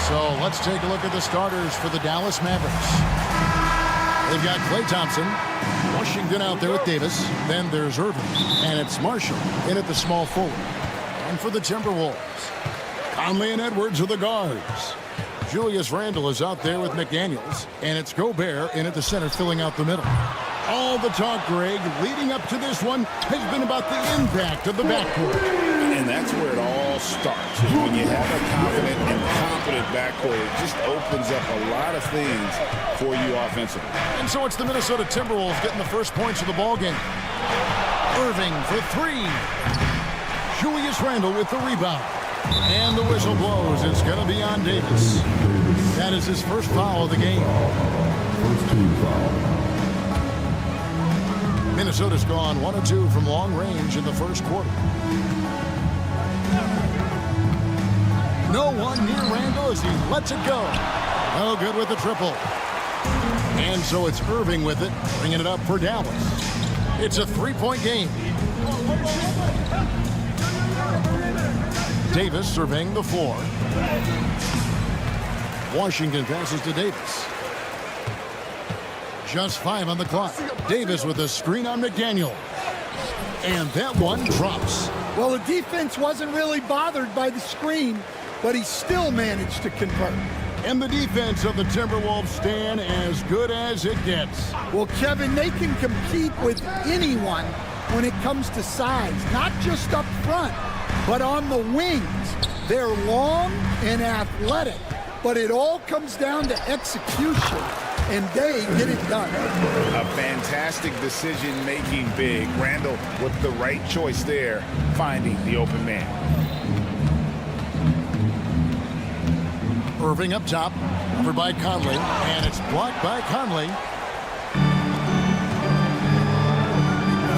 So let's take a look at the starters for the Dallas Mavericks. They've got Klay Thompson, Washington out there with Davis. Then there's Irving, and it's Marshall in at the small forward. And for the Timberwolves, Conley and Edwards are the guards. Julius Randle is out there with McDaniels, and it's Gobert in at the center filling out the middle. All the talk, Greg, leading up to this one has been about the impact of the backcourt. And that's where it all starts. When you have a confident and competent backcourt, it just opens up a lot of things for you offensively. And so it's the Minnesota Timberwolves getting the first points of the ballgame. Irving for three. Julius Randle with the rebound. And the whistle blows. It's going to be on Davis. That is his first foul of the game. First team foul. Minnesota's gone 1 of 2 from long range in the first quarter. No one near Randle as he lets it go. No good with the triple. And so it's Irving with it, bringing it up for Dallas. It's a three-point game. Davis surveying the floor. Washington passes to Davis. Just 5 on the clock. Davis with a screen on McDaniel. And that one drops. Well, the defense wasn't really bothered by the screen, but he still managed to convert. And the defense of the Timberwolves stand as good as it gets. Well, Kevin, they can compete with anyone when it comes to size, not just up front, but on the wings. They're long and athletic, but it all comes down to execution, and they get it done. A fantastic decision-making big. Randle with the right choice there, finding the open man. Irving up top, over by Conley, and it's blocked by Conley.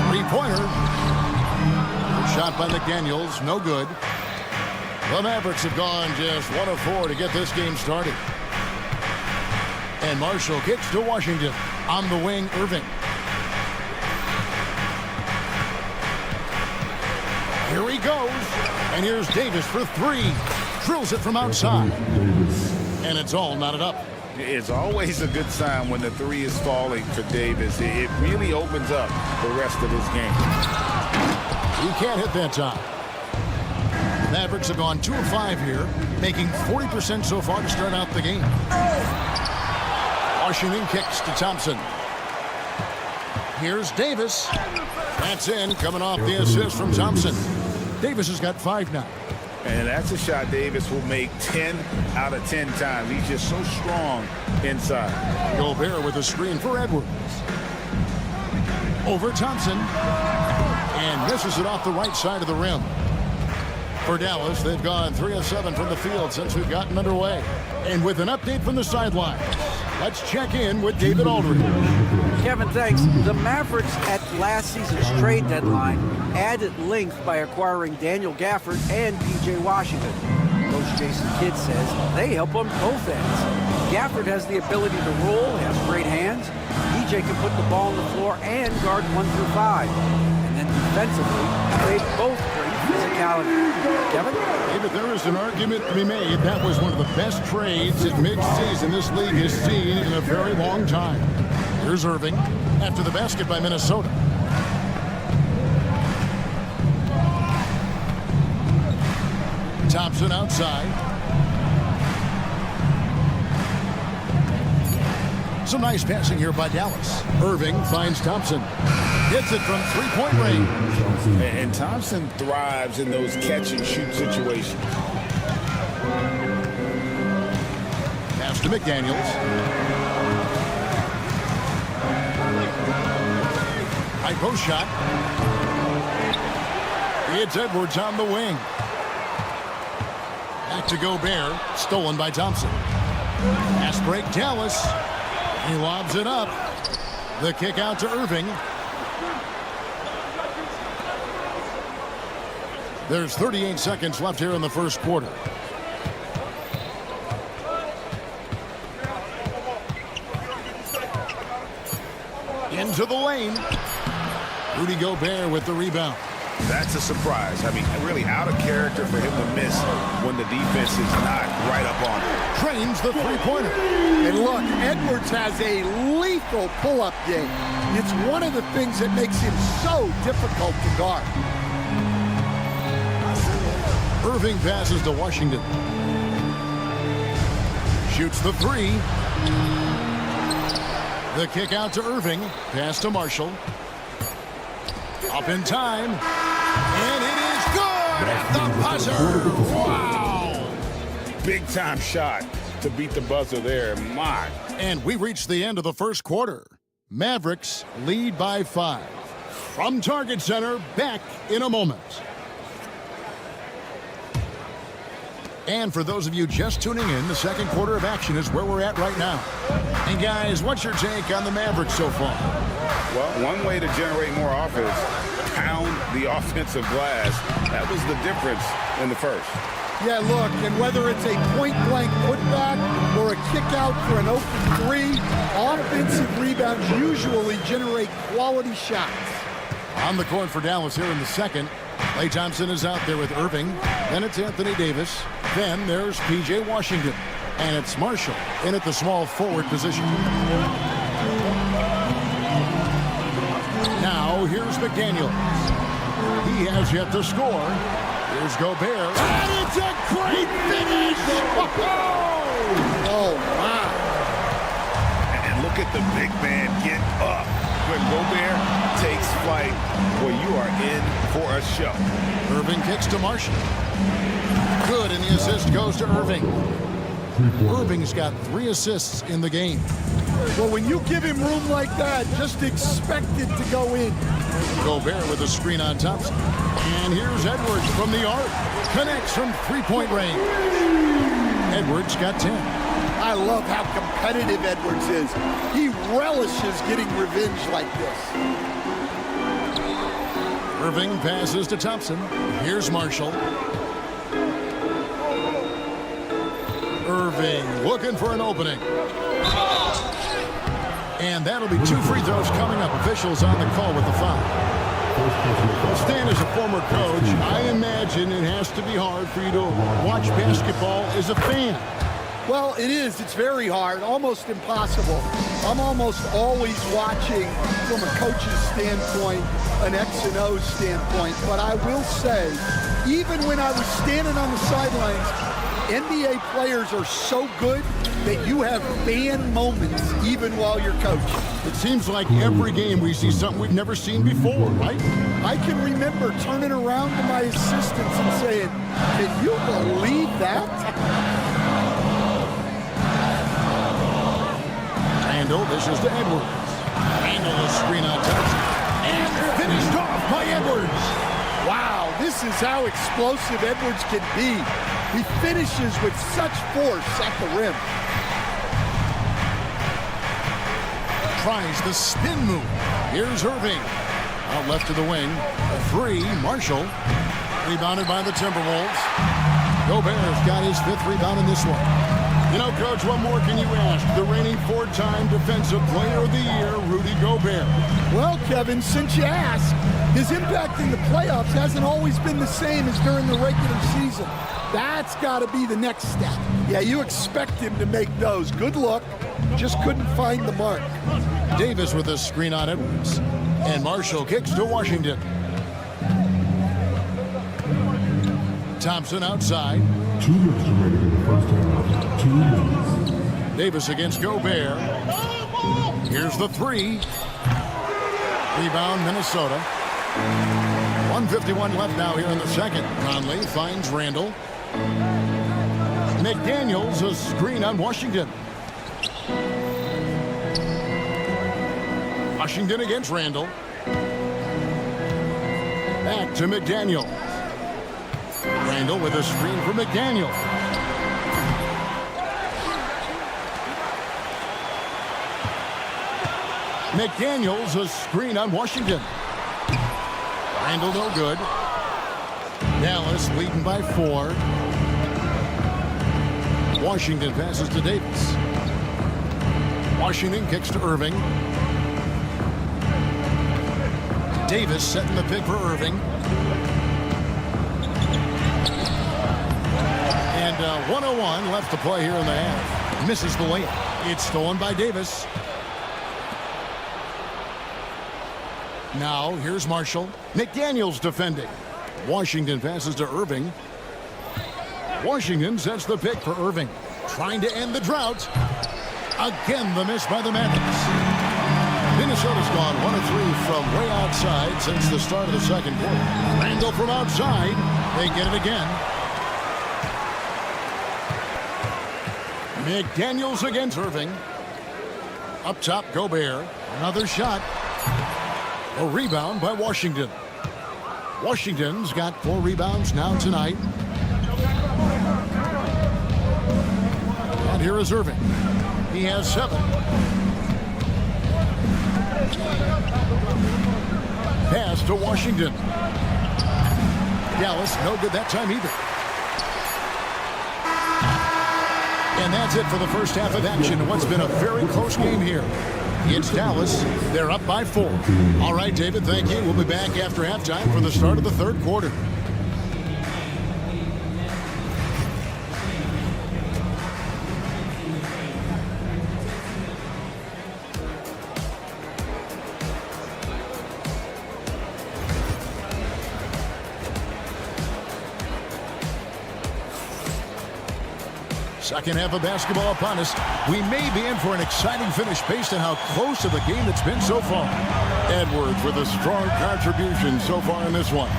Three-pointer. Shot by McDaniels, no good. The Mavericks have gone just 1 of 4 to get this game started. And Marshall kicks to Washington. On the wing, Irving. Here he goes. And here's Davis for 3. Drills it from outside. And it's all knotted up. It's always a good sign when the 3 is falling for Davis. It really opens up the rest of his game. He can't hit that time. Mavericks have gone 2 of 5 here, making 40% so far to start out the game. Washington kicks to Thompson. Here's Davis. That's in, coming off the assist from Thompson. Davis has got 5 now. And that's a shot Davis will make 10 out of 10 times. He's just so strong inside. Gobert with a screen for Edwards. Over Thompson. And misses it off the right side of the rim. For Dallas, they've gone 3 of 7 from the field since we've gotten underway. And with an update from the sideline, let's check in with David Aldridge. Kevin, thanks. The Mavericks at last season's trade deadline added length by acquiring Daniel Gafford and P.J. Washington. Coach Jason Kidd says they help on both ends. Gafford has the ability to roll, has great hands. PJ can put the ball on the floor and guard 1 through 5. And then defensively, they both bring physicality. Kevin? David, there is an argument to be made. That was one of the best trades at mid-season this league has seen in a very long time. Here's Irving after the basket by Minnesota. Thompson outside. Some nice passing here by Dallas. Irving finds Thompson. Hits it from three-point range. And Thompson thrives in those catch-and-shoot situations. Pass to McDaniels. High post shot. It's Edwards on the wing. Back to Gobert. Stolen by Thompson. Pass break, Dallas. He lobs it up. The kick out to Irving. There's 38 seconds left here in the first quarter. Into the lane. Rudy Gobert with the rebound. That's a surprise. I mean, really out of character for him to miss when the defense is not right up on him. Trains the three-pointer. And look, Edwards has a lethal pull-up game. It's one of the things that makes him so difficult to guard. Irving passes to Washington. Shoots the three. The kick out to Irving. Pass to Marshall. Up in time. And it is good at the buzzer. Wow. Big time shot to beat the buzzer there. My. And we reached the end of the first quarter. Mavericks lead by 5. From Target Center, back in a moment. And for those of you just tuning in, the second quarter of action is where we're at right now. And guys, what's your take on the Mavericks so far? Well, one way to generate more offense, pound the offensive glass. That was the difference in the first. Yeah, look, and whether it's a point-blank putback or a kick-out for an open three, offensive rebounds usually generate quality shots. On the court for Dallas here in the second. Klay Thompson is out there with Irving. Then it's Anthony Davis. Then there's P.J. Washington. And it's Marshall in at the small forward position. Now here's McDaniels. He has yet to score. Here's Gobert. And it's a great finish! Oh, wow. And look at the big man get up. When Gobert takes flight, well, you are in for a show. Irving kicks to Marshall. Good, and the assist goes to Irving. Irving's got 3 assists in the game. Well, when you give him room like that, just expect it to go in. Gobert with a screen on Thompson. And here's Edwards from the arc. Connects from three-point range. Edwards got 10. I love how competitive Edwards is. He relishes getting revenge like this. Irving passes to Thompson. Here's Marshall. Irving looking for an opening. And that'll be 2 free throws coming up. Officials on the call with the foul. Stan is a former coach. I imagine it has to be hard for you to watch basketball as a fan. Well, it is. It's very hard, almost impossible. I'm almost always watching from a coach's standpoint, an X and O standpoint. But I will say, even when I was standing on the sidelines, NBA players are so good that you have fan moments even while you're coaching. It seems like every game we see something we've never seen before, right? I can remember turning around to my assistants and saying, can you believe that? Randall dishes to Edwards. Randall a screen on Thompson. And finished off by Edwards. Wow, this is how explosive Edwards can be. He finishes with such force at the rim. Tries the spin move. Here's Irving. Out left to the wing. A 3, Marshall. Rebounded by the Timberwolves. Gobert's got his 5th rebound in this one. You know, Coach, what more can you ask? The reigning 4-time Defensive Player of the Year, Rudy Gobert. Well, Kevin, since you asked, his impact in the playoffs hasn't always been the same as during the regular season. That's got to be the next step. Yeah, you expect him to make those. Good luck. Just couldn't find the mark. Davis with a screen on Edwards. And Marshall kicks to Washington. Thompson outside. 2 minutes remaining in the first half. 2 minutes. Davis against Gobert. Here's the 3. Rebound, Minnesota. 1:51 left now here in the second. Conley finds Randall. McDaniels, a screen on Washington. Washington against Randall. Back to McDaniel. Randall with a screen for McDaniel. McDaniels, a screen on Washington. Randall no good. Dallas leading by 4. Washington passes to Davis. Washington kicks to Irving. Davis setting the pick for Irving. And 1:01 left to play here in the half. Misses the layup. It's stolen by Davis. Now here's Marshall. McDaniels defending. Washington passes to Irving. Washington sets the pick for Irving. Trying to end the drought. Again the miss by the Mavericks. Minnesota's gone 1 of 3 from way outside since the start of the second quarter. Randall from outside. They get it again. McDaniels against Irving. Up top, Gobert. Another shot. A rebound by Washington. Washington's got 4 rebounds now tonight. And here is Irving. He has 7. Pass to Washington. Dallas, no good that time either. And that's it for the first half of action in what's been a very close game here. It's Dallas. They're up by 4. All right, David, thank you. We'll be back after halftime for the start of the third quarter. Second half of basketball upon us. We may be in for an exciting finish based on how close to the game it's been so far. Edwards with a strong contribution so far in this one.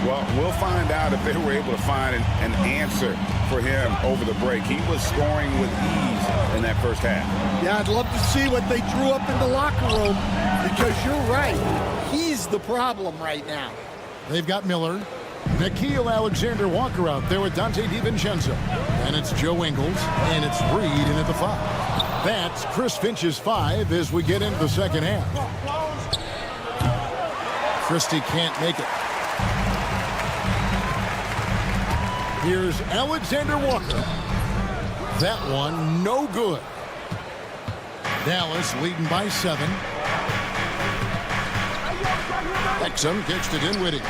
Well, we'll find out if they were able to find an answer for him over the break. He was scoring with ease in that first half. Yeah, I'd love to see what they drew up in the locker room because you're right. He's the problem right now. They've got Miller. Nickeil Alexander-Walker out there with Dante DiVincenzo. And it's Joe Ingles, and it's Reed in at the 5. That's Chris Finch's 5 as we get into the second half. Christie can't make it. Here's Alexander Walker. That one no good. Dallas leading by 7. Exum kicks to Dinwiddie.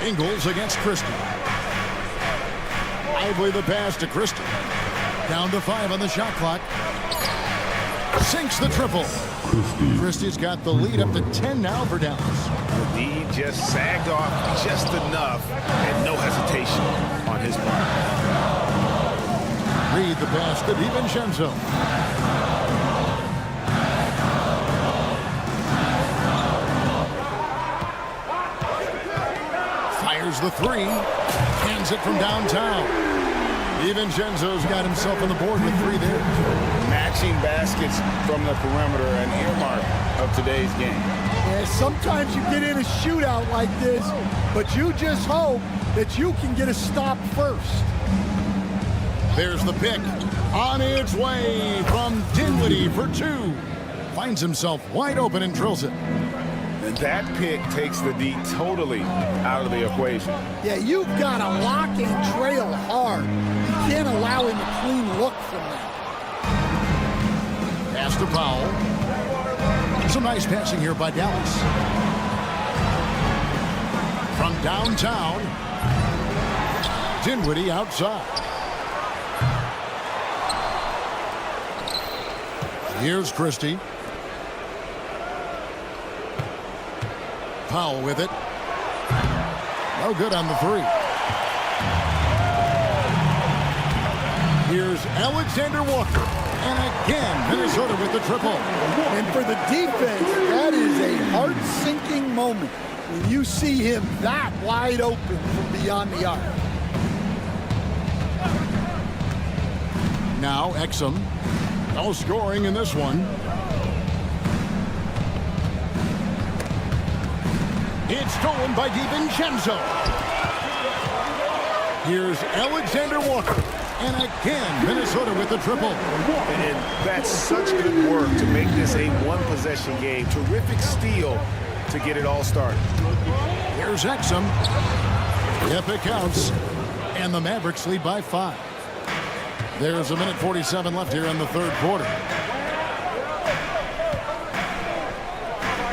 Ingles against Christie. Lively the pass to Christie. Down to 5 on the shot clock. Sinks the triple. Christie's got the lead up to 10 now for Dallas. The D just sagged off just enough and no hesitation on his part. Reed the pass to DiVincenzo. Fires the 3. Hands it from downtown. DiVincenzo's got himself on the board with 3 there. Matching baskets from the perimeter, an earmark of today's game. Yeah, sometimes you get in a shootout like this, but you just hope that you can get a stop first. There's the pick. On its way from Dinwiddie for 2. Finds himself wide open and drills it. And that pick takes the D totally out of the equation. Yeah, you've got to lock and trail hard. You can't allow him a clean look from that. Pass to Powell. Some nice passing here by Dallas. From downtown, Dinwiddie outside. Here's Christie. Powell with it. No good on the three. Here's Alexander Walker. And again, Minnesota with the triple. And for the defense, that is a heart-sinking moment when you see him that wide open from beyond the arc. Now Exum. No scoring in this one. It's stolen by DiVincenzo. Here's Alexander Walker. And again, Minnesota with the triple. And that's such good work to make this a one-possession game. Terrific steal to get it all started. Here's Exum. Yep, it counts. And the Mavericks lead by 5. There's a minute 47 left here in the third quarter.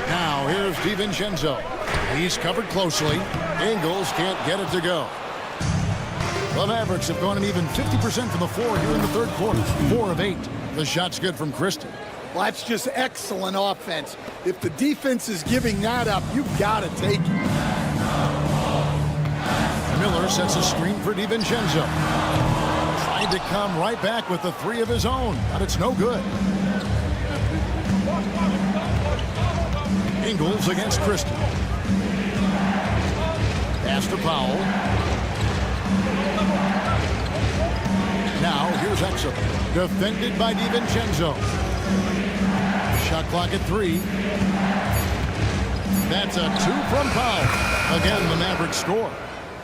Now here's DiVincenzo. He's covered closely. Ingles can't get it to go. The Mavericks have gone an even 50% from the floor here in the third quarter. 4 of 8. The shot's good from Christie. Well, that's just excellent offense. If the defense is giving that up, you've got to take it. Miller sets a screen for DiVincenzo. Tried to come right back with the 3 of his own, but it's no good. Ingles against Christie. Pass to Powell. Now here's Exum. Defended by DiVincenzo. Shot clock at 3. That's a 2 from Powell. Again, the Mavericks score.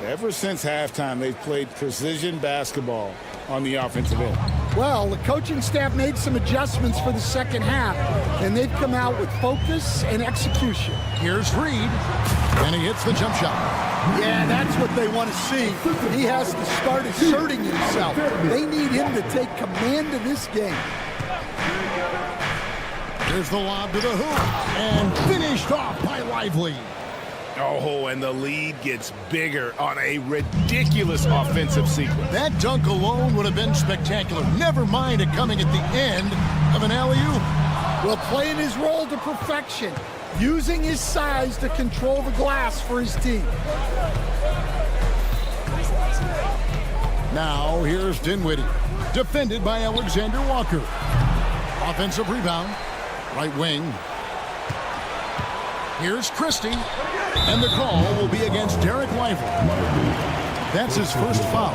Ever since halftime, they've played precision basketball on the offensive end. Well, the coaching staff made some adjustments for the second half, and they've come out with focus and execution. Here's Reed, and he hits the jump shot. Yeah, that's what they want to see. He has to start asserting himself. They need him to take command of this game. Here's the lob to the hoop, and finished off by Lively. Oh, and the lead gets bigger on a ridiculous offensive sequence. That dunk alone would have been spectacular. Never mind it coming at the end of an alley-oop. Well, playing his role to perfection, using his size to control the glass for his team. Now here's Dinwiddie, defended by Alexander Walker. Offensive rebound, right wing. Here's Christie, and the call will be against Derek Lively. That's his first foul.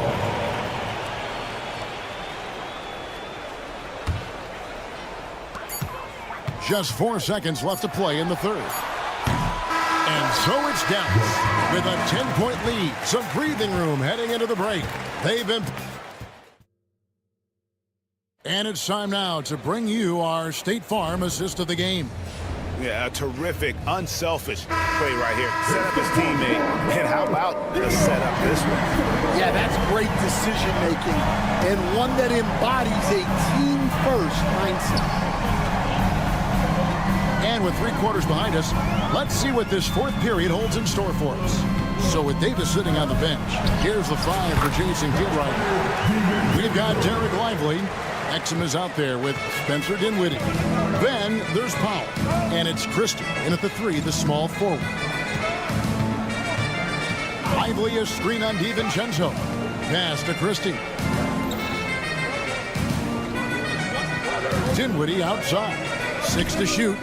Just 4 seconds left to play in the third. And so it's Dallas with a 10-point lead. Some breathing room heading into the break. They've been... And it's time now to bring you our State Farm assist of the game. Yeah, a terrific, unselfish play right here. Set up his teammate. And how about the setup this one? Yeah, that's great decision-making and one that embodies a team-first mindset. And with 3 quarters behind us, let's see what this fourth period holds in store for us. So with Davis sitting on the bench, here's the 5 for Jason Kidd right here. We've got Derek Lively. Exum is out there with Spencer Dinwiddie. Then there's Powell. And it's Christie in at the 3, the small forward. Lively a screen on DiVincenzo. Pass to Christie. Dinwiddie outside. 6 to shoot.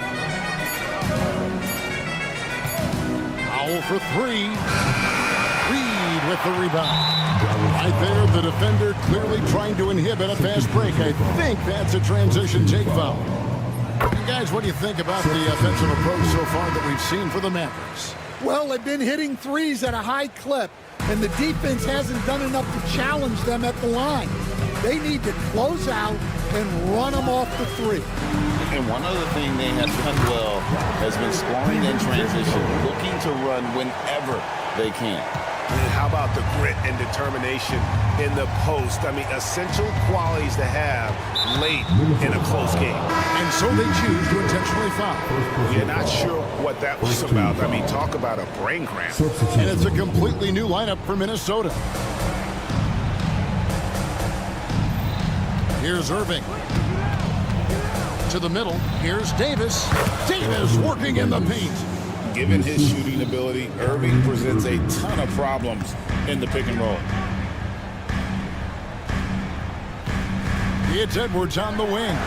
Powell for 3. Reed with the rebound. Right there, the defender clearly trying to inhibit a fast break. I think that's a transition take foul. And guys, what do you think about the offensive approach so far that we've seen for the Mavericks? Well, they've been hitting threes at a high clip, and the defense hasn't done enough to challenge them at the line. They need to close out and run them off the 3. And one other thing they have done well has been scoring in transition, looking to run whenever they can. And how about the grit and determination in the post? I mean, essential qualities to have late in a close game. And so they choose to intentionally foul. You're not sure what that was about. I mean, talk about a brain cramp. And it's a completely new lineup for Minnesota. Here's Irving. To the middle. Here's Davis. Davis working in the paint. Given his shooting ability, Irving presents a ton of problems in the pick and roll. It's Edwards on the wing.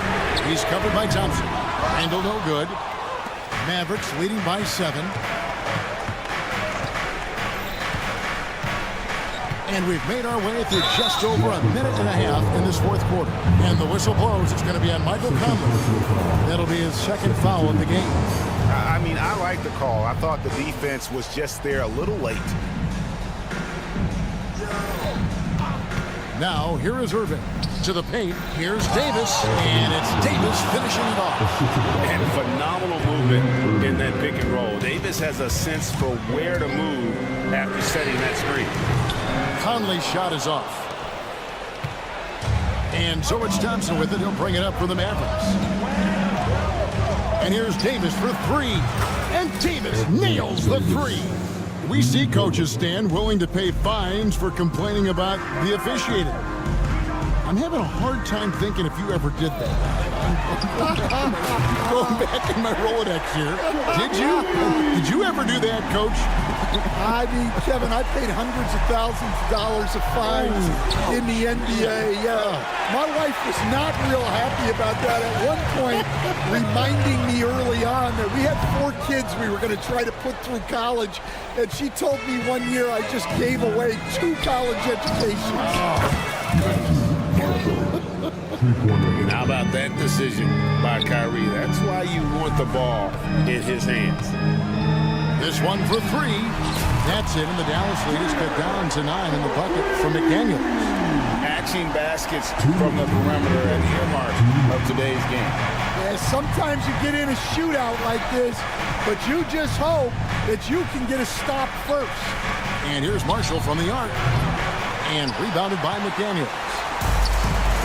He's covered by Thompson. Handle no good. Mavericks leading by 7. And we've made our way through just over a minute and a half in this fourth quarter. And the whistle blows. It's going to be on Michael Conley. That'll be his second foul of the game. I mean, I like the call. I thought the defense was just there a little late. Now, here is Irving. To the paint. Here's Davis. And it's Davis finishing it off. And phenomenal movement in that pick and roll. Davis has a sense for where to move after setting that screen. Conley's shot is off. And so it's Thompson with it. He'll bring it up for the Mavericks. And here's Davis for 3. And Davis nails the 3. We see coaches stand willing to pay fines for complaining about the officiating. I'm having a hard time thinking if you ever did that. Going back in my Rolodex here. Did you? Did you ever do that, Coach? I mean, Kevin, I paid hundreds of thousands of dollars of fines in the NBA. My wife was not real happy about that at one point, reminding me early on that we had 4 kids we were going to try to put through college, and she told me one year I just gave away 2 college educations. How about that decision by Kyrie? That's why you want the ball in his hands. This one for 3. That's it, and the Dallas lead is cut down to 9 in the bucket from McDaniel. Action baskets from the perimeter and earmark of today's game. Yeah, sometimes you get in a shootout like this, but you just hope that you can get a stop first. And here's Marshall from the arc. And rebounded by McDaniel.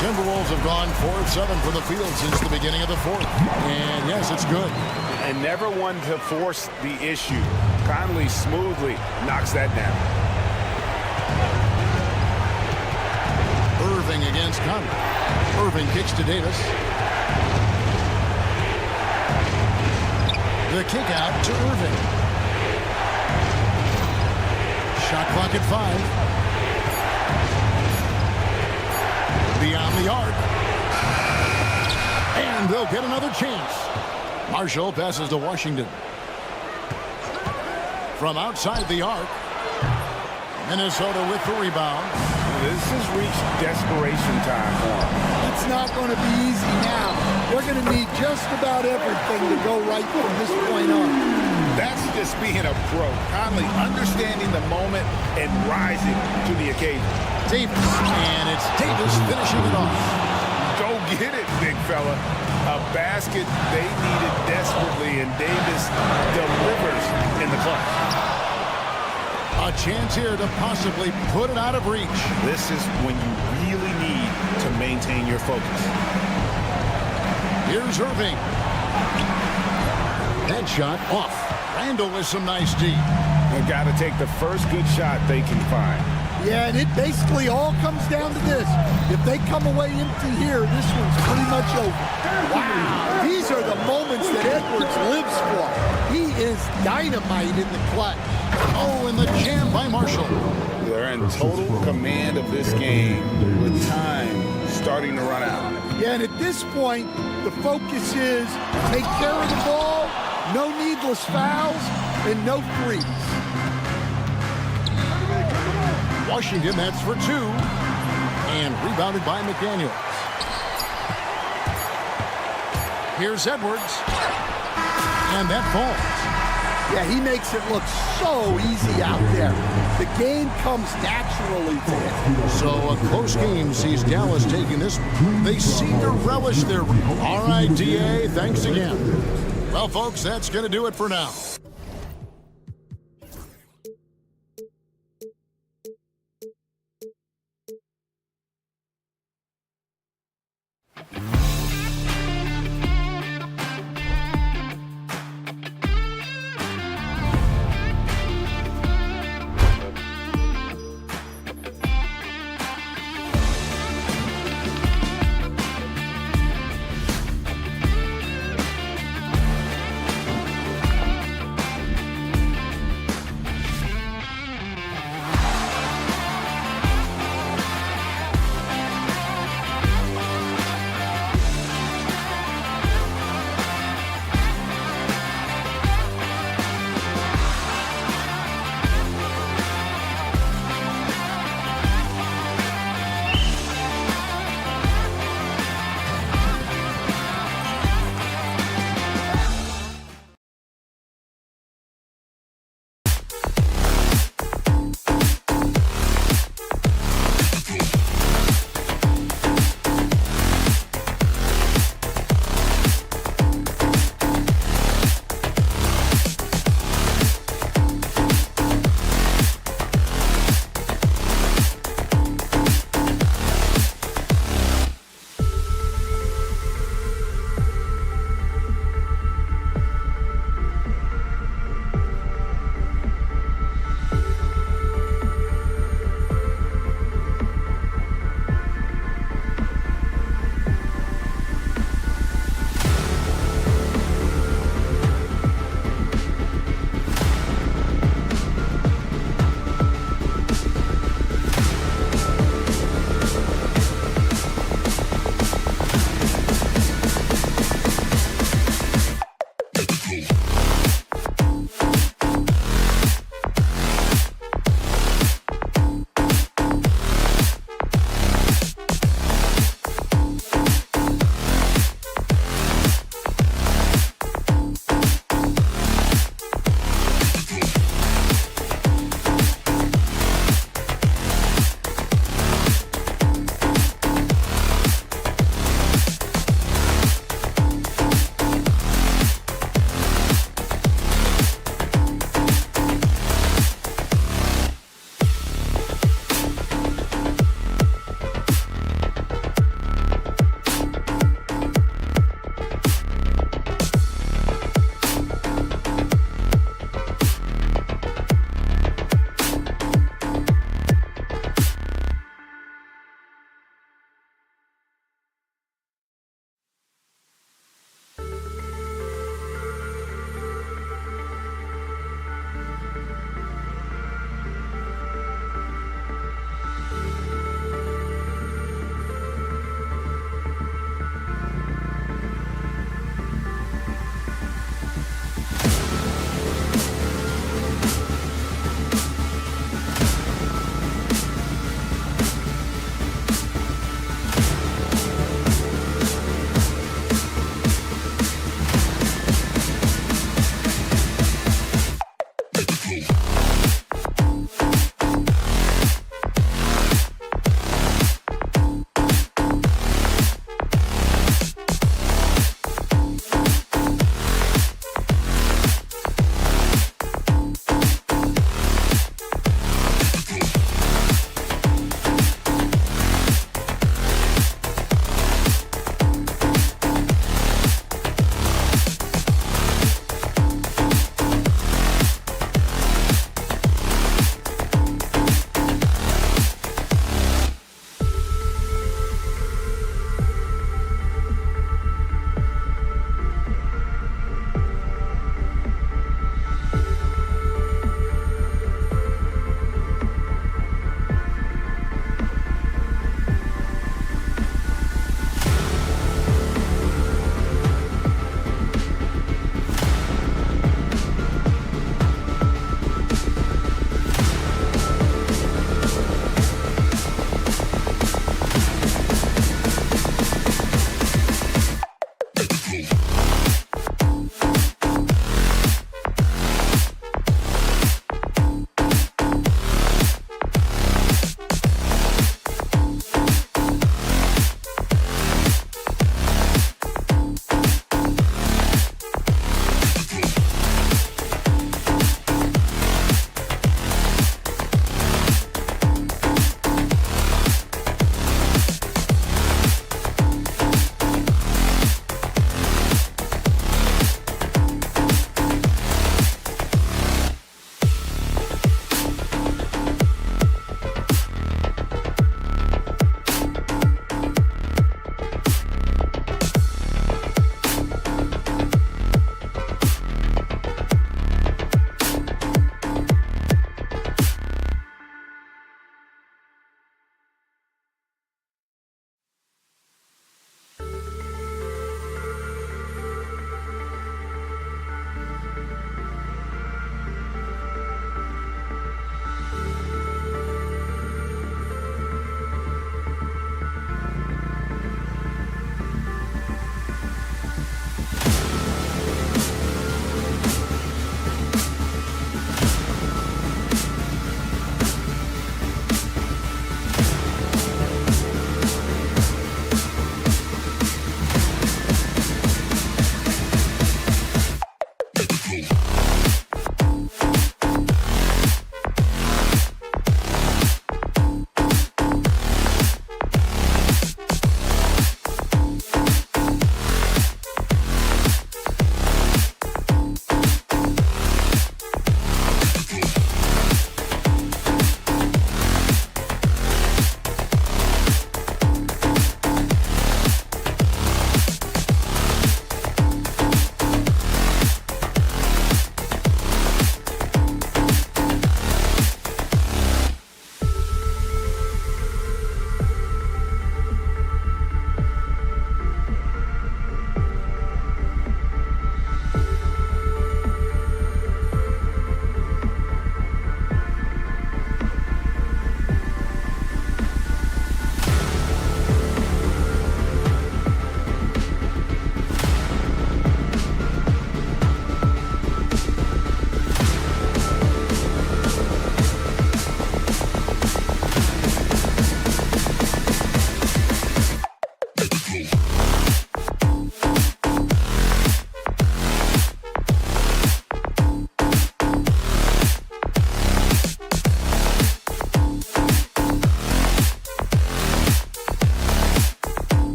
Timberwolves have gone 4 of 7 from the field since the beginning of the fourth. And yes, it's good. And never one to force the issue. Conley smoothly knocks that down. Irving against Conley. Irving kicks to Davis. The kick out to Irving. Shot clock at 5. Beyond the arc. And they'll get another chance. Marshall passes to Washington. From outside the arc. Minnesota with the rebound. This has reached desperation time for them. It's not going to be easy now. They're going to need just about everything to go right from this point on. That's just being a pro. Conley understanding the moment and rising to the occasion. Davis, and it's Davis finishing it off. Go get it, big fella. A basket they needed desperately, and Davis delivers in the clutch. A chance here to possibly put it out of reach. This is when you really need to maintain your focus. Here's Irving. That shot off. Randall with some nice D. They've got to take the first good shot they can find. Yeah, and it basically all comes down to this. If they come away empty here, this one's pretty much over. Wow. These are the moments that Edwards lives for. He is dynamite in the clutch. Oh, and the jam by Marshall. They're in total command of this game with time starting to run out. Yeah, and at this point, the focus is take care of the ball, no needless fouls, and no threes. Washington, that's for 2. And rebounded by McDaniel. Here's Edwards. And that falls. Yeah, he makes it look so easy out there. The game comes naturally to him. So a close game sees Dallas taking this one. They seem to relish their... All right, DA, thanks again. Well, folks, that's going to do it for now.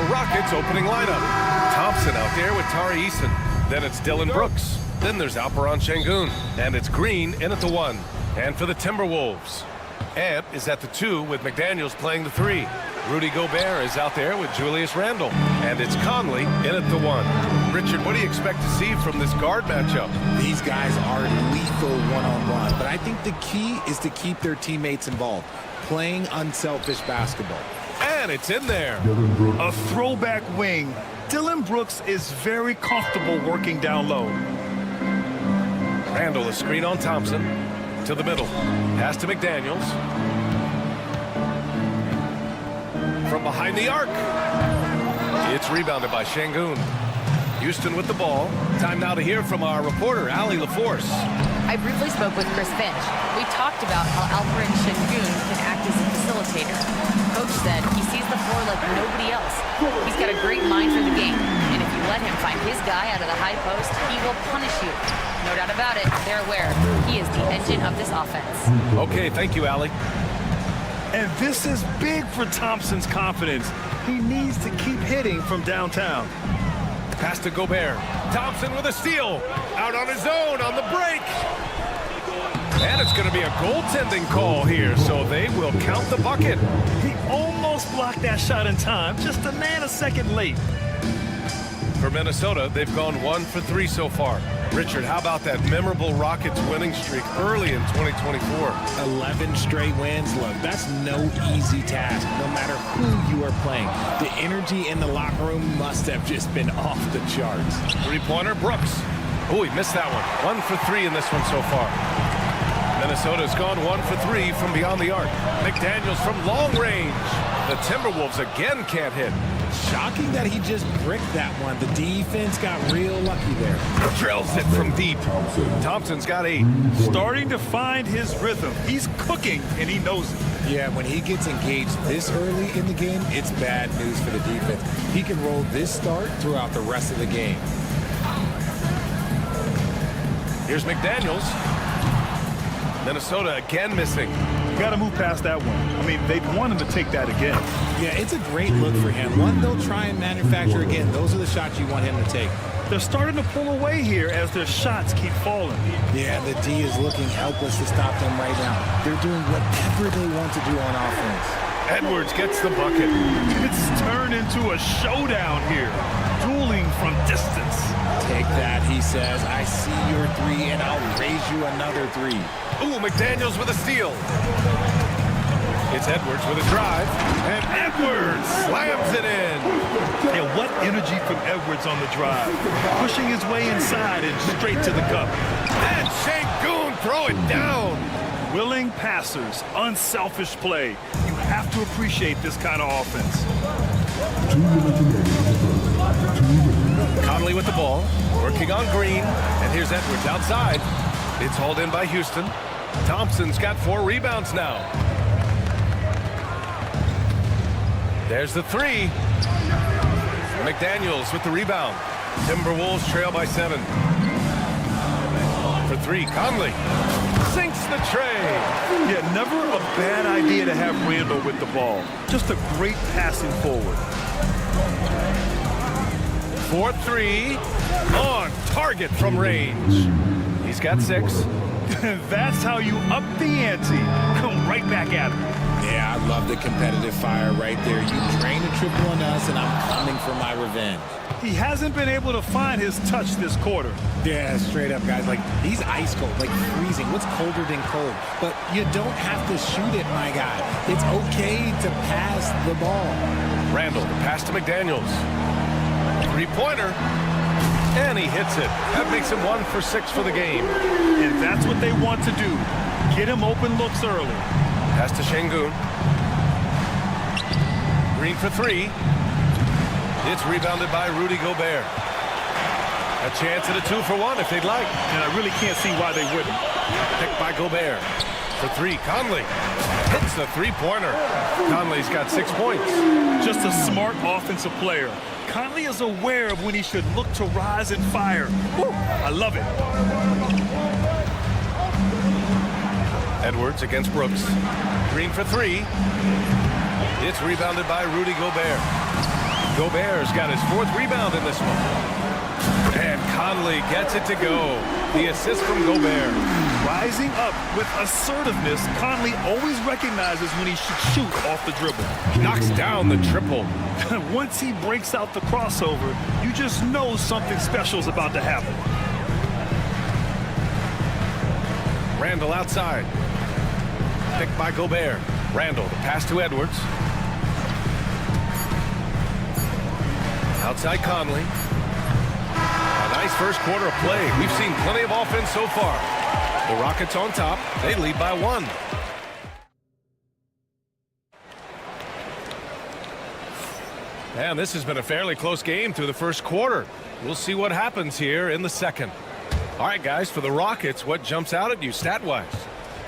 Rockets opening lineup. Thompson out there with Tari Eason. Then it's Dillon Brooks. Then there's Alperen Sengun. And it's Green in at the 1. And for the Timberwolves, Ant is at the 2 with McDaniels playing the 3. Rudy Gobert is out there with Julius Randle. And it's Conley in at the 1. Richard, what do you expect to see from this guard matchup? These guys are lethal one-on-one, but I think the key is to keep their teammates involved, playing unselfish basketball. And it's in there. A throwback wing. Dillon Brooks is very comfortable working down low. Randle a screen on Thompson. To the middle. Pass to McDaniels. From behind the arc. It's rebounded by Sengun. Houston with the ball. Time now to hear from our reporter, Allie LaForce. I briefly spoke with Chris Finch. We talked about how Alperen Sengun can act as a facilitator. Coach said he sees the floor like nobody else. He's got a great mind for the game. And if you let him find his guy out of the high post, he will punish you. No doubt about it, they're aware. He is the engine of this offense. Okay, thank you, Allie. And this is big for Thompson's confidence. He needs to keep hitting from downtown. Pass to Gobert. Thompson with a steal. Out on his own on the break. And it's going to be a goaltending call here, so they will count the bucket. He almost blocked that shot in time, just a nanosecond late. For Minnesota, they've gone 1 for 3 so far. Richard, how about that memorable Rockets winning streak early in 2024? 11 straight wins, look, that's no easy task, no matter who you two are playing. The energy in the locker room must have just been off the charts. Three-pointer, Brooks. Oh, he missed that one. 1 for 3 in this one so far. Minnesota's gone 1 for 3 from beyond the arc. McDaniels from long range. The Timberwolves again can't hit. Shocking that he just bricked that one. The defense got real lucky there. Drills it from deep. Thompson's got 8. Starting to find his rhythm. He's cooking, and he knows it. Yeah, when he gets engaged this early in the game, it's bad news for the defense. He can roll this start throughout the rest of the game. Here's McDaniels. Minnesota again missing. You got to move past that one. I mean, they'd want him to take that again. Yeah, it's a great look for him. One they'll try and manufacture again. Those are the shots you want him to take. They're starting to pull away here as their shots keep falling. Yeah, the D is looking helpless to stop them right now. They're doing whatever they want to do on offense. Edwards gets the bucket. It's turned into a showdown here. Dueling from distance. Take that, he says. I see your 3, and I'll raise you another 3. Ooh, McDaniels with a steal. It's Edwards with a drive. And Edwards slams it in. Yeah, what energy from Edwards on the drive. Pushing his way inside and straight to the cup. And Şengün throw it down. Willing passers, unselfish play. You have to appreciate this kind of offense. 2 minutes remaining. 2 minutes. Conley with the ball, working on Green, and here's Edwards outside. It's hauled in by Houston. Thompson's got 4 rebounds now. There's the 3. McDaniels with the rebound. Timberwolves trail by 7. For 3, Conley sinks the tray. Yeah, never a bad idea to have Randall with the ball. Just a great passing forward. 4-3 on target from range. He's got 6. That's how you up the ante. Come right back at him. Yeah, I love the competitive fire right there. You drain a triple on us, and I'm coming for my revenge. He hasn't been able to find his touch this quarter. Yeah, straight up, guys. Like, he's ice cold, like freezing. What's colder than cold? But you don't have to shoot it, my guy. It's okay to pass the ball. Randall, the pass to McDaniels. 3-pointer. And he hits it. That makes him 1 for 6 for the game. And that's what they want to do. Get him open looks early. Pass to Şengün. Green for 3. It's rebounded by Rudy Gobert. A chance at a 2 for 1 if they'd like. And I really can't see why they wouldn't. Picked by Gobert. For 3, Conley hits the 3-pointer. Conley's got 6 points. Just a smart offensive player. Conley is aware of when he should look to rise and fire. Woo, I love it. Edwards against Brooks. Green for 3. It's rebounded by Rudy Gobert. Gobert's got his 4th rebound in this one. And Conley gets it to go. The assist from Gobert. Rising up with assertiveness, Conley always recognizes when he should shoot off the dribble. Knocks down the triple. Once he breaks out the crossover, you just know something special is about to happen. Randall outside. Picked by Gobert. Randall, the pass to Edwards. Outside Conley. A nice first quarter of play. We've seen plenty of offense so far. The Rockets on top. They lead by 1. And this has been a fairly close game through the first quarter. We'll see what happens here in the second. All right, guys, for the Rockets, what jumps out at you stat-wise?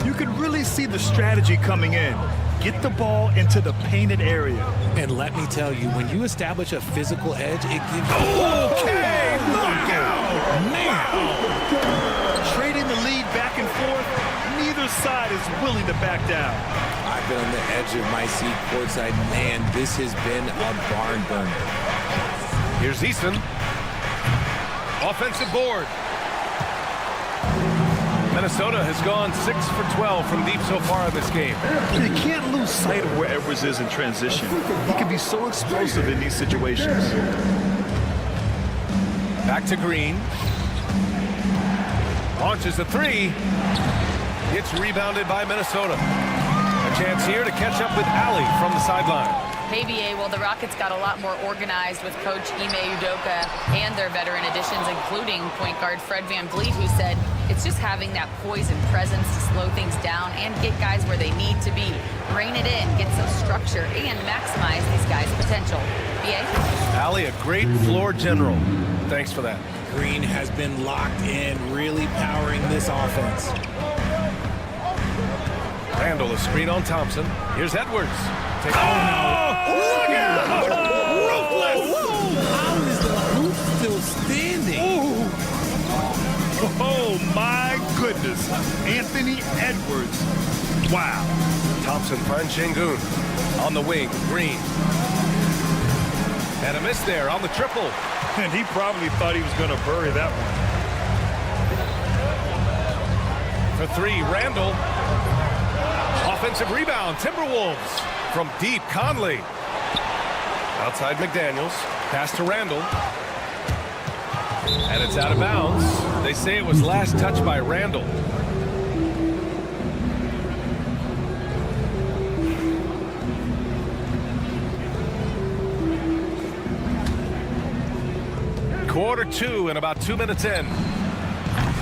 You can really see the strategy coming in. Get the ball into the painted area. And let me tell you, when you establish a physical edge, it gives you... Okay, look out! Now! Trading the lead back and forth, neither side is willing to back down. I've been on the edge of my seat courtside. Man, this has been a barn burner. Here's Eason. Offensive board. Minnesota has gone 6 for 12 from deep so far in this game. You can't lose sight of where Edwards is in transition. He can be so explosive in these situations. Back to Green. Launches the 3. It's rebounded by Minnesota. A chance here to catch up with Alley from the sideline. Hey, BA, well, the Rockets got a lot more organized with Coach Ime Udoka and their veteran additions, including point guard Fred VanVleet, who said it's just having that poise and presence to slow things down and get guys where they need to be. Rein it in, get some structure, and maximize these guys' potential. BA? Allie, a great floor general. Thanks for that. Green has been locked in, really powering this offense. Randall, a screen on Thompson. Here's Edwards. Look out! Ruthless! How is the hoop still standing? Oh, my goodness. Anthony Edwards. Wow. Thompson finds Şengün. On the wing, Green. And a miss there on the triple. And he probably thought he was going to bury that one. For three, Randall. Offensive rebound, Timberwolves. From deep, Conley. Outside McDaniels. Pass to Randall. And it's out of bounds. They say it was last touched by Randall. Quarter two and about 2 minutes in.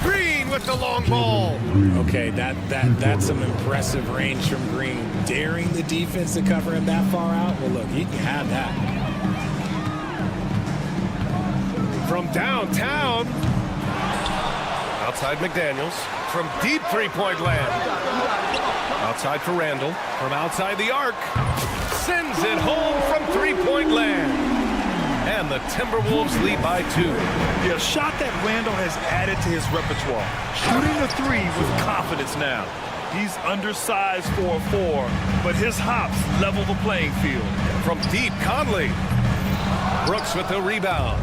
Green with the long ball. Okay, that's some impressive range from Green. Daring the defense to cover him that far out. Well, look, he can have that. From downtown. Outside McDaniels. From deep three-point land. Outside for Randall. From outside the arc. Sends it home from three-point land. And the Timberwolves lead by 2. Yeah, a shot that Randall has added to his repertoire. Shooting the three with confidence now. He's undersized for a 4, but his hops level the playing field. From deep, Conley. Brooks with the rebound.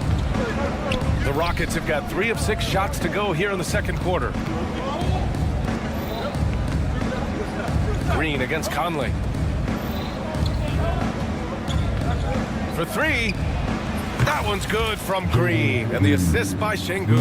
The Rockets have got 3 of 6 shots to go here in the second quarter. Green against Conley. For 3. That one's good from Green. And the assist by Şengün.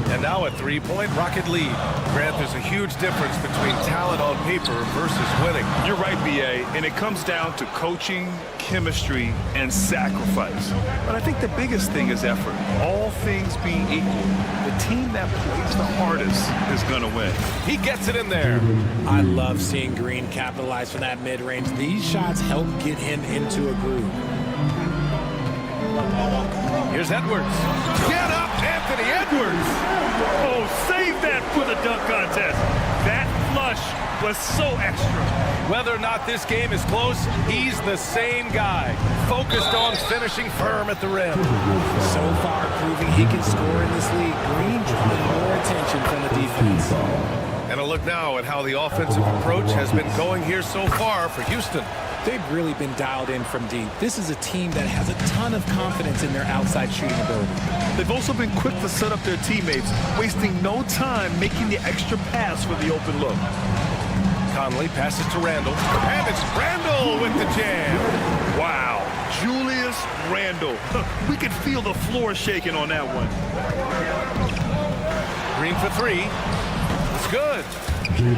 And now a three-point Rocket lead. Grant, there's a huge difference between talent on paper versus winning. You're right, B.A., and it comes down to coaching, chemistry, and sacrifice. But I think the biggest thing is effort. All things being equal, the team that plays the hardest is going to win. He gets it in there. I love seeing Green capitalize from that mid-range. These shots help get him into a groove. Here's Edwards. Get up, Anthony Edwards! Oh, save that for the dunk contest. That flush was so extra. Whether or not this game is close, he's the same guy. Focused on finishing firm at the rim. So far, proving he can score in this league. Green drawing more attention from the defense. And a look now at how the offensive approach has been going here so far for Houston. They've really been dialed in from deep. This is a team that has a ton of confidence in their outside shooting ability. They've also been quick to set up their teammates, wasting no time making the extra pass for the open look. Conley passes to Randall. And it's Randall with the jam. Wow. Julius Randall. We could feel the floor shaking on that one. Green for 3. It's good.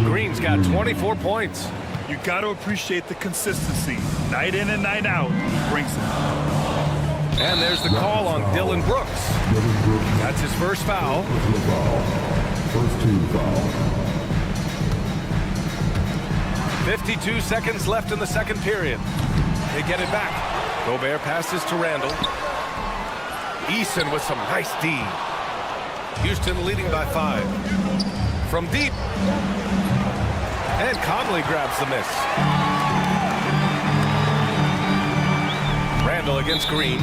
Green's got 24 points. You got to appreciate the consistency. Night in and night out, brings it. And there's the call on Dylan Brooks. That's his first foul. First team foul. 52 seconds left in the second period. They get it back. Gobert passes to Randall. Eason with some nice D. Houston leading by 5. From deep. And Conley grabs the miss. Randall against Green.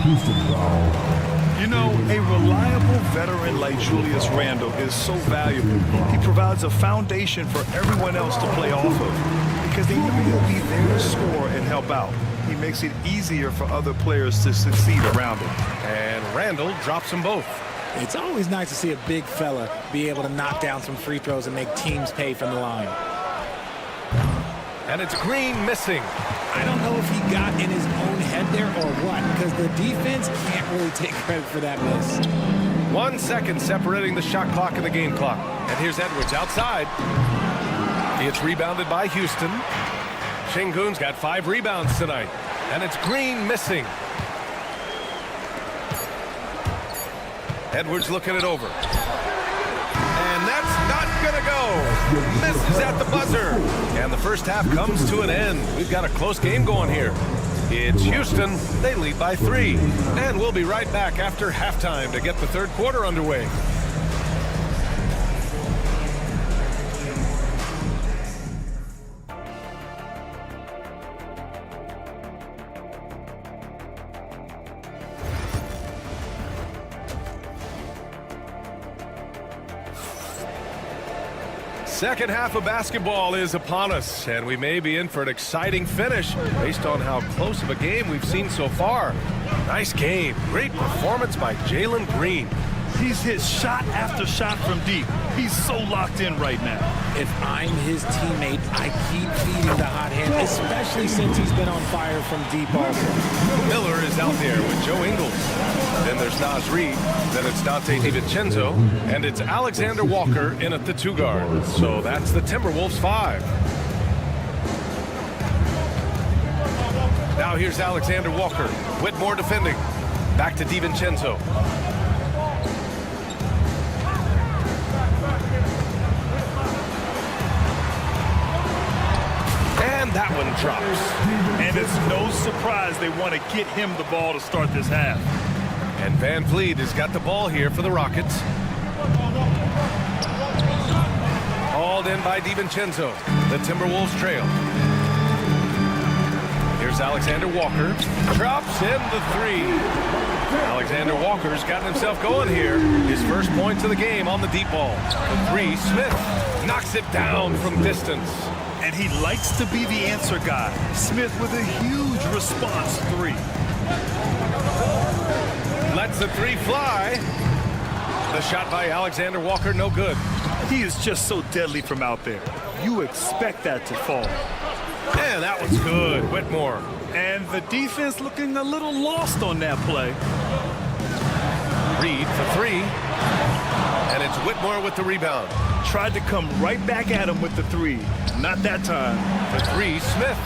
You know, a reliable veteran like Julius Randall is so valuable. He provides a foundation for everyone else to play off of because they know he'll be there to score and help out. He makes it easier for other players to succeed around him. And Randall drops them both. It's always nice to see a big fella be able to knock down some free throws and make teams pay from the line. And it's Green missing. I don't know if he got in his own head there or what, because the defense can't really take credit for that miss. 1 second separating the shot clock and the game clock. And here's Edwards outside. It's rebounded by Houston. Şengün's got 5 rebounds tonight. And it's Green missing. Edwards looking it over. And that's not going to go. Misses at the buzzer. And the first half comes to an end. We've got a close game going here. It's Houston. They lead by 3. And we'll be right back after halftime to get the third quarter underway. Second half of basketball is upon us, and we may be in for an exciting finish based on how close of a game we've seen so far. Nice game. Great performance by Jalen Green. He's hit shot after shot from deep. He's so locked in right now. If I'm his teammate, I keep feeding the hot hand, especially since he's been on fire from deep also. Miller is out there with Joe Ingles. Then there's Naz Reid. Then it's Dante DiVincenzo. And it's Alexander Walker in at the 2 guard. So that's the Timberwolves 5. Now here's Alexander Walker. Whitmore defending. Back to DiVincenzo. That one drops. And it's no surprise they want to get him the ball to start this half. And Van Vliet has got the ball here for the Rockets. Hauled in by DiVincenzo. The Timberwolves trail. Here's Alexander Walker. Drops in the 3. Alexander Walker's gotten himself going here. His first points of the game on the deep ball. The 3, Smith knocks it down from distance. And he likes to be the answer guy. Smith with a huge response 3. Lets the 3 fly. The shot by Alexander Walker, no good. He is just so deadly from out there. You expect that to fall. And that one's good. Whitmore. And the defense looking a little lost on that play. Reid for 3. And it's Whitmore with the rebound. Tried to come right back at him with the 3. Not that time. The 3, Smith.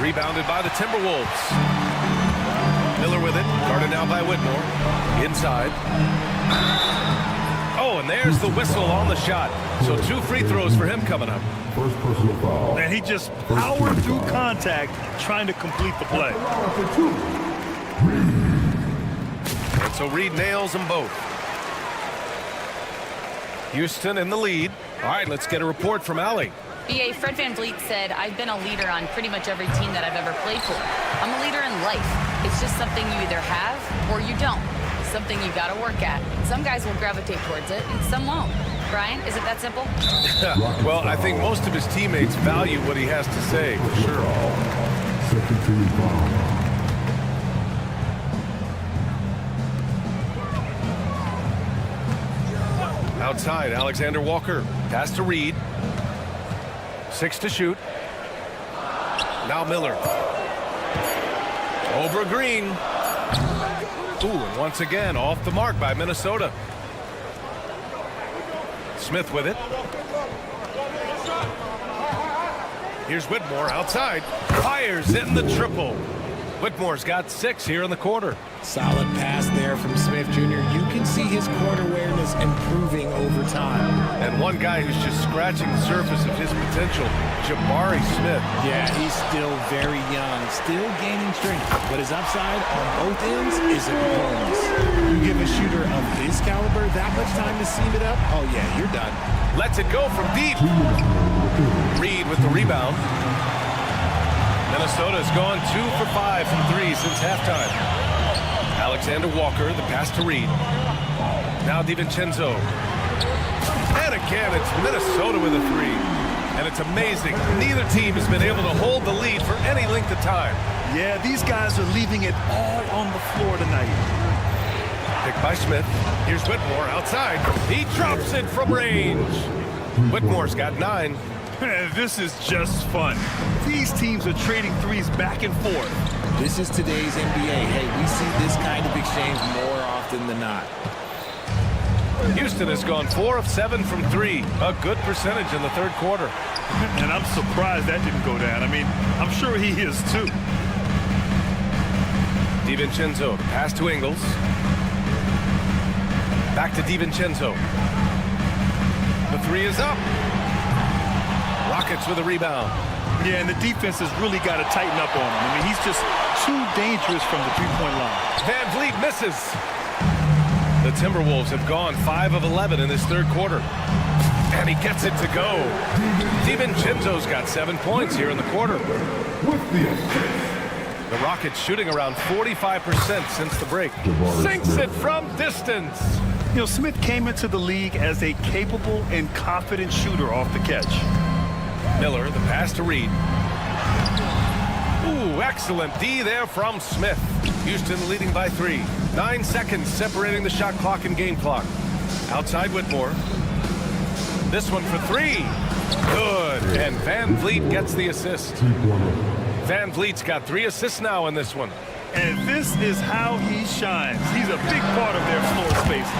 Rebounded by the Timberwolves. Miller with it. Guarded now by Whitmore. Inside. Oh, and there's the whistle on the shot. So 2 free throws for him coming up. First personal foul. And he just powered through contact trying to complete the play. And so Reid nails them both. Houston in the lead. All right, let's get a report from Allie. BA, Fred Van Vliet said, I've been a leader on pretty much every team that I've ever played for. I'm a leader in life. It's just something you either have or you don't. Something you got to work at. Some guys will gravitate towards it and some won't. Brian, is it that simple? Well, I think most of his teammates value what he has to say, for sure. Second team foul. Outside, Alexander Walker. Pass to Reid. 6 to shoot. Now Miller. Over Green. Ooh, and once again, off the mark by Minnesota. Smith with it. Here's Whitmore outside. Fires in the triple. Whitmore's got 6 here in the quarter. Solid pass there from Smith Jr. You can see his court awareness improving over time. And one guy who's just scratching the surface of his potential, Jabari Smith. Yeah, he's still very young, still gaining strength, but his upside on both ends is enormous. You give a shooter of his caliber that much time to seam it up, oh yeah, you're done. Lets it go from deep. Reid with the rebound. Minnesota's gone 2 for 5 from 3 since halftime. Alexander Walker, the pass to Reid. Now DiVincenzo. And again, it's Minnesota with a 3. And it's amazing. Neither team has been able to hold the lead for any length of time. Yeah, these guys are leaving it all on the floor tonight. Picked by Smith. Here's Whitmore outside. He drops it from range. Whitmore's got 9. This is just fun. These teams are trading 3s back and forth. This is today's NBA. Hey, we see this kind of exchange more often than not. Houston has gone 4 of 7 from 3. A good percentage in the third quarter. And I'm surprised that didn't go down. I mean, I'm sure he is too. DiVincenzo, the pass to Ingles. Back to DiVincenzo. The three is up. Rockets with a rebound. Yeah, and the defense has really got to tighten up on him. I mean, he's just too dangerous from the three-point line. Van Vliet misses. The Timberwolves have gone 5 of 11 in this third quarter. And he gets it to go. DiVincenzo's got 7 points here in the quarter. The Rockets shooting around 45% since the break. Sinks it from distance. You know, Smith came into the league as a capable and confident shooter off the catch. Miller, the pass to Reed. Ooh, excellent D there from Smith. Houston leading by 3. 9 seconds separating the shot clock and game clock. Outside Whitmore. This one for 3. Good. And Van Vliet gets the assist. Van Vliet's got 3 assists now in this one. And this is how he shines. He's a big part of their floor space.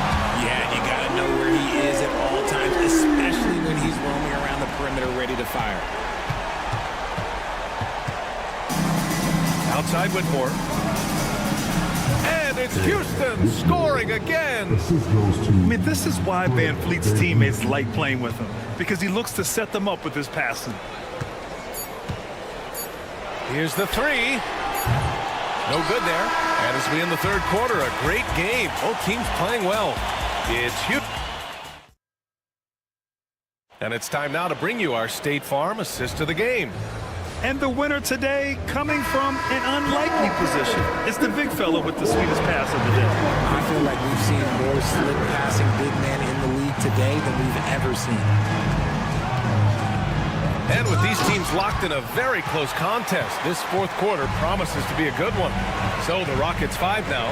Yeah, you got to know where he is at all times, especially when he's roaming around the perimeter ready to fire. Outside Whitmore. And it's Houston scoring again. I mean, this is why Van Vliet's teammates like playing with him, because he looks to set them up with his passing. Here's the 3. No good there. And as we end the third quarter, a great game. Both teams playing well. It's Houston. And it's time now to bring you our State Farm assist of the game. And the winner today, coming from an unlikely position, is the big fella with the sweetest pass of the day. I feel like we've seen more slip passing big men in the league today than we've ever seen. And with these teams locked in a very close contest, this fourth quarter promises to be a good one. So the Rockets 5 now.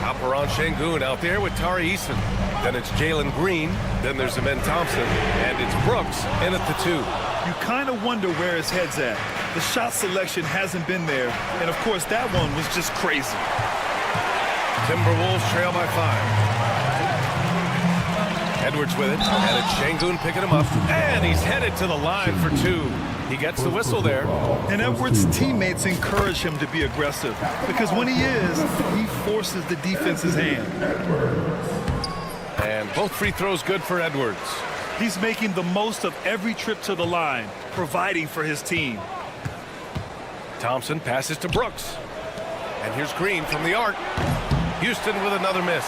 Alperen Sengun out there with Tari Eason. Then it's Jalen Green. Then there's Amen Thompson. And it's Brooks in at the 2. You kind of wonder where his head's at. The shot selection hasn't been there. And, of course, that one was just crazy. Timberwolves trail by 5. Edwards with it, and it's Sengun picking him up, and he's headed to the line for 2. He gets the whistle there. And Edwards' teammates encourage him to be aggressive, because when he is, he forces the defense's hand. And both free throws good for Edwards. He's making the most of every trip to the line, providing for his team. Thompson passes to Brooks. And here's Green from the arc. Houston with another miss.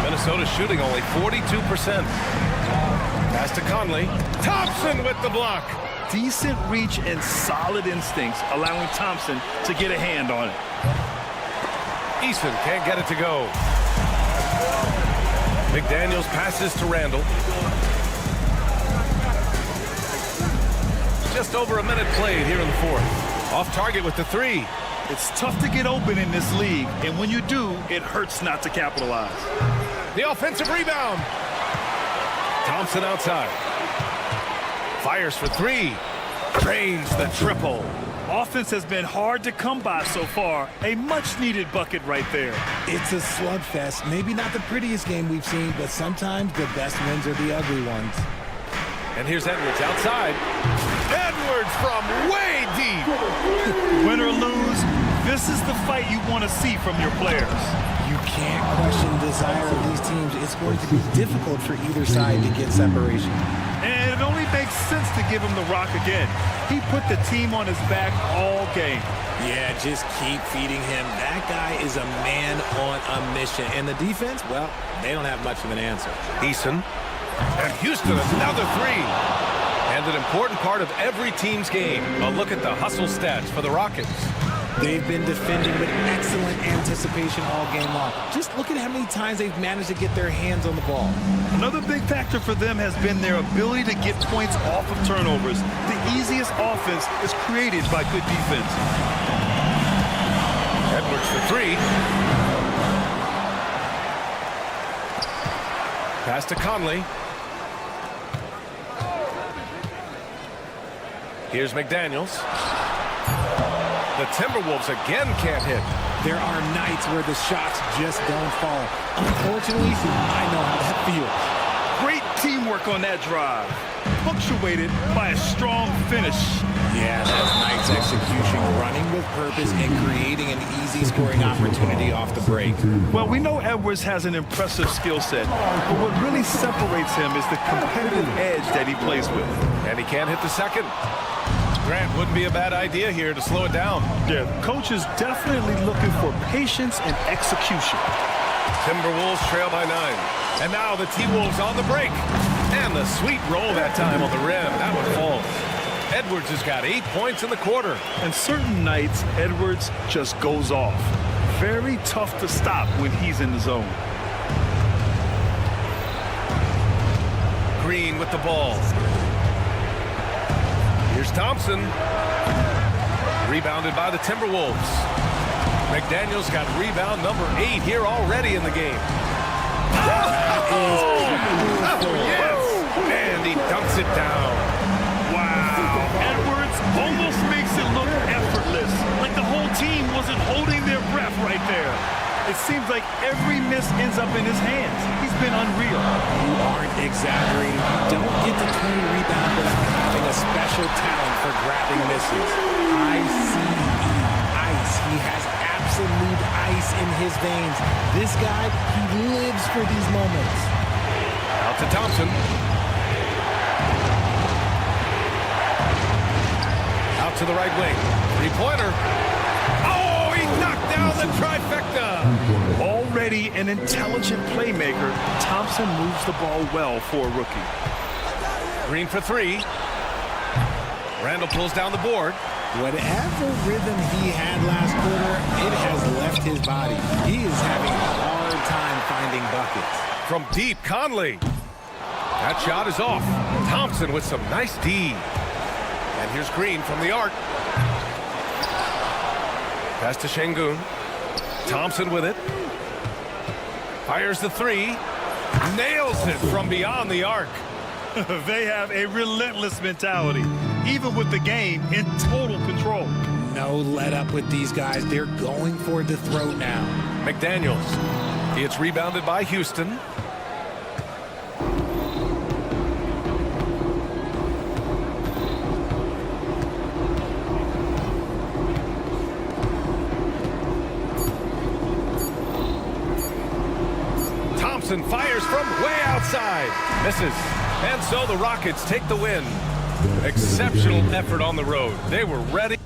Minnesota shooting only 42%. Pass to Conley. Thompson with the block. Decent reach and solid instincts, allowing Thompson to get a hand on it. Eason can't get it to go. McDaniels passes to Randall. Just over a minute played here in the fourth. Off target with the 3. It's tough to get open in this league, and when you do, it hurts not to capitalize. The offensive rebound. Thompson outside. Fires for 3. Drains the triple. Offense has been hard to come by so far. A much-needed bucket right there. It's a slugfest. Maybe not the prettiest game we've seen, but sometimes the best wins are the ugly ones. And here's Edwards outside. Edwards from way deep. Win or lose, this is the fight you want to see from your players. You can't question the desire of these teams. It's going to be difficult for either side to get separation. And it only makes sense to give him the rock again. He put the team on his back all game. Yeah, just keep feeding him. That guy is a man on a mission. And the defense, well, they don't have much of an answer. Eason. And Houston, another 3. And an important part of every team's game. A look at the hustle stats for the Rockets. They've been defending with excellent anticipation all game long. Just look at how many times they've managed to get their hands on the ball. Another big factor for them has been their ability to get points off of turnovers. The easiest offense is created by good defense. Edwards for 3. Pass to Conley. Here's McDaniels. The Timberwolves again can't hit. There are nights where the shots just don't fall. Unfortunately, I know how that feels. Great teamwork on that drive, punctuated by a strong finish. Yeah, that's Knight's execution, running with purpose and creating an easy scoring opportunity off the break. Well, we know Edwards has an impressive skill set, but what really separates him is the competitive edge that he plays with. And he can't hit the second. Grant wouldn't be a bad idea here to slow it down. Yeah, coach is definitely looking for patience and execution. Timberwolves trail by 9. And now the T-Wolves on the break. And the sweet roll that time on the rim. That one falls. Edwards has got 8 points in the quarter. And certain nights, Edwards just goes off. Very tough to stop when he's in the zone. Green with the ball. Here's Thompson. Rebounded by the Timberwolves. McDaniels got rebound number 8 here already in the game. Yes! And he dunks it down. Wow. Edwards almost makes it look effortless, like the whole team wasn't holding their breath right there. It seems like every miss ends up in his hands. He's been unreal. You aren't exaggerating. You don't get to 20 rebounds without having a special talent for grabbing misses. Ice. He has absolute ice in his veins. This guy, he lives for these moments. Out to Thompson. Out to the right wing. Three-pointer. Oh, he knocked down the trifecta. Already an intelligent playmaker, Thompson moves the ball well for a rookie. Green for 3. Randall pulls down the board. Whatever rhythm he had last quarter, it has left his body. He is having a hard time finding buckets. From deep, Conley. That shot is off. Thompson with some nice D. And here's Green from the arc. Pass to Şengün. Thompson with it. Fires the 3. Nails it from beyond the arc. They have a relentless mentality, even with the game in total control. No let up with these guys. They're going for the throat now. McDaniels. It's rebounded by Houston. Thompson fires from way outside. Misses. And so the Rockets take the win. Exceptional effort on the road. They were ready.